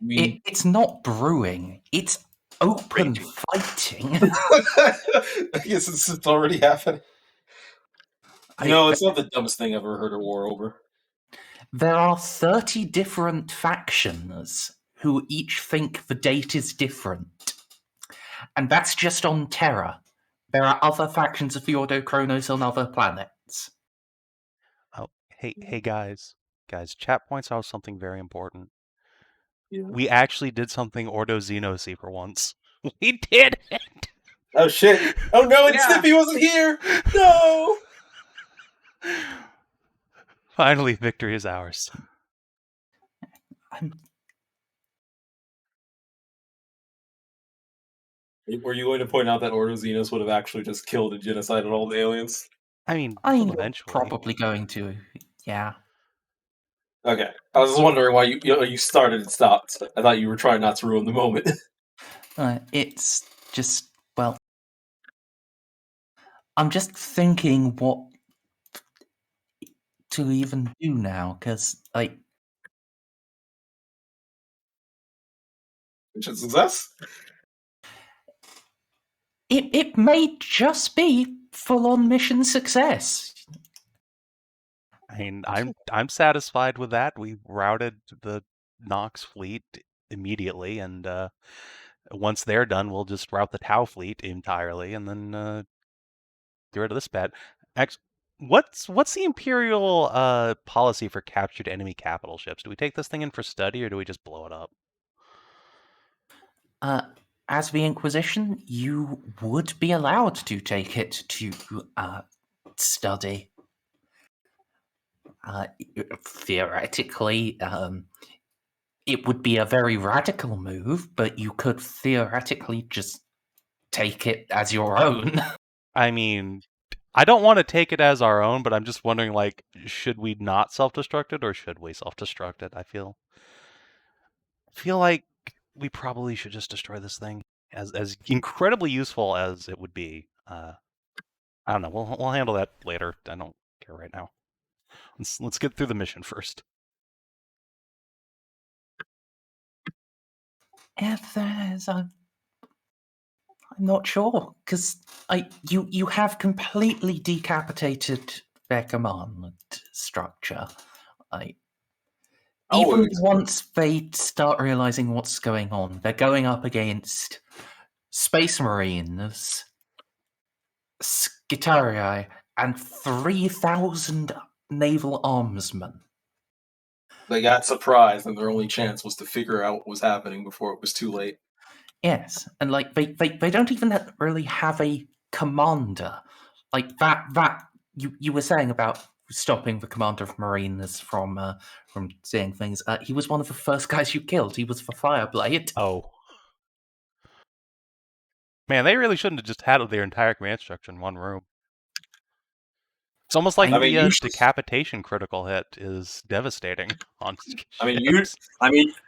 It's not brewing, it's open fighting. I guess it's already happened. It's not the dumbest thing I've ever heard a war over. There are 30 different factions who each think the date is different. And that's just on Terra. There are other factions of the Ordo Kronos on other planets. Oh, hey guys. Guys, chat points out something very important. Yeah. We actually did something Ordo Xenosy for once. We did it! Oh shit! Oh no, and Snippy wasn't here! No! Finally, victory is ours. Were you going to point out that Ordo Xenos would have actually just killed and genocided all the aliens? I mean, eventually. Probably going to, yeah. Okay. I was just wondering why you started and stopped. I thought you were trying not to ruin the moment. It's just, well... I'm just thinking what to even do now, because, like... Mission success? It may just be full-on mission success. I mean, I'm satisfied with that. We routed the Nox fleet immediately, and once they're done, we'll just route the Tau fleet entirely, and then get rid of this bad. Actually, what's the Imperial policy for captured enemy capital ships? Do we take this thing in for study, or do we just blow it up? As the Inquisition, you would be allowed to take it to study. Theoretically, it would be a very radical move, but you could theoretically just take it as your own. I mean, I don't want to take it as our own, but I'm just wondering, like, should we not self-destruct it, or should we self-destruct it? I feel like we probably should just destroy this thing, as incredibly useful as it would be. I don't know. We'll handle that later. I don't care right now. Let's get through the mission first. Yeah, there's. I'm not sure because you have completely decapitated their command structure. Even once they start realizing what's going on, they're going up against Space Marines, Scythia, and 3,000 naval armsmen. They got surprised, and their only chance was to figure out what was happening before it was too late. Yes, and like they don't even really have a commander. Like that you were saying about stopping the commander of Marines from seeing things. He was one of the first guys you killed. He was the Fireblade. Oh. Man, they really shouldn't have just had their entire command structure in one room. It's almost like the decapitation critical hit is devastating on ships.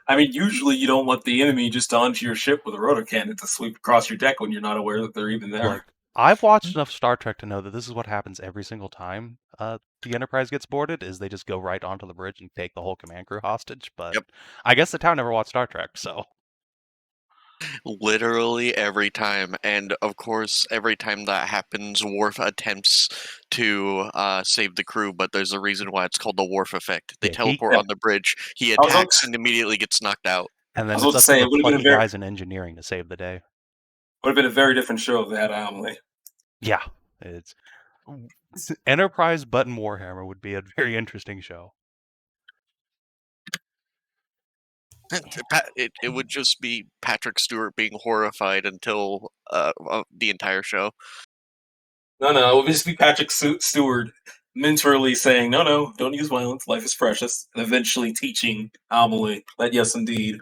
Usually you don't let the enemy just onto your ship with a rotor cannon to sweep across your deck when you're not aware that they're even there. Like, I've watched enough Star Trek to know that this is what happens every single time the Enterprise gets boarded, is they just go right onto the bridge and take the whole command crew hostage. But I guess the town never watched Star Trek, so... Literally every time, and of course every time that happens, Worf attempts to save the crew, but there's a reason why it's called the Worf effect. They teleport on the bridge, he attacks and immediately gets knocked out. And then it's up to the plucky guys in engineering to save the day. Would have been a very different show if they had Amelie. Yeah, it's Enterprise Button Warhammer would be a very interesting show. It would just be Patrick Stewart being horrified until the entire show. No, it would just be Patrick Stewart mentally saying, no, don't use violence, life is precious, and eventually teaching Amelie that yes, indeed,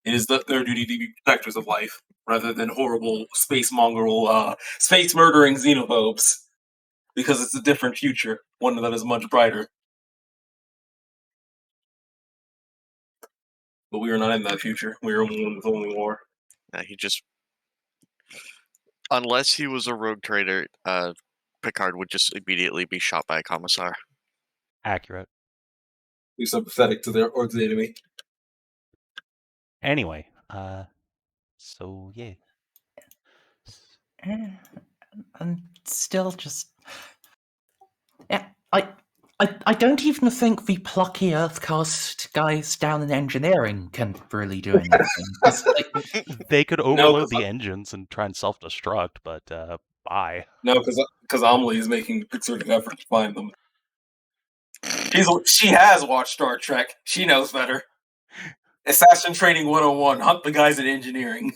it is their duty to be protectors of life, rather than horrible space mongrel, space murdering xenophobes, because it's a different future, one that is much brighter. But we are not in that future. We are one with only war. He just... Unless he was a rogue trader, Picard would just immediately be shot by a commissar. Accurate. Be sympathetic to the enemy. Anyway, so yeah. And still just... Yeah, I don't even think the plucky Earthcast guys down in engineering can really do anything. They could overload the engines and try and self-destruct, but bye. No, because Amelie is making a concerted effort to find them. She has watched Star Trek. She knows better. Assassin Training 101. Hunt the guys in engineering.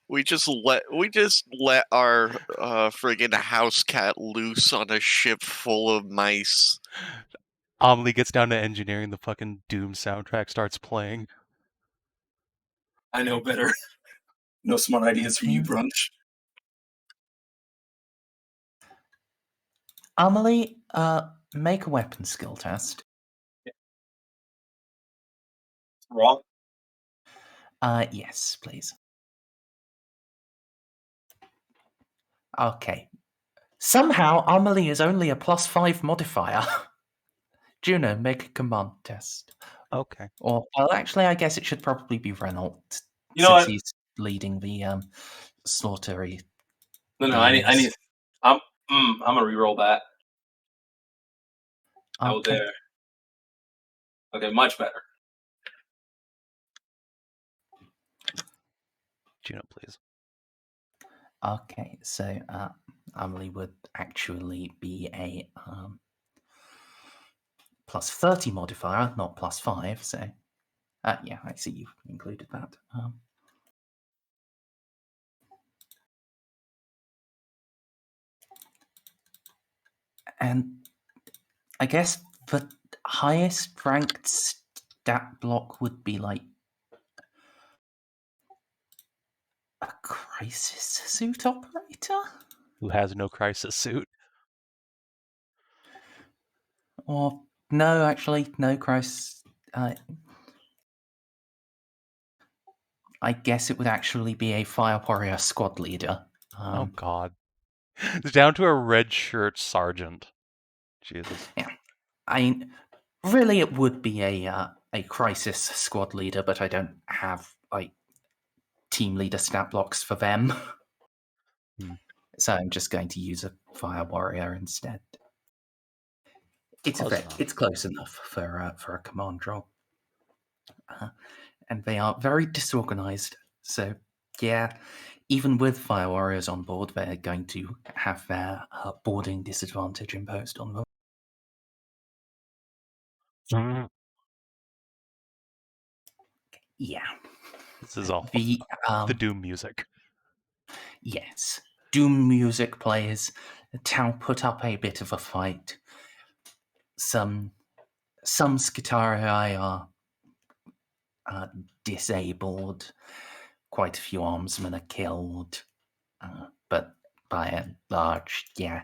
We just let our friggin' house cat loose on a ship full of mice. Amelie gets down to engineering, the fucking Doom soundtrack starts playing. I know better. No smart ideas for you, Brunch. Amelie, make a weapon skill test. Wrong? Yes, please. Okay. Somehow, Amelie is only a +5 modifier. Juno, make a command test. Okay. Or, well, actually, I guess it should probably be Renault, since he's leading the slaughtery. No, I need. I'm gonna reroll that. Okay. Oh, there. Okay, much better. Juno, please. Okay, so Amelie would actually be a +30 modifier, not +5. So, yeah, I see you've included that. And I guess the highest ranked stat block would be like a crisis suit operator? Who has no crisis suit. Or, no, actually, no crisis. I guess it would actually be a Fire Warrior squad leader. Oh, God. It's down to a red shirt sergeant. Jesus. Yeah. Really, it would be a crisis squad leader, but I don't have team leader stat blocks for them. So I'm just going to use a fire warrior instead. It's close enough for a command role. And they are very disorganized. So, yeah, even with fire warriors on board, they're going to have their boarding disadvantage imposed on them. Yeah. This is all the Doom music. Yes. Doom music plays. Tau put up a bit of a fight. Some Scythia are disabled. Quite a few armsmen are killed. But by and large, yeah.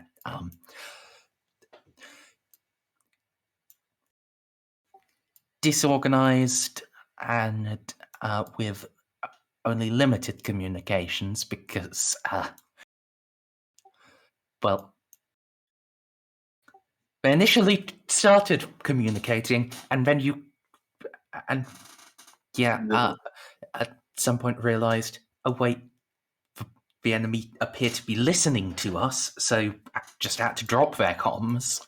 Disorganized and with only limited communications because, they initially started communicating and then at some point realized, oh wait, the enemy appear to be listening to us, so just had to drop their comms.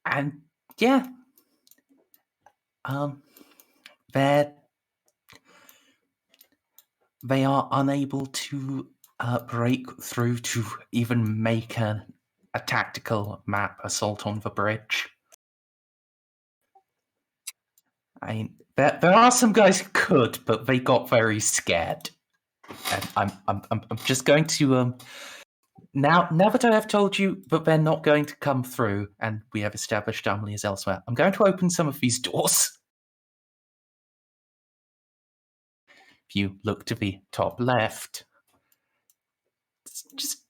And yeah, they are unable to break through to even make a tactical map assault on the bridge. I mean, there are some guys who could, but they got very scared. And I'm just going to now that I have told you that they're not going to come through, and we have established Amelie is elsewhere, I'm going to open some of these doors. If you look to the top left, it's just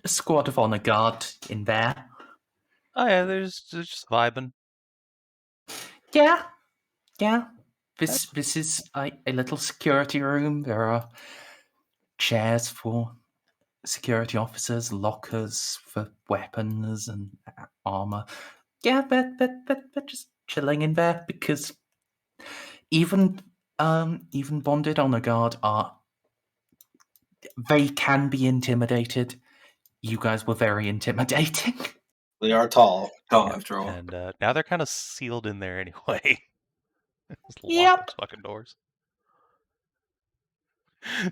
a squad of honor guard in there. Oh yeah, they're just vibing. Yeah. This is a little security room. There are chairs for security officers, lockers for weapons and armor. Yeah, they're just chilling in there because even bonded honor guard they can be intimidated. You guys were very intimidating. They are tall after all. And now they're kind of sealed in there anyway. Just Yep. lock those fucking doors.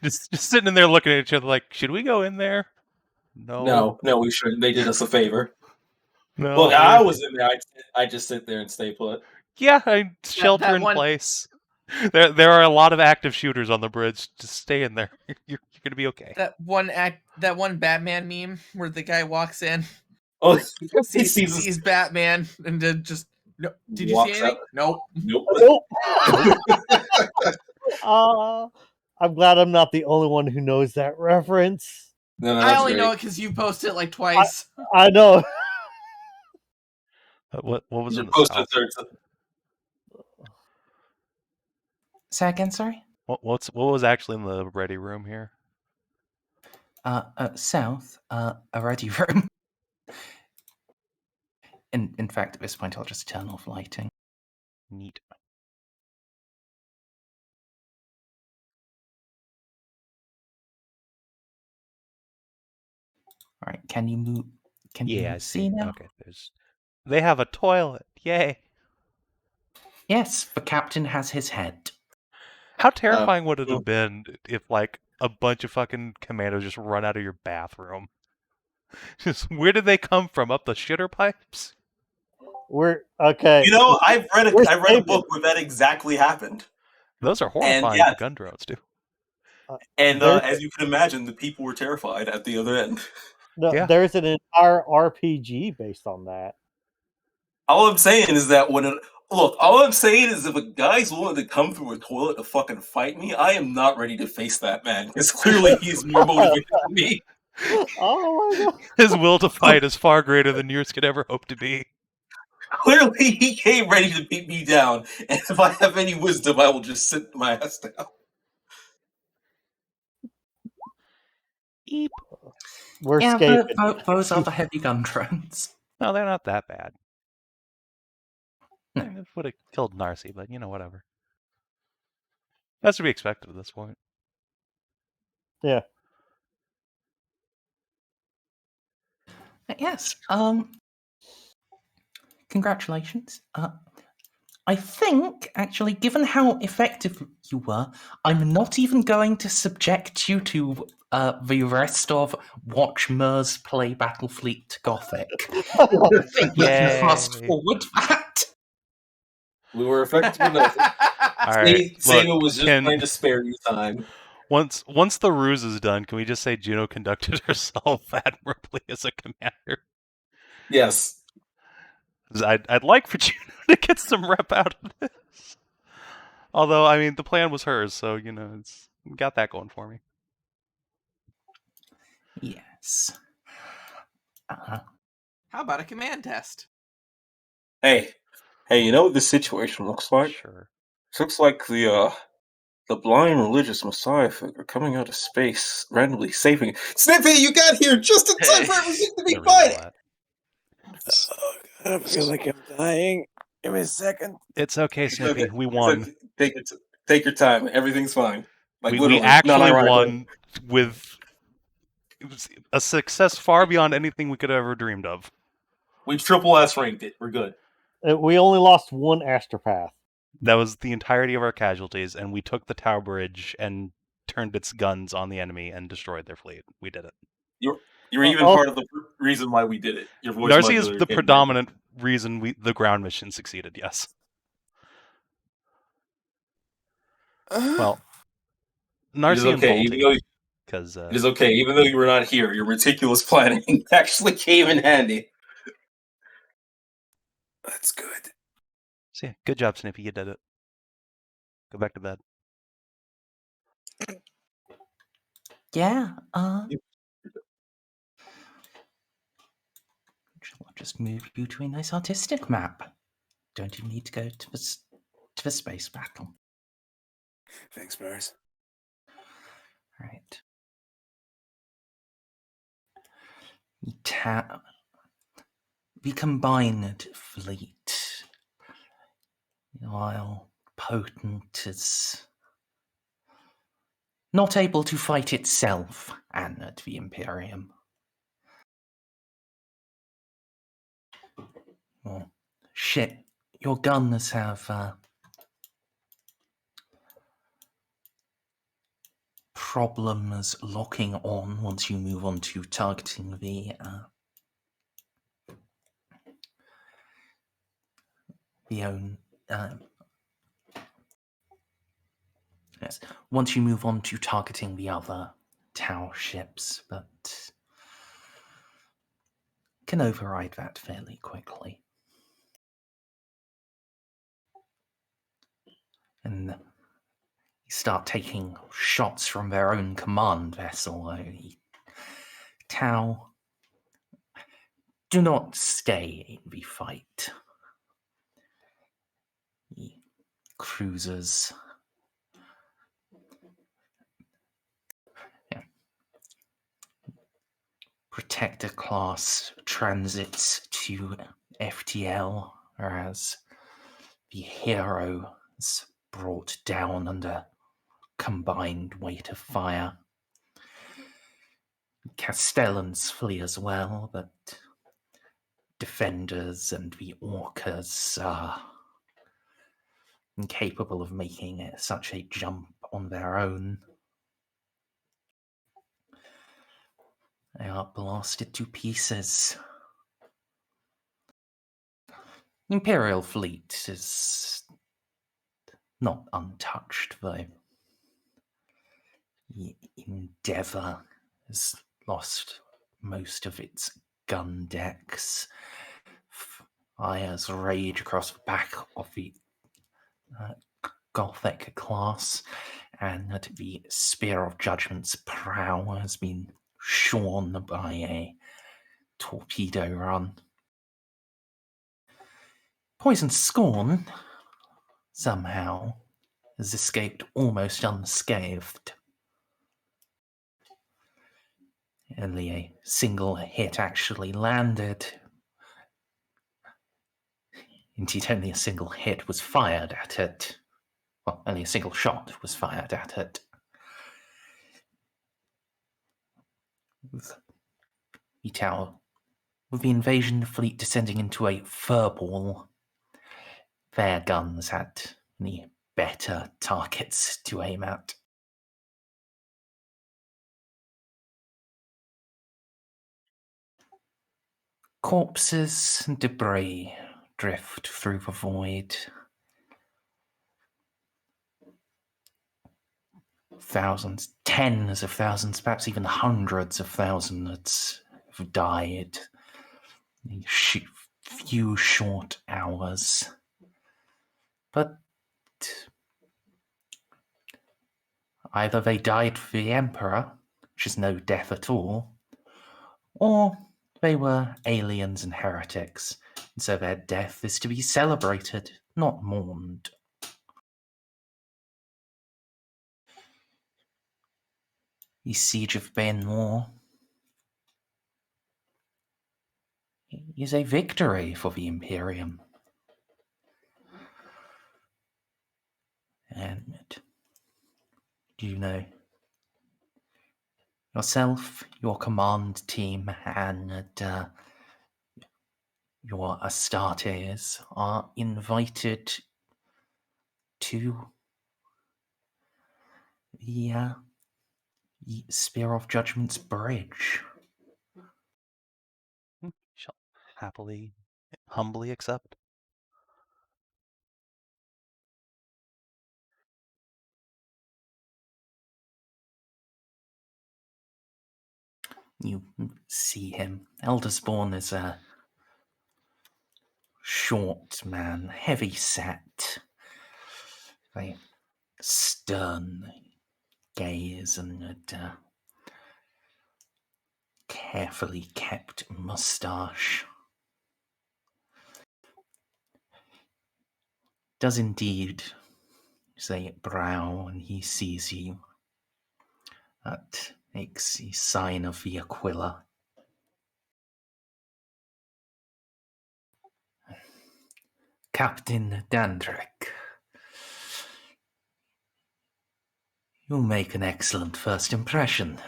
Just sitting in there looking at each other like, should we go in there? No, we shouldn't. They did us a favor. No. Look, I was in there. I just sit there and stay put. Yeah, I shelter in place. There are a lot of active shooters on the bridge. Just stay in there. You're gonna be okay. That one Batman meme where the guy walks in. Oh, he sees Batman and then just no. Did you see anything? Nope. I'm glad I'm not the only one who knows that reference. No, I only know it because you posted it like twice. I know. What was in the south? Say again, sorry? What was actually in the ready room here? South, a ready room. In fact, at this point, I'll just turn off lighting. Neat. All right, can you move? Can you see now? Okay, they have a toilet. Yay! Yes, the captain has his head. How terrifying would it have been if, like, a bunch of fucking commandos just run out of your bathroom? Just where did they come from? Up the shitter pipes? We're okay. You know, I read a book where that exactly happened. Those are horrifying. The gun drones do. And as you can imagine, the people were terrified at the other end. No, there's an entire RPG based on that. All I'm saying is that all I'm saying is if a guy's willing to come through a toilet to fucking fight me, I am not ready to face that man because clearly he's more motivated than me. Oh my god! His will to fight is far greater than yours could ever hope to be. Clearly, he came ready to beat me down, and if I have any wisdom, I will just sit my ass down. Eep. We're Yeah, escaping. those are the heavy gun drones. No, they're not that bad. No. It would have killed Narcy, but whatever. That's to be expected at this point. Yeah. Yes. Congratulations. I think, actually, given how effective you were, I'm not even going to subject you to the rest of Watch Merz play Battlefleet Gothic. I think we can fast Yay. forward that. We were effective enough. All right. Savin was just can- trying to spare you time. Once the ruse is done, can we just say Juno conducted herself admirably as a commander? Yes. 'Cause I'd like for Juno to get some rep out of this. Although, I mean, the plan was hers, so it's got that going for me. Yes. How about a command test? Hey, you know what this situation looks like? Sure. It looks like the blind religious messiah figure coming out of space, randomly saving. Snippy, you got here just in time for everything to be Never knew fine. that. Oh, God, I feel like I'm dying. Give me a second. It's okay, Snippy. Okay, We it's won. okay. Take your time. Everything's fine. Like We literally, actually not ironically. won with a success far beyond anything we could have ever dreamed of. We triple S ranked it. We're good. We only lost one astropath. That was the entirety of our casualties, and we took the Tower Bridge and turned its guns on the enemy and destroyed their fleet. We did it. You're even part of the reason why we did it. Your voice Narcy is modulator the came predominant reason the ground mission succeeded, yes. Well, Narcy and Balti. Because it is okay, even though you were not here. Your meticulous planning actually came in handy. That's good. So yeah, good job, Snippy. You did it. Go back to bed. Yeah, I'll just move you to a nice artistic map. Don't you need to go to the space battle? Thanks, Merz. Right. The combined fleet, while potent, is not able to fight itself and at the Imperium. Well, shit, your guns have problems locking on once you move on to targeting the yes, once you move on to targeting the other Tau ships, but can override that fairly quickly. And you start taking shots from their own command vessel. Tau do not stay in the fight. The cruisers Protector class transits to FTL, whereas the hero is brought down under combined weight of fire. Castellans flee as well, but defenders and the orcas are incapable of making such a jump on their own. They are blasted to pieces. The Imperial fleet is not untouched, though. The Endeavour has lost most of its gun decks. Fires rage across the back of the Gothic class, and the Spear of Judgment's prow has been shorn by a torpedo run. Poison Scorn, somehow, has escaped almost unscathed. Only a single hit actually landed. Indeed, only a single hit was fired at it. Well, only a single shot was fired at it. The tower, with the invasion fleet descending into a furball, their guns had any better targets to aim at. Corpses and debris drift through the void. Thousands, tens of thousands, perhaps even hundreds of thousands have died in a few short hours. But either they died for the Emperor, which is no death at all, or they were aliens and heretics, and so their death is to be celebrated, not mourned. The Siege of Ben-Hur is a victory for the Imperium. And Juno, yourself, your command team, and your Astartes are invited to the Spear of Judgment's bridge. Shall happily, humbly accept. You see him. Eldersborn is a short man, heavy set, very stern gaze and a carefully kept moustache. Does indeed say brow when he sees you. That makes a sign of the Aquila. Captain Dandrick, you make an excellent first impression.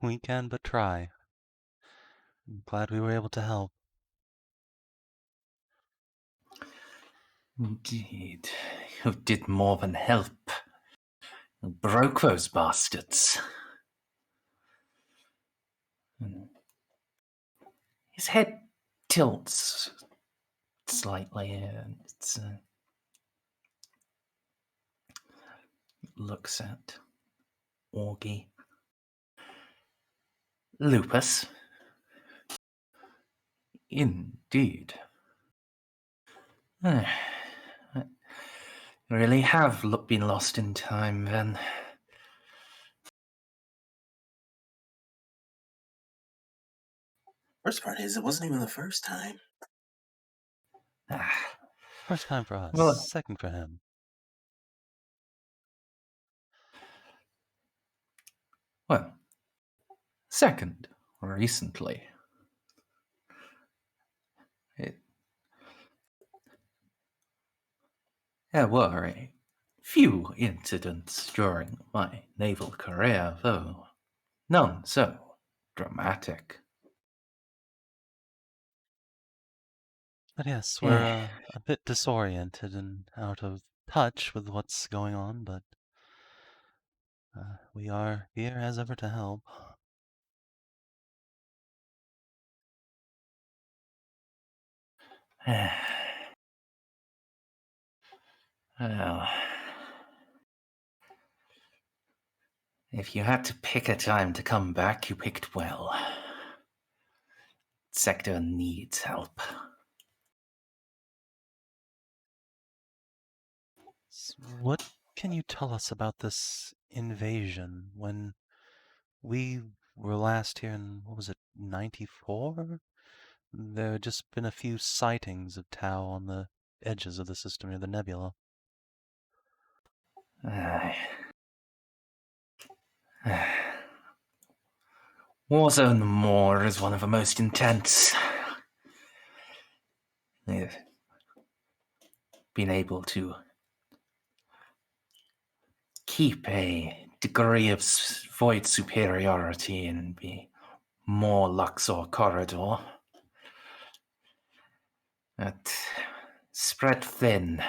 We can but try. I'm glad we were able to help. Indeed, you did more than help. You broke those bastards. His head tilts slightly and looks at Augie. Lupus. Indeed. Really have been lost in time, then. Worst part is, it wasn't even the first time. First time for us, Well, second for him. Well, second, recently. There were a few incidents during my naval career, though none so dramatic. But yes, we're a bit disoriented and out of touch with what's going on, but we are here as ever to help. Well, if you had to pick a time to come back, you picked well. Sector needs help. What can you tell us about this invasion? When we were last here in, what was it, 94? There had just been a few sightings of Tau on the edges of the system near the nebula. Warzone Moor is one of the most intense. They've been able to keep a degree of void superiority in the more Luxor corridor. But spread thin.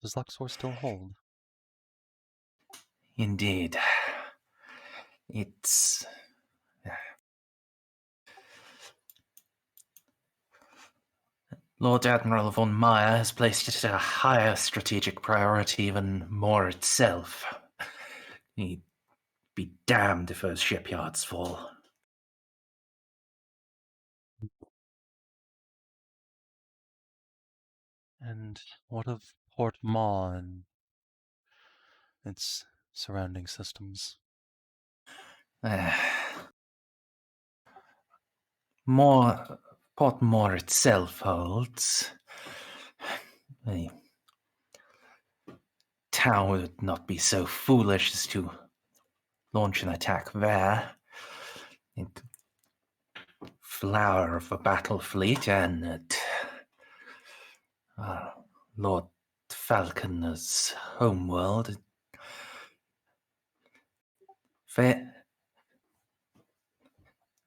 Does Luxor still hold? Indeed. It's... Lord Admiral von Meyer has placed it at a higher strategic priority than Moor itself. He'd be damned if those shipyards fall. And what of Port Maw and its surrounding systems? Port Moor itself holds. The town would not be so foolish as to launch an attack there. It flower of the battle fleet and Lord Falconer's homeworld.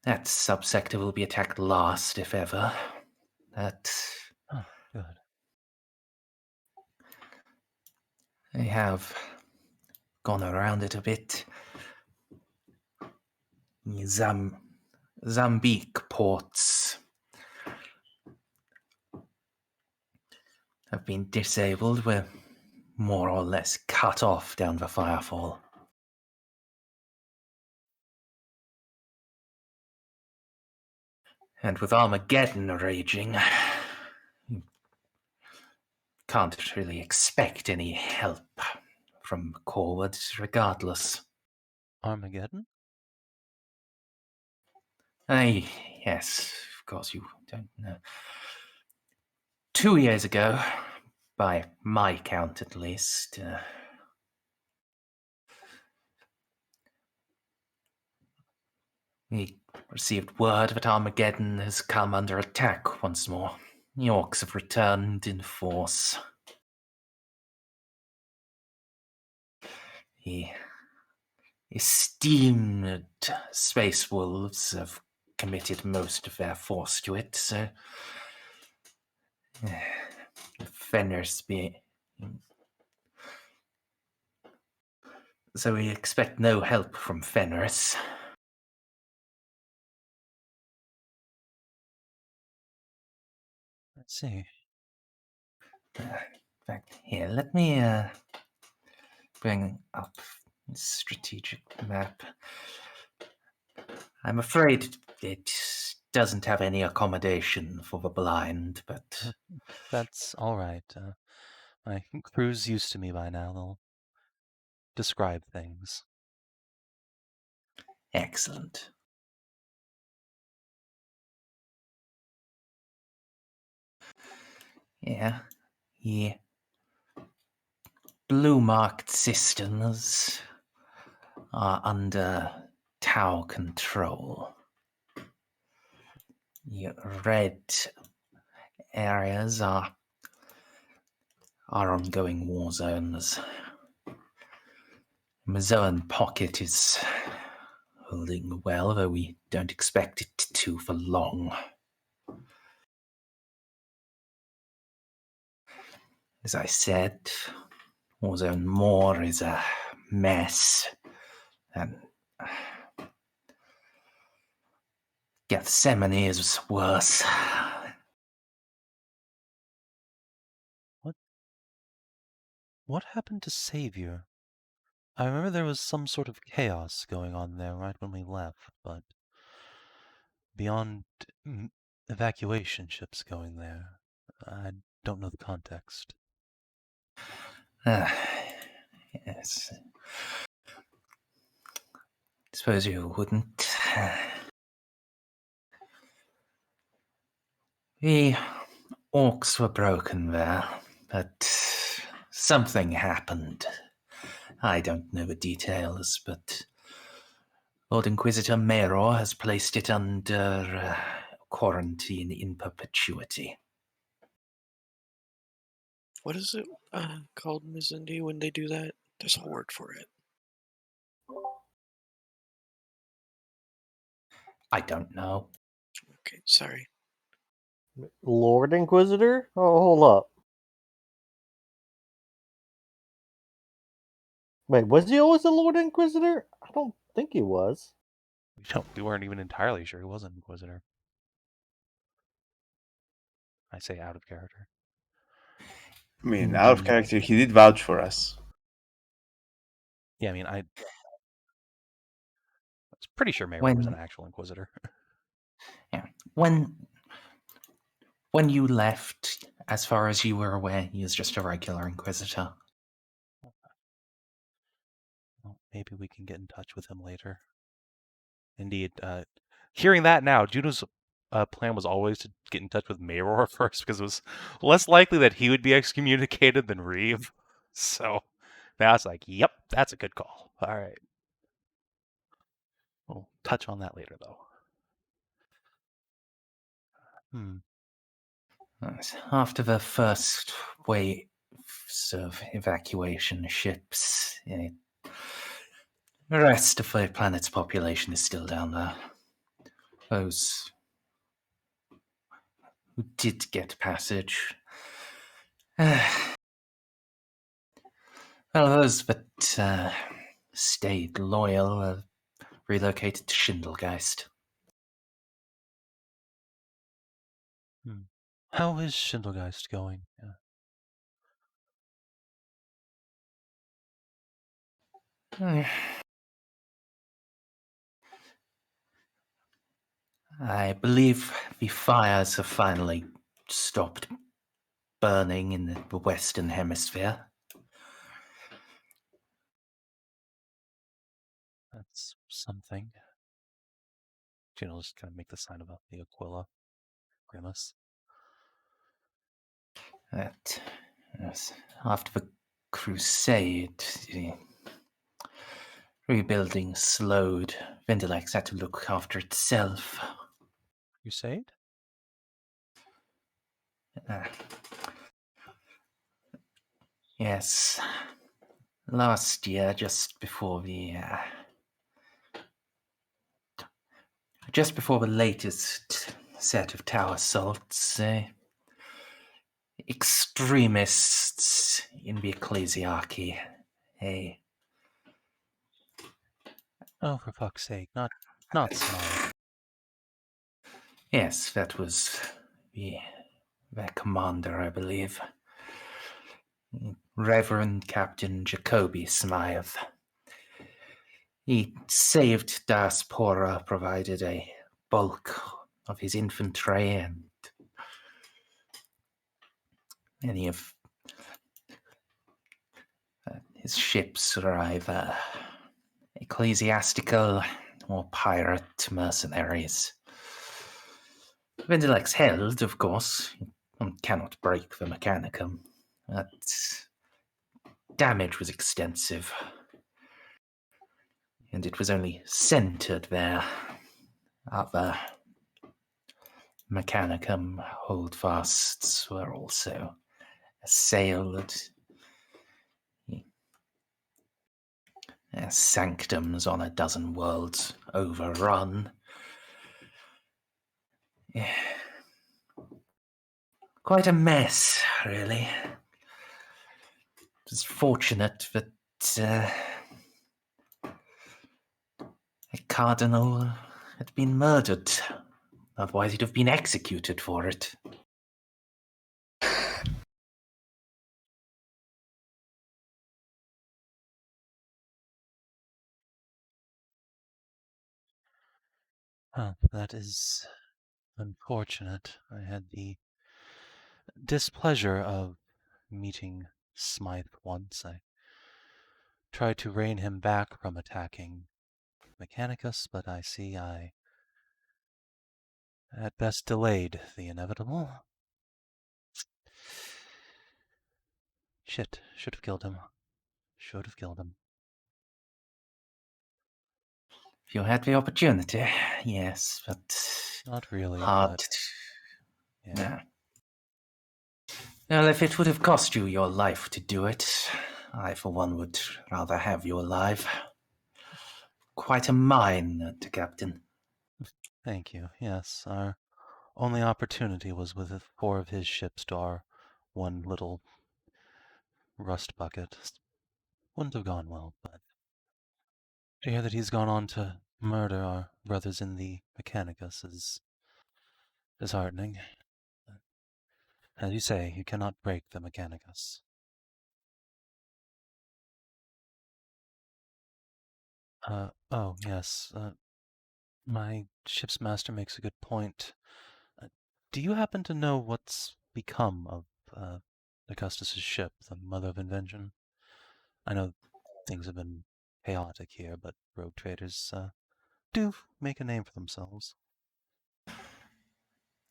That subsector will be attacked last, if ever. Oh, good. They have gone around it a bit. Zambique ports have been disabled. We're more or less cut off down the firefall. And with Armageddon raging, you can't really expect any help from Corvods regardless. Armageddon? Yes, of course you don't know. 2 years ago, by my count at least, we received word that Armageddon has come under attack once more. The Orcs have returned in force. The esteemed Space Wolves have committed most of their force to it, so so we expect no help from Fenris. Let's see. In fact, here, let me bring up the strategic map. I'm afraid it doesn't have any accommodation for the blind, but... That's all right. My crew's used to me by now. They'll describe things. Excellent. Yeah. The blue-marked systems are under Tau control. The red areas are ongoing war zones. Mazoan Pocket is holding well, though we don't expect it to for long. As I said, Warzone Moor is a mess, and Gethsemane is worse. What happened to Savior? I remember there was some sort of chaos going on there right when we left, but beyond evacuation ships going there, I don't know the context. Yes. Suppose you wouldn't. The Orcs were broken there, but something happened. I don't know the details, but Lord Inquisitor Meror has placed it under quarantine in perpetuity. What is it called, Merzendi, when they do that? There's a word for it. I don't know. Okay, sorry. Lord Inquisitor? Oh, hold up. Wait, was he always a Lord Inquisitor? I don't think he was. We weren't even entirely sure he was an Inquisitor. I say out of character. I mean, out of Indeed. character, he did vouch for us. Yeah, I mean, I was pretty sure Meror was an actual Inquisitor. Yeah. When you left, as far as you were aware, he was just a regular Inquisitor. Well, maybe we can get in touch with him later. Indeed. Hearing that now, Juno's plan was always to get in touch with Meror first because it was less likely that he would be excommunicated than Reeve. So now it's like, yep, that's a good call. All right. We'll touch on that later, though. After the first waves of evacuation ships, the rest of the planet's population is still down there. Those who did get passage, those that stayed loyal relocated to Schindelgeist. How is Schindelgeist going? I believe the fires have finally stopped burning in the Western Hemisphere. That's something. Juno will just kind of make the sign of the Aquila grimace. That, yes, after the Crusade, the rebuilding slowed. Vendilex had to look after itself. Crusade? Yes. Last year, just before the latest set of tower assaults, extremists in the ecclesiarchy, Oh, for fuck's sake, not Smythe. Yes, that was their commander, I believe. Reverend Captain Jacoby Smythe. He saved Diaspora, provided a bulk of his infantry, and any of his ships are either ecclesiastical or pirate mercenaries. Vendilex held, of course. One cannot break the Mechanicum. But damage was extensive. And it was only centered there. Other Mechanicum holdfasts were also assailed. Sanctums on a dozen worlds overrun. Quite a mess, really. It was fortunate that a cardinal had been murdered. Otherwise, he'd have been executed for it. Oh, that is unfortunate. I had the displeasure of meeting Smythe once. I tried to rein him back from attacking Mechanicus, but I see I at best delayed the inevitable. Shit, should have killed him. Should have killed him. If you had the opportunity, yes, but Not really. hard. But, yeah. No. Well, if it would have cost you your life to do it, I, for one, would rather have you alive. Quite a mine, Captain. Thank you. Yes, our only opportunity was with 4 of his ships to our one little rust bucket. Wouldn't have gone well, but to hear that he's gone on to murder our brothers in the Mechanicus is disheartening. As you say, you cannot break the Mechanicus. Oh, yes. My ship's master makes a good point. Do you happen to know what's become of Augustus's ship, the Mother of Invention? I know things have been chaotic here, but rogue traders do make a name for themselves.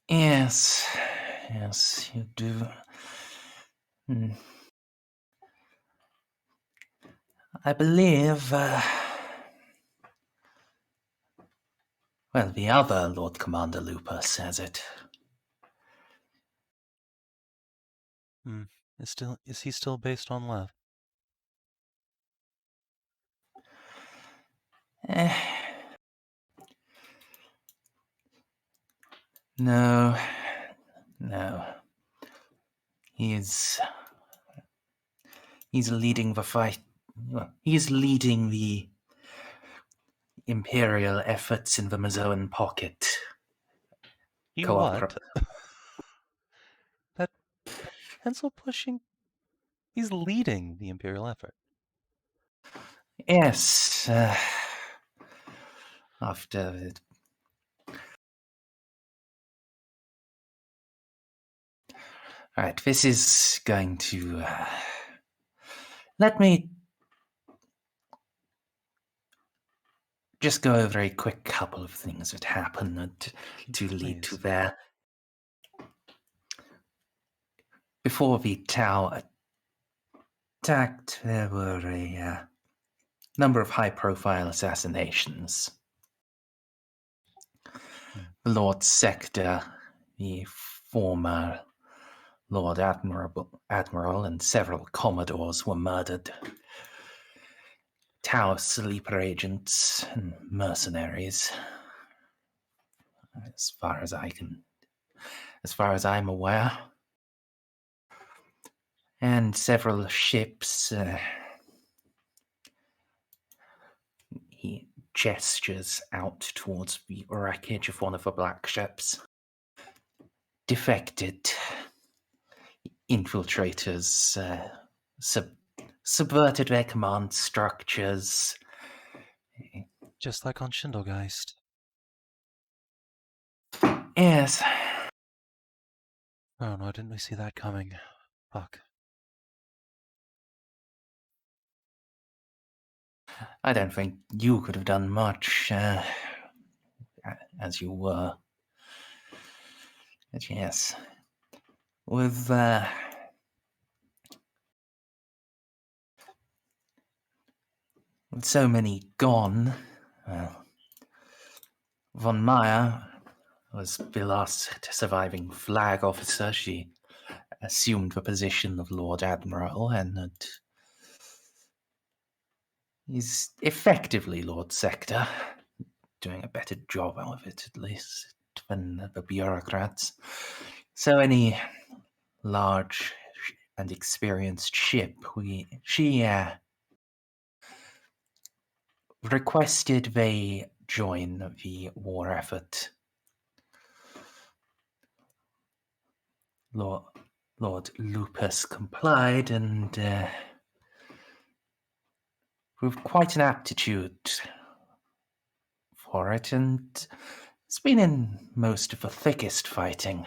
Yes, you do. I believe, the other Lord Commander Lupus has it. Is he still based on Lev? No. He's leading the fight. Well, he's leading the Imperial efforts in the Mazoan pocket. He what? That pencil pushing? He's leading the Imperial effort. Yes. After it. Right, this is going to... let me just go over a quick couple of things that happened to lead to there. Before the tower attacked, there were a number of high-profile assassinations. The Lord Sector, the former Lord Admiral, and several Commodores were murdered. Tower sleeper agents and mercenaries, as far as I'm aware. And several ships, he gestures out towards the wreckage of one of the black ships. Defected. Infiltrators subverted their command structures. Just like on Schindelgeist. Yes. Oh, no, didn't we see that coming? Fuck. I don't think you could have done much, as you were. But yes. With so many gone, Von Meyer was the last surviving flag officer. She assumed the position of Lord Admiral and is effectively Lord Sector, doing a better job of it, at least, than the bureaucrats. So any large and experienced ship, she requested they join the war effort. Lord Lupus complied, and with quite an aptitude for it, and it's been in most of the thickest fighting.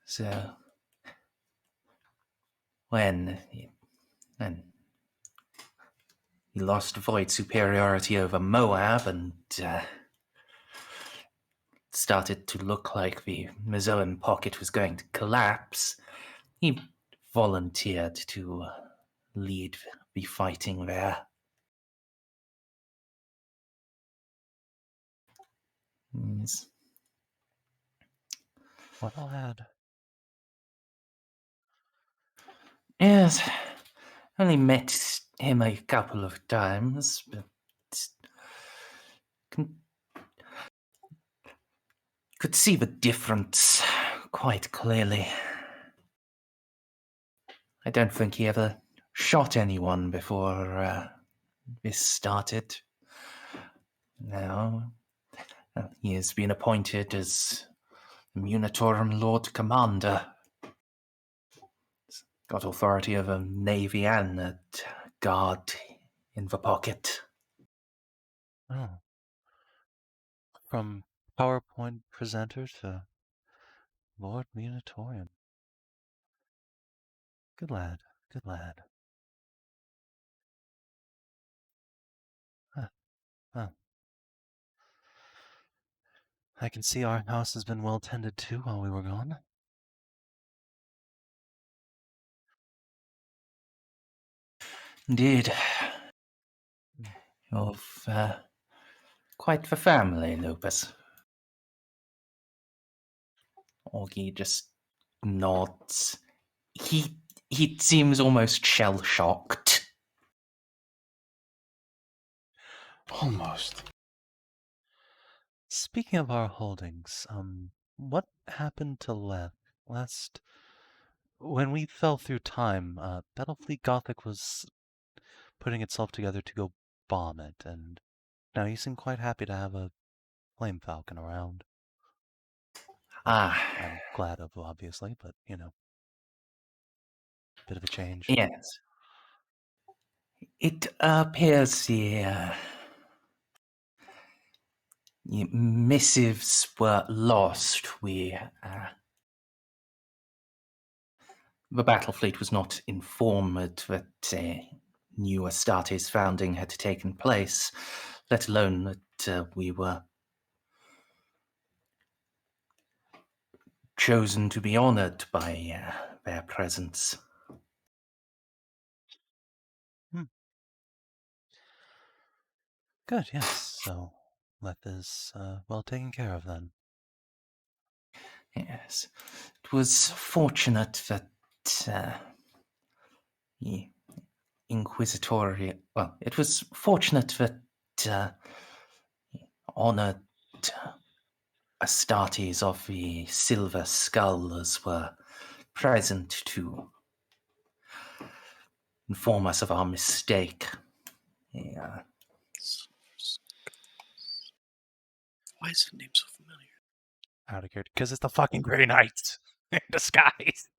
So, when he lost void superiority over Moab and started to look like the Mazoan pocket was going to collapse, he volunteered to lead be fighting there. Yes. What a lad. Yes, only met him a couple of times, but could see the difference quite clearly. I don't think he ever shot anyone before this started. Now, he has been appointed as the Munitorum Lord Commander. He's got authority over Navy and a guard in the pocket. Oh. From PowerPoint presenter to Lord Munitorium. Good lad, good lad. Huh. Well, I can see our house has been well tended to while we were gone. Indeed. You've quite the family, Lupus. Augie just nods. He seems almost shell-shocked. Almost. Speaking of our holdings, what happened to last? When we fell through time, Battlefleet Gothic was putting itself together to go bomb it, and now you seem quite happy to have a Flame Falcon around. I'm glad of, obviously, but, you know, bit of a change. Yes. It appears the missives were lost. The battle fleet was not informed that new Astartes founding had taken place, let alone that we were chosen to be honored by their presence. Good, yes. So, Leth is well taken care of then. Yes. It was fortunate that the Inquisitorial... Well, it was fortunate that honored Astartes of the Silver Skulls were present to inform us of our mistake. Yeah. Why is the name so familiar? Out of here, because it's the fucking Grey Knights in disguise.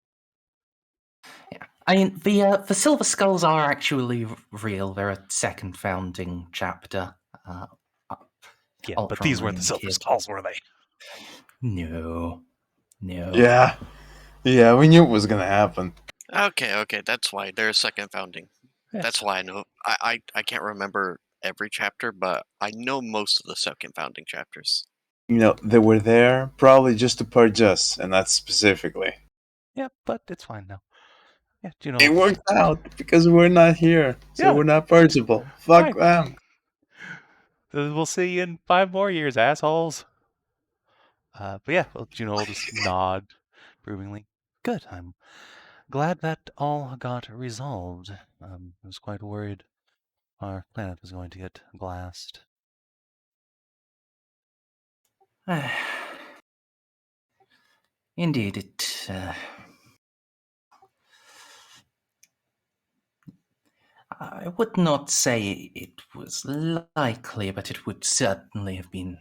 Yeah. I mean, the Silver Skulls are actually real. They're a second founding chapter. Yeah, but these weren't the Silver Skulls, were they? No. Yeah, we knew it was gonna happen. Okay, that's why they're a second founding. Yes. That's why I know. I can't remember every chapter, but I know most of the second founding chapters. You know, they were there probably just to purge us, and that's specifically. Yeah, but it's fine now. Yeah, Juno. It worked out because we're not here, so we're not purgeable. Fuck them. We'll see you in 5 more years, assholes. But yeah, well, Juno will just nod approvingly. Good. I'm glad that all got resolved. I was quite worried our planet was going to get glassed. Indeed, it... I would not say it was likely, but it would certainly have been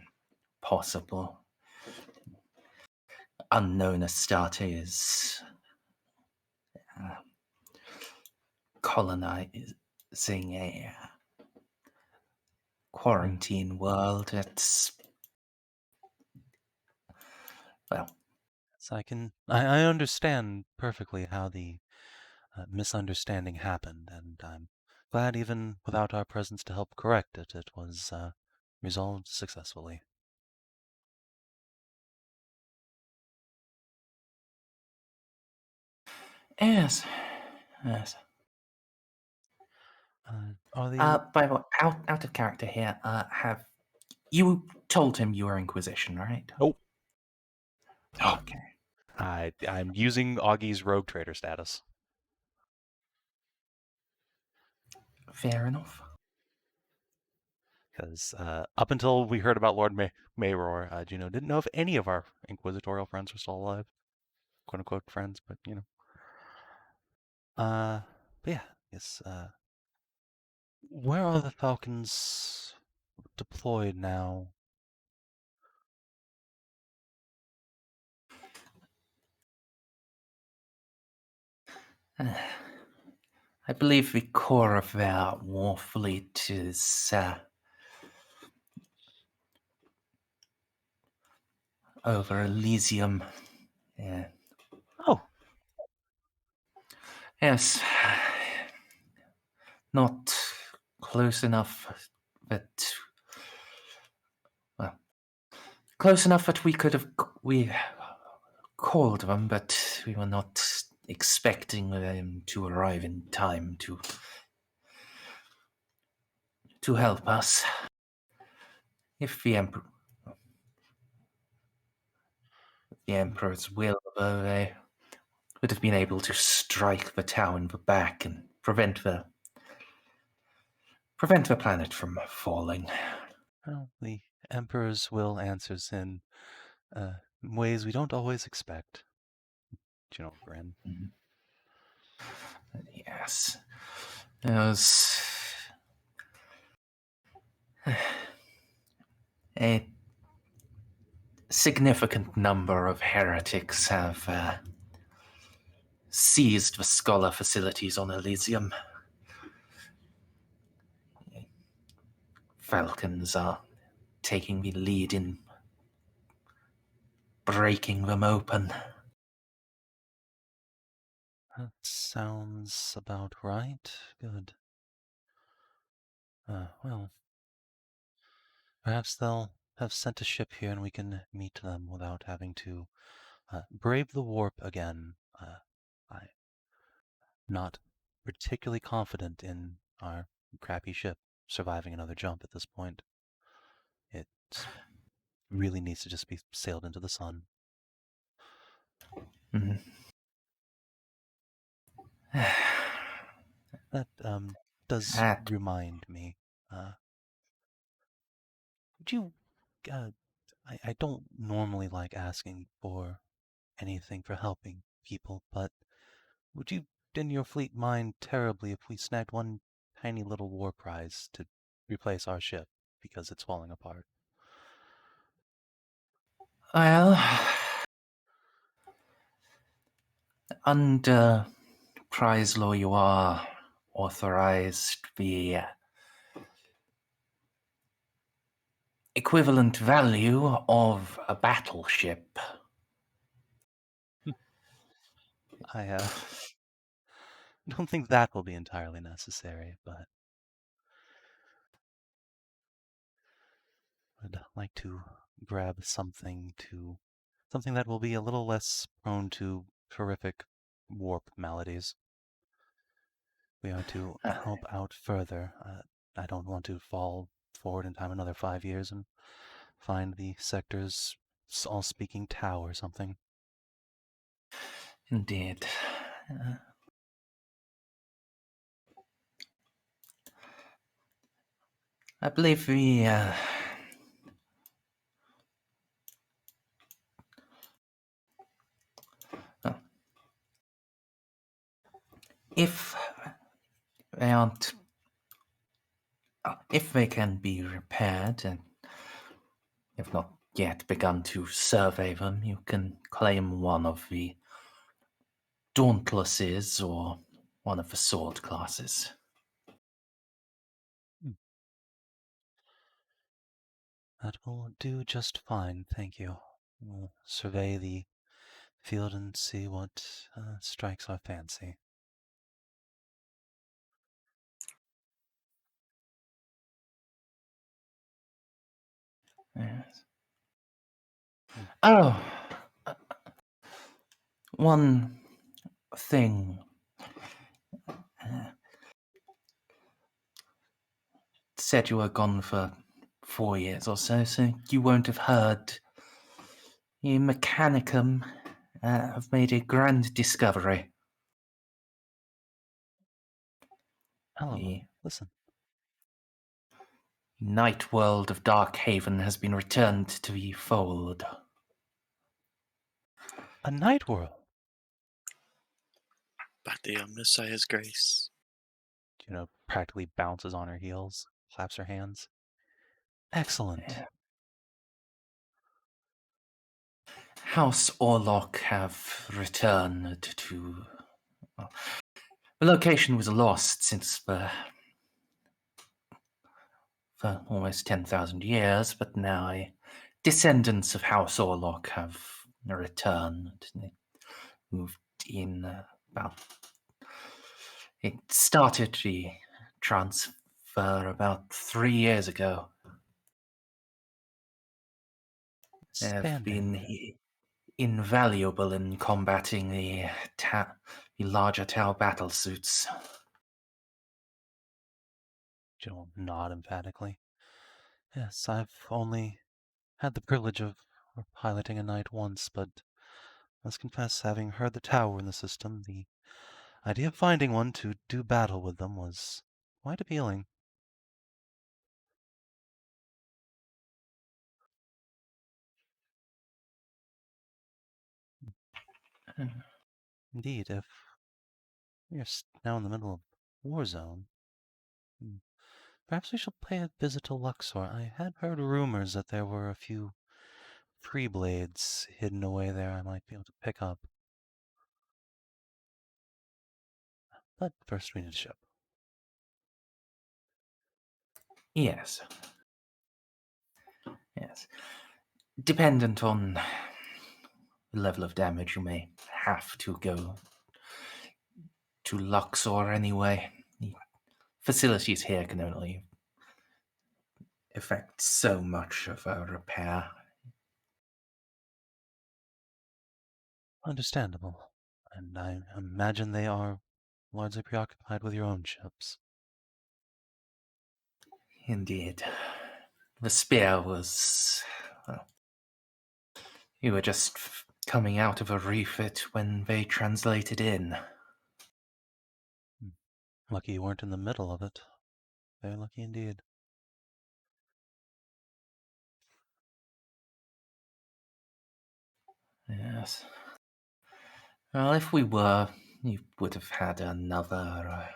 possible. Unknown Astartes colonizing a quarantine world. It's... well... So I understand perfectly how the misunderstanding happened, and I'm glad even without our presence to help correct it, it was resolved successfully. Yes. Are the By the way, out of character here, have you told him you were Inquisition, right? Nope. Okay. I'm using Augie's rogue trader status. Fair enough. Because up until we heard about Lord Mayror, Juno didn't know if any of our inquisitorial friends were still alive. Quote unquote friends, but you know. But yeah, yes. Where are the Falcons deployed now? I believe the core of their war fleet is over Elysium. Yeah. Oh. Yes. Not close enough that... Well, close enough that we called them, but we were not expecting them to arrive in time to help us. If the Emperor's will, though, they would have been able to strike the tower in the back and prevent the planet from falling. Well, the Emperor's will answers in ways we don't always expect. Juno grin. Yes. There was a significant number of heretics have seized the scholar facilities on Elysium. Falcons are taking the lead in breaking them open. That sounds about right. Good. Well, perhaps they'll have sent a ship here and we can meet them without having to brave the warp again. I'm not particularly confident in our crappy ship surviving another jump at this point. It really needs to just be sailed into the sun. Mm-hmm. That does remind me. Would you... I don't normally like asking for anything for helping people, but would you and your fleet mind terribly if we snagged one tiny little war prize to replace our ship because it's falling apart? Well, under prize law, you are authorized the equivalent value of a battleship. I don't think that will be entirely necessary, but I'd like to grab something that will be a little less prone to horrific warp maladies. We are to help out further. I don't want to fall forward in time another 5 years and find the sector's all-speaking Tau or something. Indeed. I believe we if they aren't, if they can be repaired and have not yet begun to survey them, you can claim one of the Dauntlesses or one of the sword classes. That will do just fine, thank you. We'll survey the field and see what strikes our fancy. Yes. Oh, one thing. said you were gone for 4 years or so you won't have heard. The Mechanicum have made a grand discovery. Eloa, listen. The night world of Darkhaven has been returned to the fold. A night world? By the Messiah's grace. Juno practically bounces on her heels, claps her hands. Excellent. House Orlok have returned to... Well, the location was lost since for almost 10,000 years, but now descendants of House Orlok have returned. They moved in about... It started the transfer about 3 years ago. They have been invaluable in combating the larger Tau battle suits. Jill nod emphatically. Yes, I've only had the privilege of piloting a knight once, but I must confess, having heard the Tau in the system, the idea of finding one to do battle with them was quite appealing. Indeed, if we are now in the middle of war zone, perhaps we shall pay a visit to Luxor. I had heard rumors that there were a few free blades hidden away there I might be able to pick up. But first we need a ship. Yes. Yes. Dependent on the level of damage, you may have to go to Luxor anyway. The facilities here can only effect so much of a repair. Understandable. And I imagine they are largely preoccupied with your own ships. Indeed. The spear was... Well, you were just coming out of a refit when they translated in. Lucky you weren't in the middle of it. Very lucky indeed. Yes. Well, if we were, you would have had another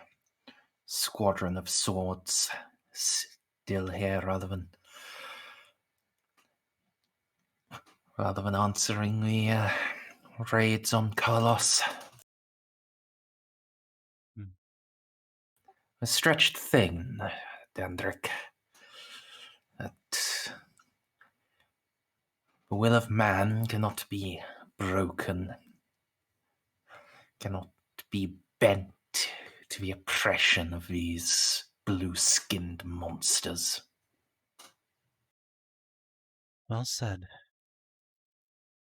squadron of swords still here rather than answering the raids on Carlos. A stretched thin, Dandrick. That the will of man cannot be broken, cannot be bent to the oppression of these blue-skinned monsters. Well said.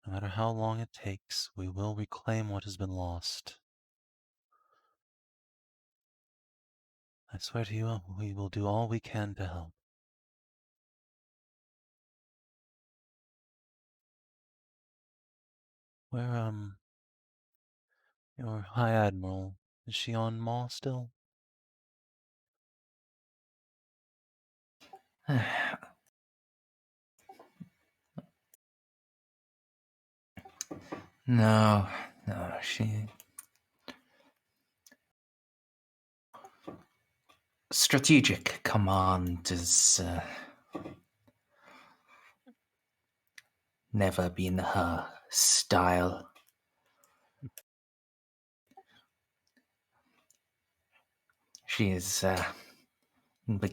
No matter how long it takes, we will reclaim what has been lost. I swear to you, we will do all we can to help. Where, your High Admiral, is she on Maw still? No, she... Strategic command has never been her style. She is in the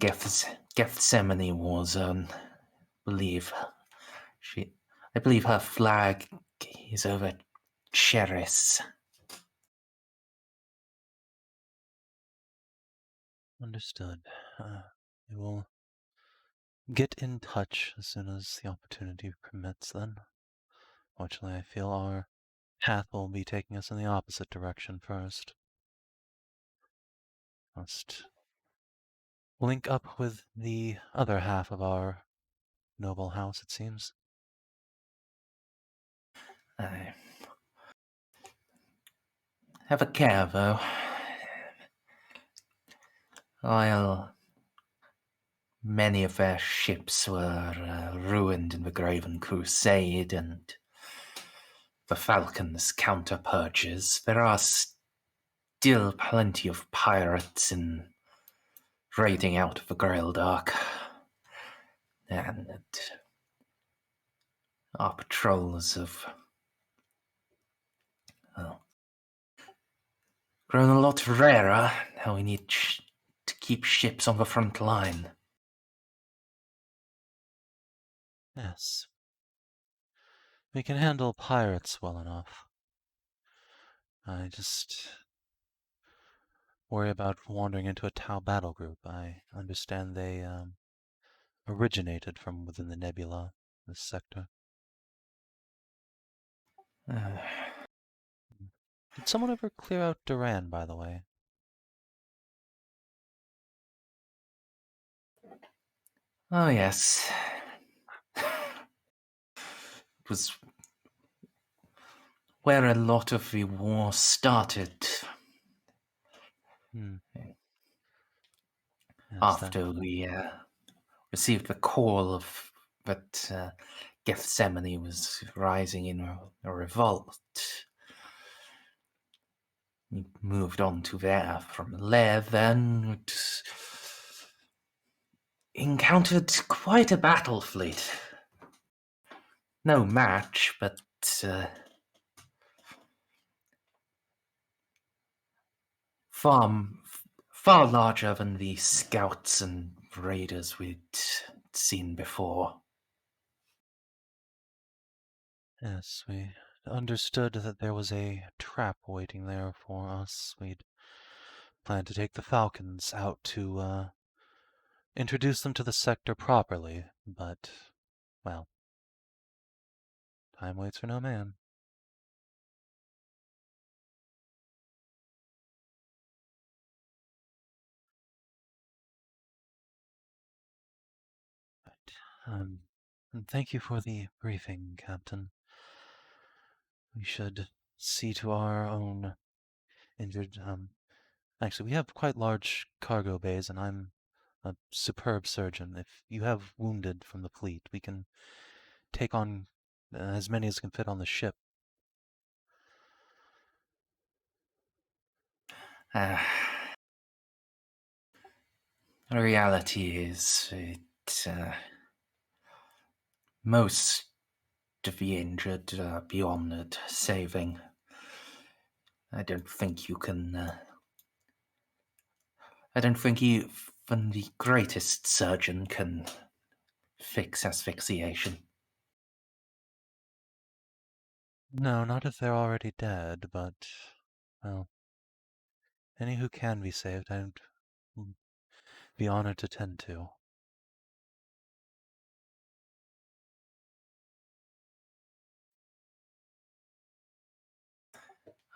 Gethsemane war zone. I believe her flag is over Cheris. Understood. We will get in touch as soon as the opportunity permits then. Fortunately, I feel our path will be taking us in the opposite direction first. Must link up with the other half of our noble house, it seems. Have a care, though. While many of their ships were ruined in the Graven Crusade and the Falcon's counter-purges, there are still plenty of pirates raiding out of the Grail Dark. And our patrols have grown a lot rarer. Now we need to keep ships on the front line. Yes. We can handle pirates well enough. I just worry about wandering into a Tau battle group. I understand they originated from within the nebula, this sector. Did someone ever clear out Duran, by the way? Oh, yes. It was where a lot of the war started. Yes, After we received the call that Gethsemane was rising in a revolt. We moved on to there from there, then encountered quite a battle fleet. No match, but far larger than the scouts and raiders we'd seen before. Yes, we understood that there was a trap waiting there for us. We'd planned to take the Falcons out to introduce them to the sector properly, but, well, time waits for no man. And thank you for the briefing, Captain. We should see to our own injured. Actually, we have quite large cargo bays, and I'm a superb surgeon. If you have wounded from the fleet, we can take on as many as can fit on the ship. The reality is, most of the injured are beyond saving. I don't think you can. I don't think even the greatest surgeon can fix asphyxiation. No, not if they're already dead, but, well, any who can be saved, I'd be honored to tend to.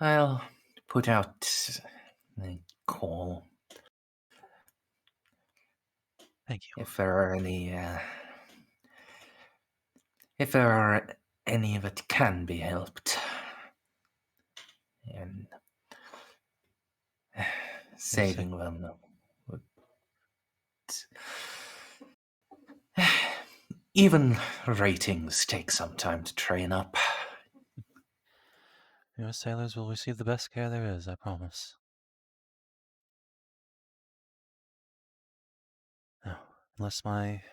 I'll put out the call. Thank you. If there are any that can be helped, and saving them would. Even ratings take some time to train up. Your sailors will receive the best care there is, I promise. Now, unless my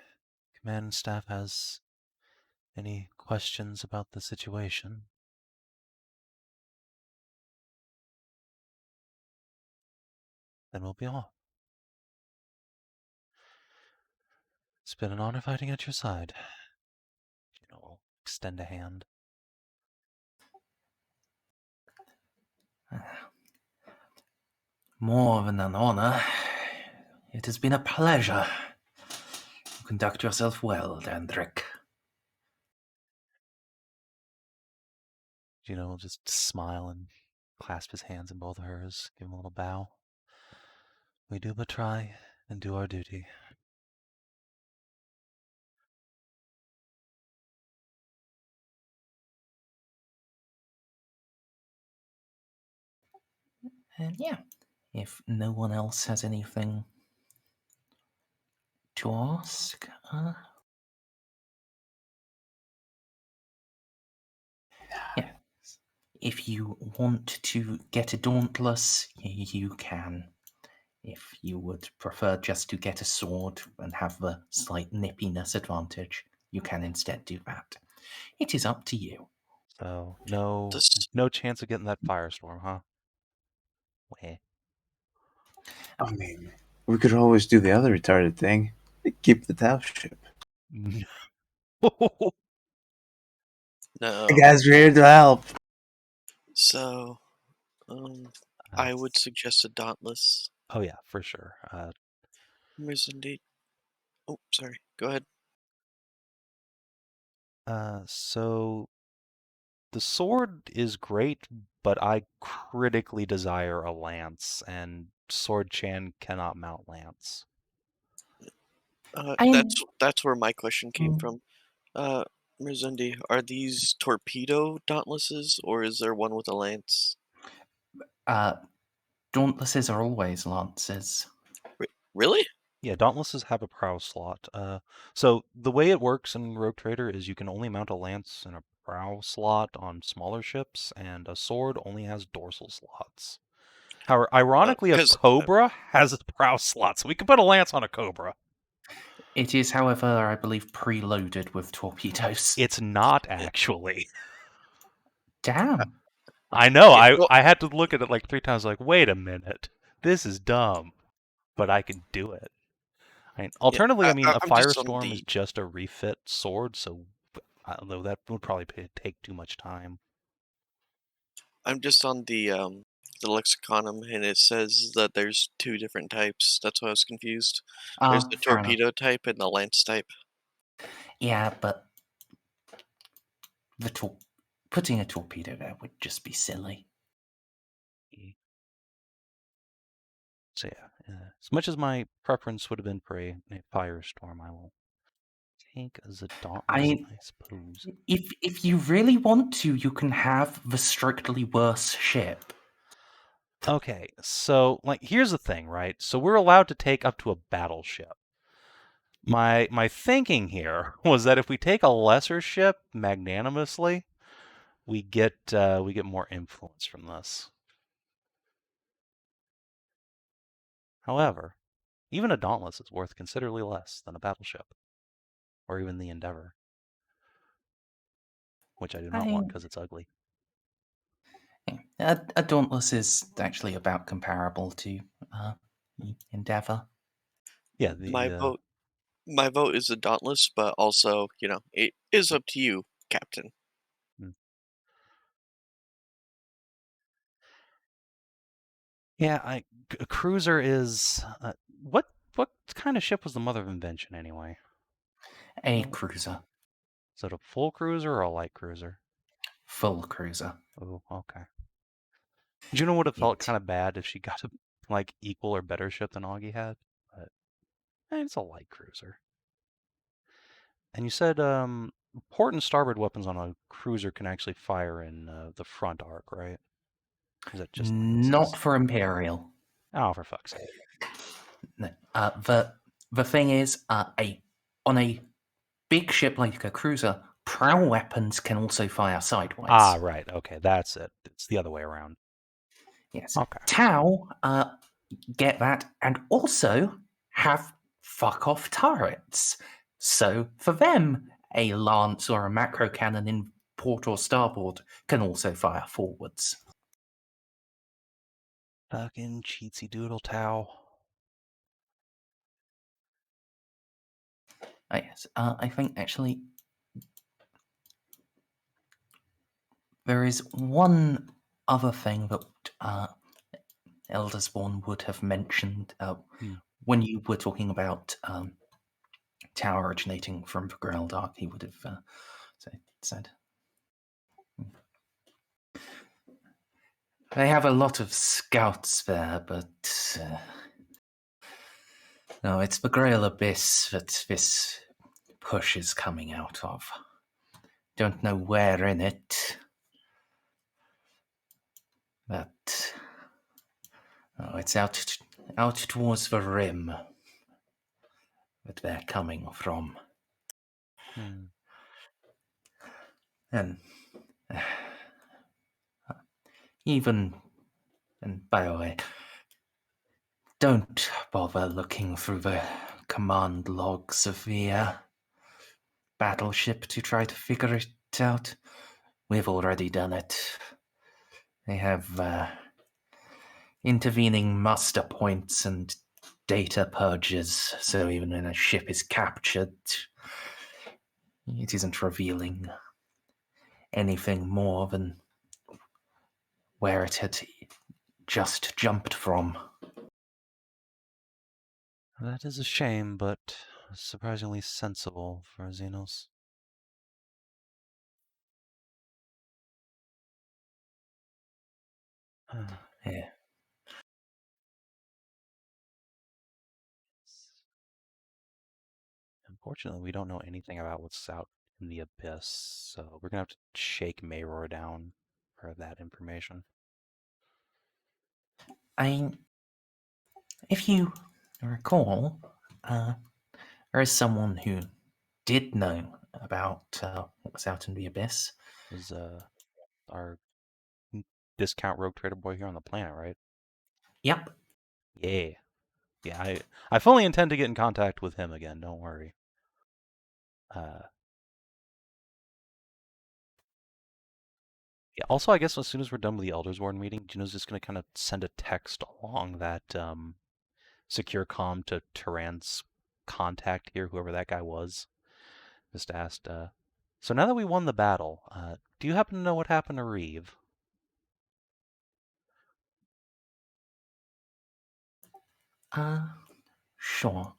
command and staff has any questions about the situation, then we'll be off. It's been an honor fighting at your side. I'll extend a hand. More than an honor, it has been a pleasure. You conduct yourself well, Dandrick. Juno will just smile and clasp his hands in both of hers, give him a little bow. We do but try and do our duty. And yeah, if no one else has anything to ask, yeah. If you want to get a Dauntless, you can. If you would prefer just to get a sword and have the slight nippiness advantage, you can instead do that. It is up to you. So no chance of getting that firestorm, huh? Weh. I mean, we could always do the other retarded thing. Keep the Tau ship. No. The guys are here to help. So, I would suggest a Dauntless. Oh yeah, for sure. Merzendi. Oh, sorry. Go ahead. So the sword is great, but I critically desire a lance, and Sword Chan cannot mount lance. That's where my question came from. Merzendi, are these torpedo Dauntlesses, or is there one with a lance? Dauntlesses are always lances. Really? Yeah, Dauntlesses have a prow slot. So the way it works in Rogue Trader is you can only mount a lance in a prow slot on smaller ships, and a sword only has dorsal slots. However, ironically, a Cobra has a prow slot, so we can put a lance on a Cobra. It is, however, I believe, preloaded with torpedoes. It's not actually. Damn. I know. I had to look at it like 3 times. Like, wait a minute, this is dumb, but I can do it. Alternatively, I mean, a Firestorm is just a refit sword, so although that would probably take too much time. I'm just on the Lexiconum, and it says that there's 2 different types. That's why I was confused. There's the torpedo type and the lance type. Yeah, but putting a torpedo there would just be silly. So yeah, as much as my preference would have been for a Firestorm, I will take as a Dauntless, I suppose. If you really want to, you can have the strictly worse ship. Okay, so here's the thing, right? So we're allowed to take up to a battleship. My thinking here was that if we take a lesser ship magnanimously, we get more influence from this. However, even a Dauntless is worth considerably less than a battleship, or even the Endeavor, which I do not want because it's ugly. A Dauntless is actually about comparable to Endeavor. Yeah, my vote is a Dauntless, but also, it is up to you, Captain. Yeah, a cruiser is what kind of ship was the mother of invention anyway? A cruiser. Is it a full cruiser or a light cruiser? Full cruiser. Oh, okay. Juno would have felt kind of bad if she got a equal or better ship than Augie had, but it's a light cruiser. And you said port and starboard weapons on a cruiser can actually fire in the front arc, right? Is that just not for Imperial? Oh, for fuck's sake! No. The thing is, on a big ship like a cruiser, prow weapons can also fire sideways. Ah, right. Okay, that's it. It's the other way around. Yes. Okay. Tau get that, and also have fuck off turrets. So for them, a lance or a macro cannon in port or starboard can also fire forwards. Fucking cheatsy doodle Tau. Yes, I think actually there is one other thing that Eldersborn would have mentioned when you were talking about Tau originating from the Greldark. He would have said they have a lot of scouts there, but No, it's the Grail Abyss that this push is coming out of. Don't know where in it, but it's out towards the rim that they're coming from. And and by the way, don't bother looking through the command logs of the battleship to try to figure it out. We've already done it. They have intervening muster points and data purges, so even when a ship is captured, it isn't revealing anything more than where it had just jumped from. That is a shame, but surprisingly sensible for Xenos. Yeah. Unfortunately, we don't know anything about what's out in the abyss, so we're gonna have to shake Mayror down for that information. If you recall, there is someone who did know about what was out in the abyss. It was our discount rogue trader boy here on the planet, right? Yep. Yeah. I fully intend to get in contact with him again. Don't worry. Yeah, also, I guess as soon as we're done with the Elders Ward meeting, Juno's just going to kind of send a text along that secure comm to Turan's contact here, whoever that guy was. Just asked, so now that we won the battle, do you happen to know what happened to Reeve? Sure.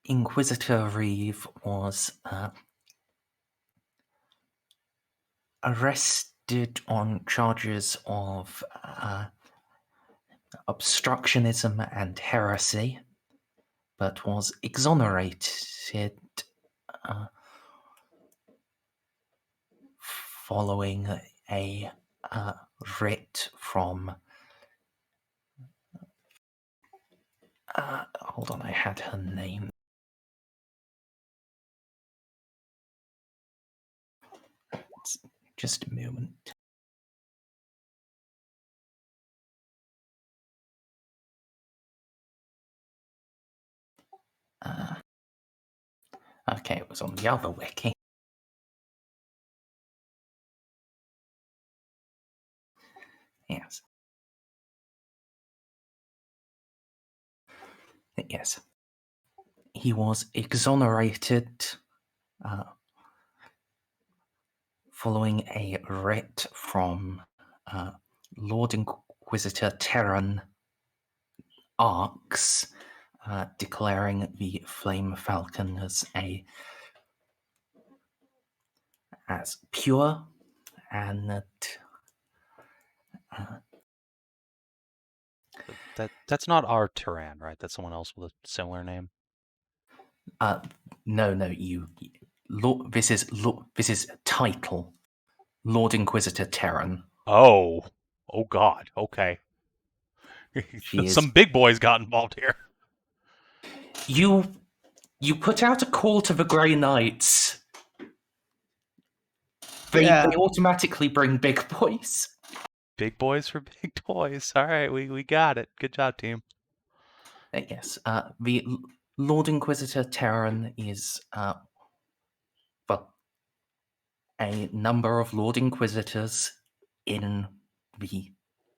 Inquisitor Reeve was arrested on charges of obstructionism and heresy, but was exonerated following a writ from... hold on, I had her name. Just a moment. Okay, it was on the other wiki. Yes. Yes. He was exonerated following a writ from Lord Inquisitor Terran Arx, declaring the Flame Falcon as pure and that's not our Turan, right? That's someone else with a similar name. No, this is title Lord Inquisitor Terran. Oh God. Okay. Some big boys got involved here. You put out a call to the Grey Knights. They automatically bring big boys. Big boys for big toys. All right, we got it. Good job, team. Yes, the Lord Inquisitor Terran is a number of Lord Inquisitors in the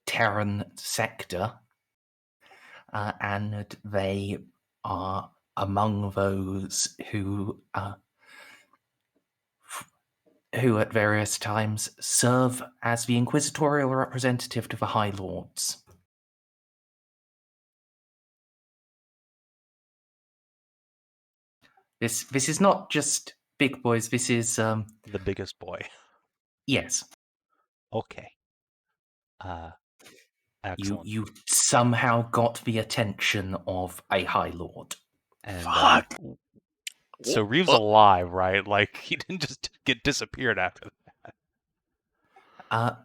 Terran sector, and they are among those who at various times serve as the inquisitorial representative to the High Lords. This is not just big boys. This is the biggest boy. Yes. Okay. Excellent. You somehow got the attention of a High Lord. And, Fuck. So Reeve's alive, right? Like, he didn't just get disappeared after that.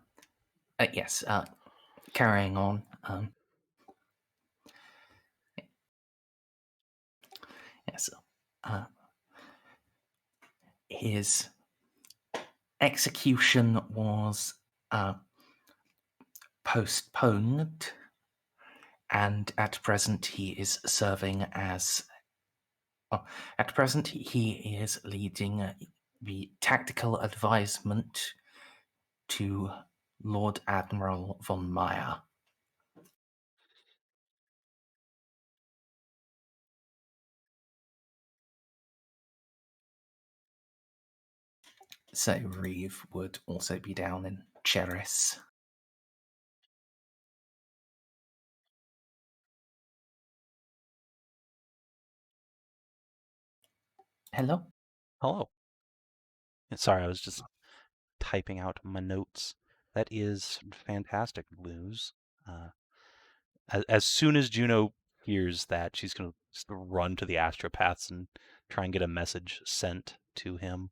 Yes, carrying on. Yes. His execution was postponed, and at present he is serving as. At present, he is leading the tactical advisement to Lord Admiral von Meyer. So Reeve would also be down in Cheris. Hello? Hello. Sorry, I was just typing out my notes. That is fantastic news. As soon as Juno hears that, she's going to run to the astropaths and try and get a message sent to him.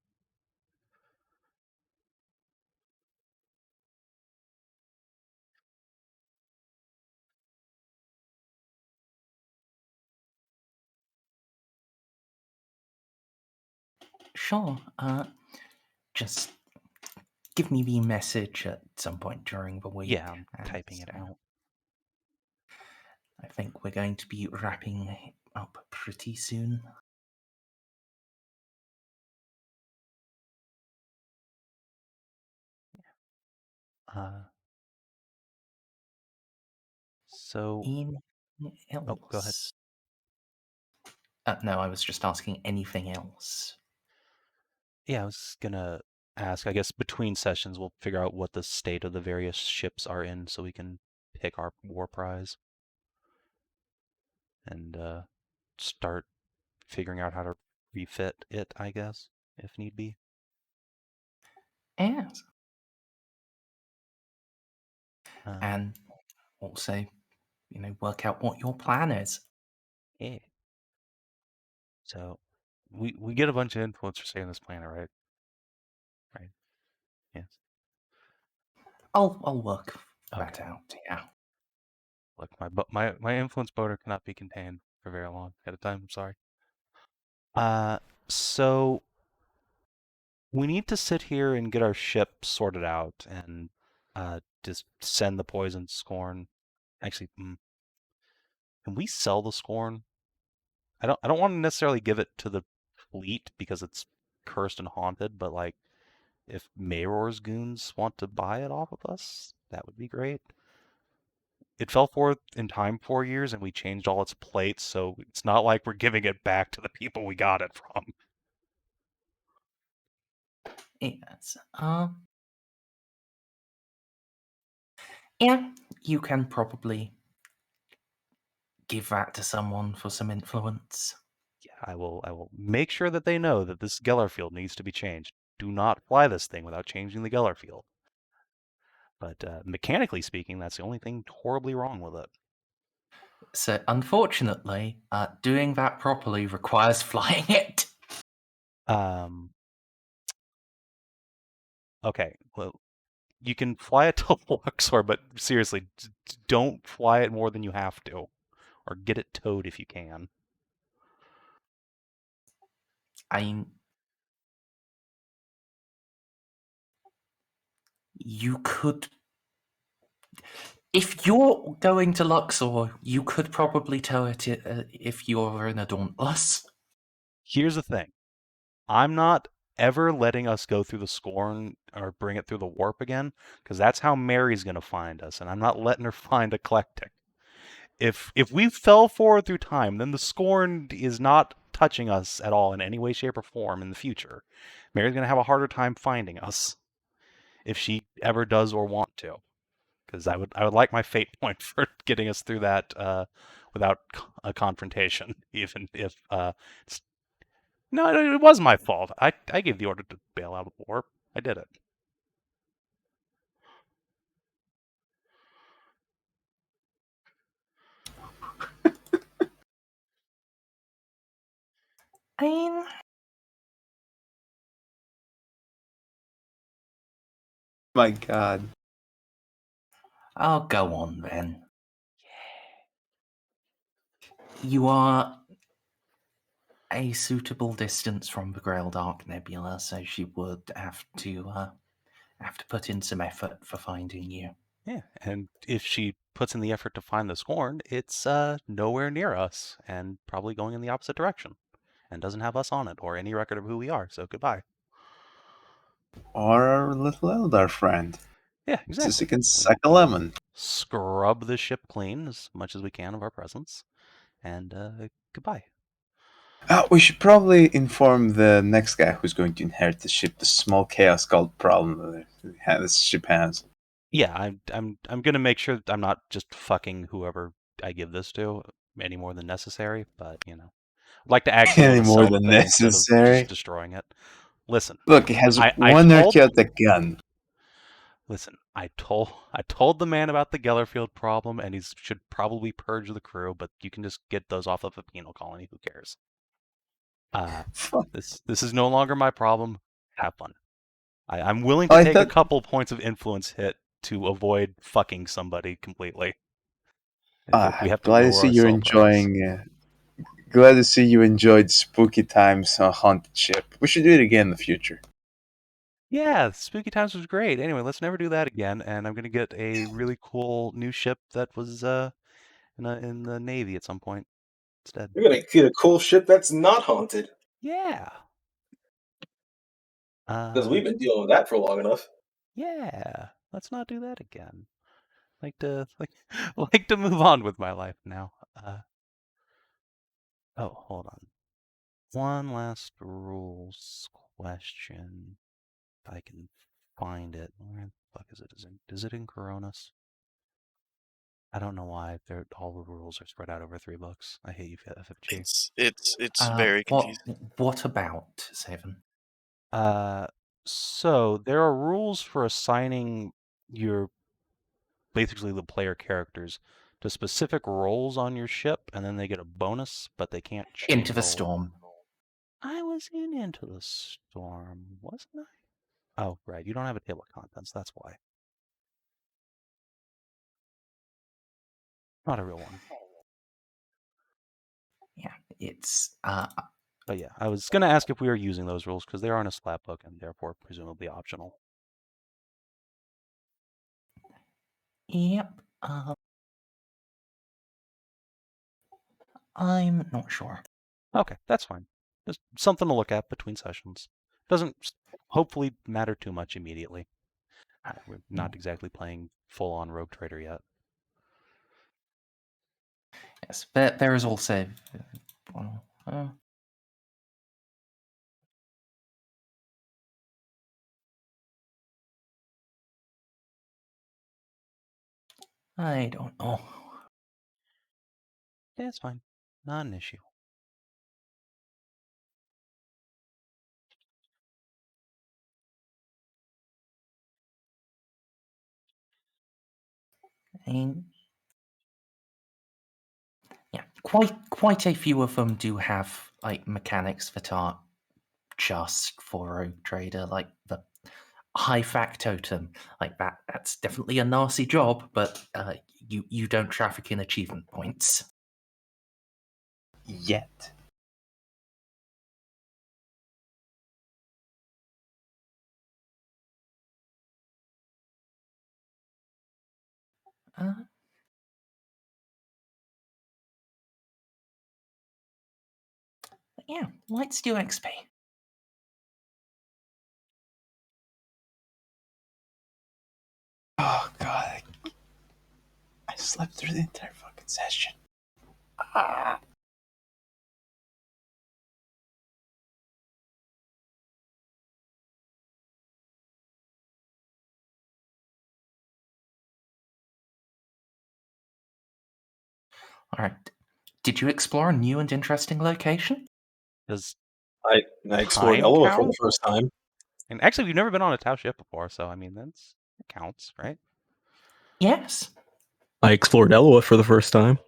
Sure. Just give me the message at some point during the week. Yeah, I'm typing it out. I think we're going to be wrapping up pretty soon. So... else? Oh, go ahead. No, I was just asking anything else. Yeah, I was going to ask, I guess between sessions we'll figure out what the state of the various ships are in so we can pick our war prize. And start figuring out how to refit it, I guess, if need be. Yes. And also, work out what your plan is. Yeah. So, we get a bunch of influence for saying this planet, right? Right. Yes. I'll work that out. Yeah. Look, my influence boater cannot be contained for very long at a time. I'm sorry. So we need to sit here and get our ship sorted out and just send the poison scorn. Actually, can we sell the scorn? I don't want to necessarily give it to the fleet because it's cursed and haunted, but like if Mayor's goons want to buy it off of us, that would be great. It fell forth in time 4 years and we changed all its plates, so it's not like we're giving it back to the people we got it from. Yes. Yeah, you can probably give that to someone for some influence. Yeah, I will make sure that they know that this Geller field needs to be changed. Do not fly this thing without changing the Geller field. But mechanically speaking, that's the only thing horribly wrong with it. So, unfortunately, doing that properly requires flying it. Okay, well, you can fly it to Luxor, but seriously, don't fly it more than you have to. Or get it towed if you can. You could... If you're going to Luxor, you could probably tow it if you're in a Dauntless. Here's the thing. I'm not ever letting us go through the Scorn or bring it through the Warp again, because that's how Mary's going to find us, and I'm not letting her find Eclectic. If we fell forward through time, then the Scorn is not touching us at all in any way, shape, or form in the future. Mary's going to have a harder time finding us if she ever does or want to. Because I would like my fate point for getting us through that without a confrontation, even if no, it was my fault. I gave the order to bail out of the warp. I did it. I mean, My God. I'll go on then. You are a suitable distance from the Grail Dark Nebula, so she would have to put in some effort for finding you. Yeah, and if she puts in the effort to find this horn, it's nowhere near us and probably going in the opposite direction and doesn't have us on it or any record of who we are, so goodbye. Or our little Eldar friend. Yeah, exactly. Just can suck a lemon. Scrub the ship clean as much as we can of our presence, and goodbye. We should probably inform the next guy who's going to inherit the ship the small chaos cult problem that this ship has. Yeah, I'm gonna make sure that I'm not just fucking whoever I give this to any more than necessary, but I'd like to actually Any more sell the than thing instead of necessary? just destroying it. Listen, Look, it has I one told- narcotic gun. Listen, I told the man about the Gellerfield problem, and he should probably purge the crew. But you can just get those off of a penal colony. Who cares? This is no longer my problem. Have fun. I'm willing to take a couple points of influence hit to avoid fucking somebody completely. If we have to Glad to lower see our you're self-price. enjoying. Glad to see you enjoyed spooky times on haunted ship. We should do it again in the future. Yeah, Spooky Times was great. Anyway, let's never do that again. And I'm gonna get a really cool new ship that was in the Navy at some point instead. You're gonna get a cool ship that's not haunted. Yeah. Because we've been dealing with that for long enough. Yeah. Let's not do that again. Like to move on with my life now. Oh, hold on. One last rules question. If I can find it. Where the fuck is it? Is it in Coronas? I don't know why all the rules are spread out over 3 books. I hate you, FFG. It's very confusing. What about Savin? So there are rules for assigning basically the player characters to specific roles on your ship, and then they get a bonus, but they can't change. Into the Storm. I was in Into the Storm, wasn't I? Oh, right. You don't have a table of contents. That's why. Not a real one. Yeah, it's But yeah, I was going to ask if we were using those rules because they are in a slab book and therefore presumably optional. Yep. I'm not sure. Okay, that's fine. Just something to look at between sessions. Doesn't hopefully matter too much immediately. We're not exactly playing full-on Rogue Trader yet. Yes, but there is also... I don't know. Yeah, it's fine. Not an issue. Yeah, quite a few of them do have like mechanics that are just for Rogue Trader, like the high factotum, like that's definitely a Narcy job, but you don't traffic in achievement points. Yet. Yeah, let's do XP. Oh god, I slept through the entire fucking session. All right. Did you explore a new and interesting location? I explored Eloa for the first time. And actually, we've never been on a Tau ship before, so I mean, that counts, right? Yes. I explored Eloa for the first time.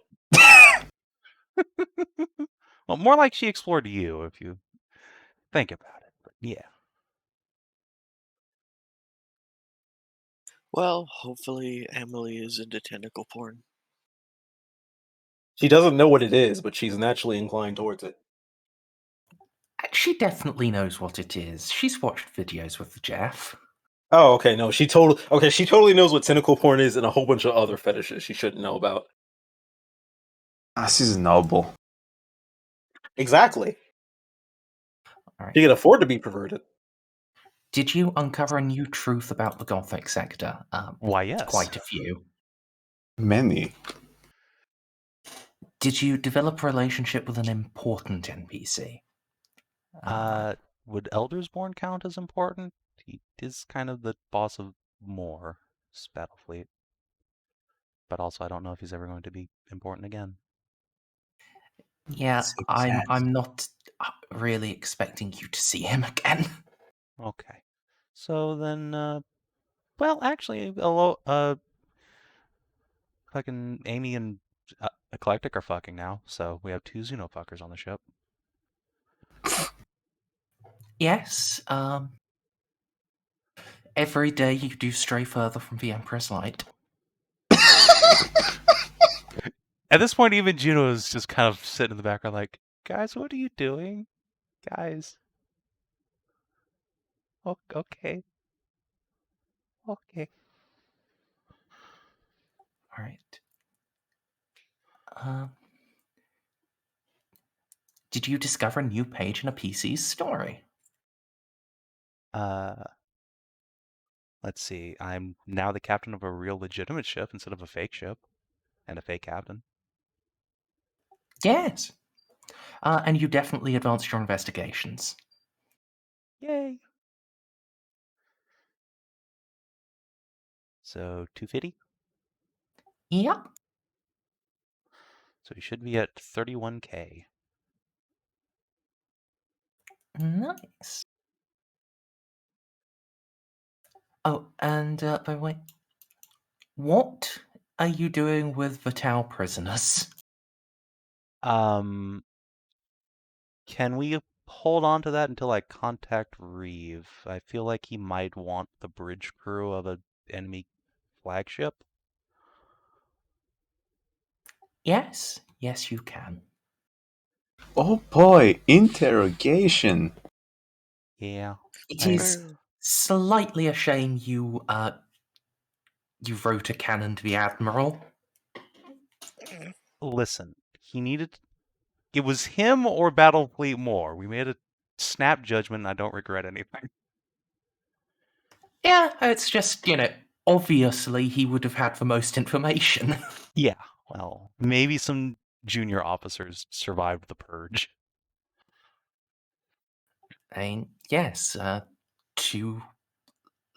Well, more like she explored you, if you think about it. But yeah. Well, hopefully Amelie is into tentacle porn. She doesn't know what it is, but she's naturally inclined towards it. She definitely knows what it is. She's watched videos with the Jeff. Oh, okay. No, she totally knows what tentacle porn is and a whole bunch of other fetishes she shouldn't know about. She's a noble. Exactly. All right. She can afford to be perverted. Did you uncover a new truth about the Gothic sector? Why, yes. Quite a few. Many. Did you develop a relationship with an important NPC? Would Eldersborn count as important? He is kind of the boss of Moor's Battlefleet. But also, I don't know if he's ever going to be important again. Yeah, I'm not really expecting you to see him again. Okay. So then, well, actually, fucking Amy and Eclectic are fucking now, so we have 2 Xenofuckers on the ship. Yes, every day you do stray further from the Emperor's Light. At this point, even Juno is just kind of sitting in the background like, guys, what are you doing? Guys. Okay. Okay. All right. Did you discover a new page in a PC's story? Let's see. I'm now the captain of a real legitimate ship instead of a fake ship. And a fake captain. Yes. And you definitely advanced your investigations. Yay. So, 250? Yep. So you should be at 31k. Nice. Oh, and by the way, what are you doing with Vital prisoners? Can we hold on to that until I contact Reeve? I feel like he might want the bridge crew of an enemy flagship. Yes, you can. Oh boy, interrogation. Yeah. It is slightly a shame you wrote a canon to the Admiral. Listen, it was him or Battlefleet Moore. We made a snap judgment and I don't regret anything. Yeah, it's just, obviously he would have had the most information. Yeah, well, maybe some junior officers survived the purge. Yes, 2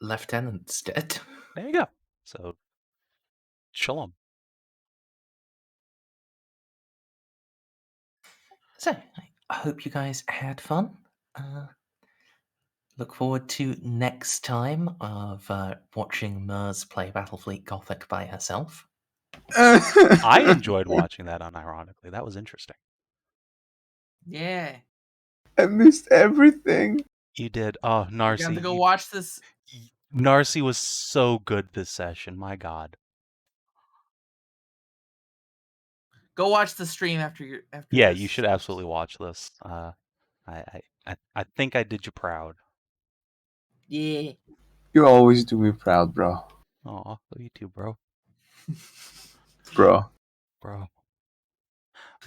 lieutenants did. There you go. So, shalom. So, I hope you guys had fun. Look forward to next time of watching Merz play Battlefleet Gothic by herself. I enjoyed watching that unironically. That was interesting. Yeah. I missed everything. You did. Oh, Narcy. You have to go watch this. Narcy was so good this session. My God. Go watch the stream after Yeah, this. you should absolutely watch this. I think I did you proud. Yeah. You always do me proud, bro. Aw, you too, bro. Bro.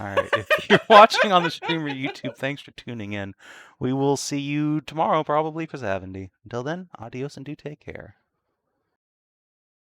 Alright, if you're watching on the stream or YouTube, thanks for tuning in. We will see you tomorrow, probably for 70. Until then, adios and do take care.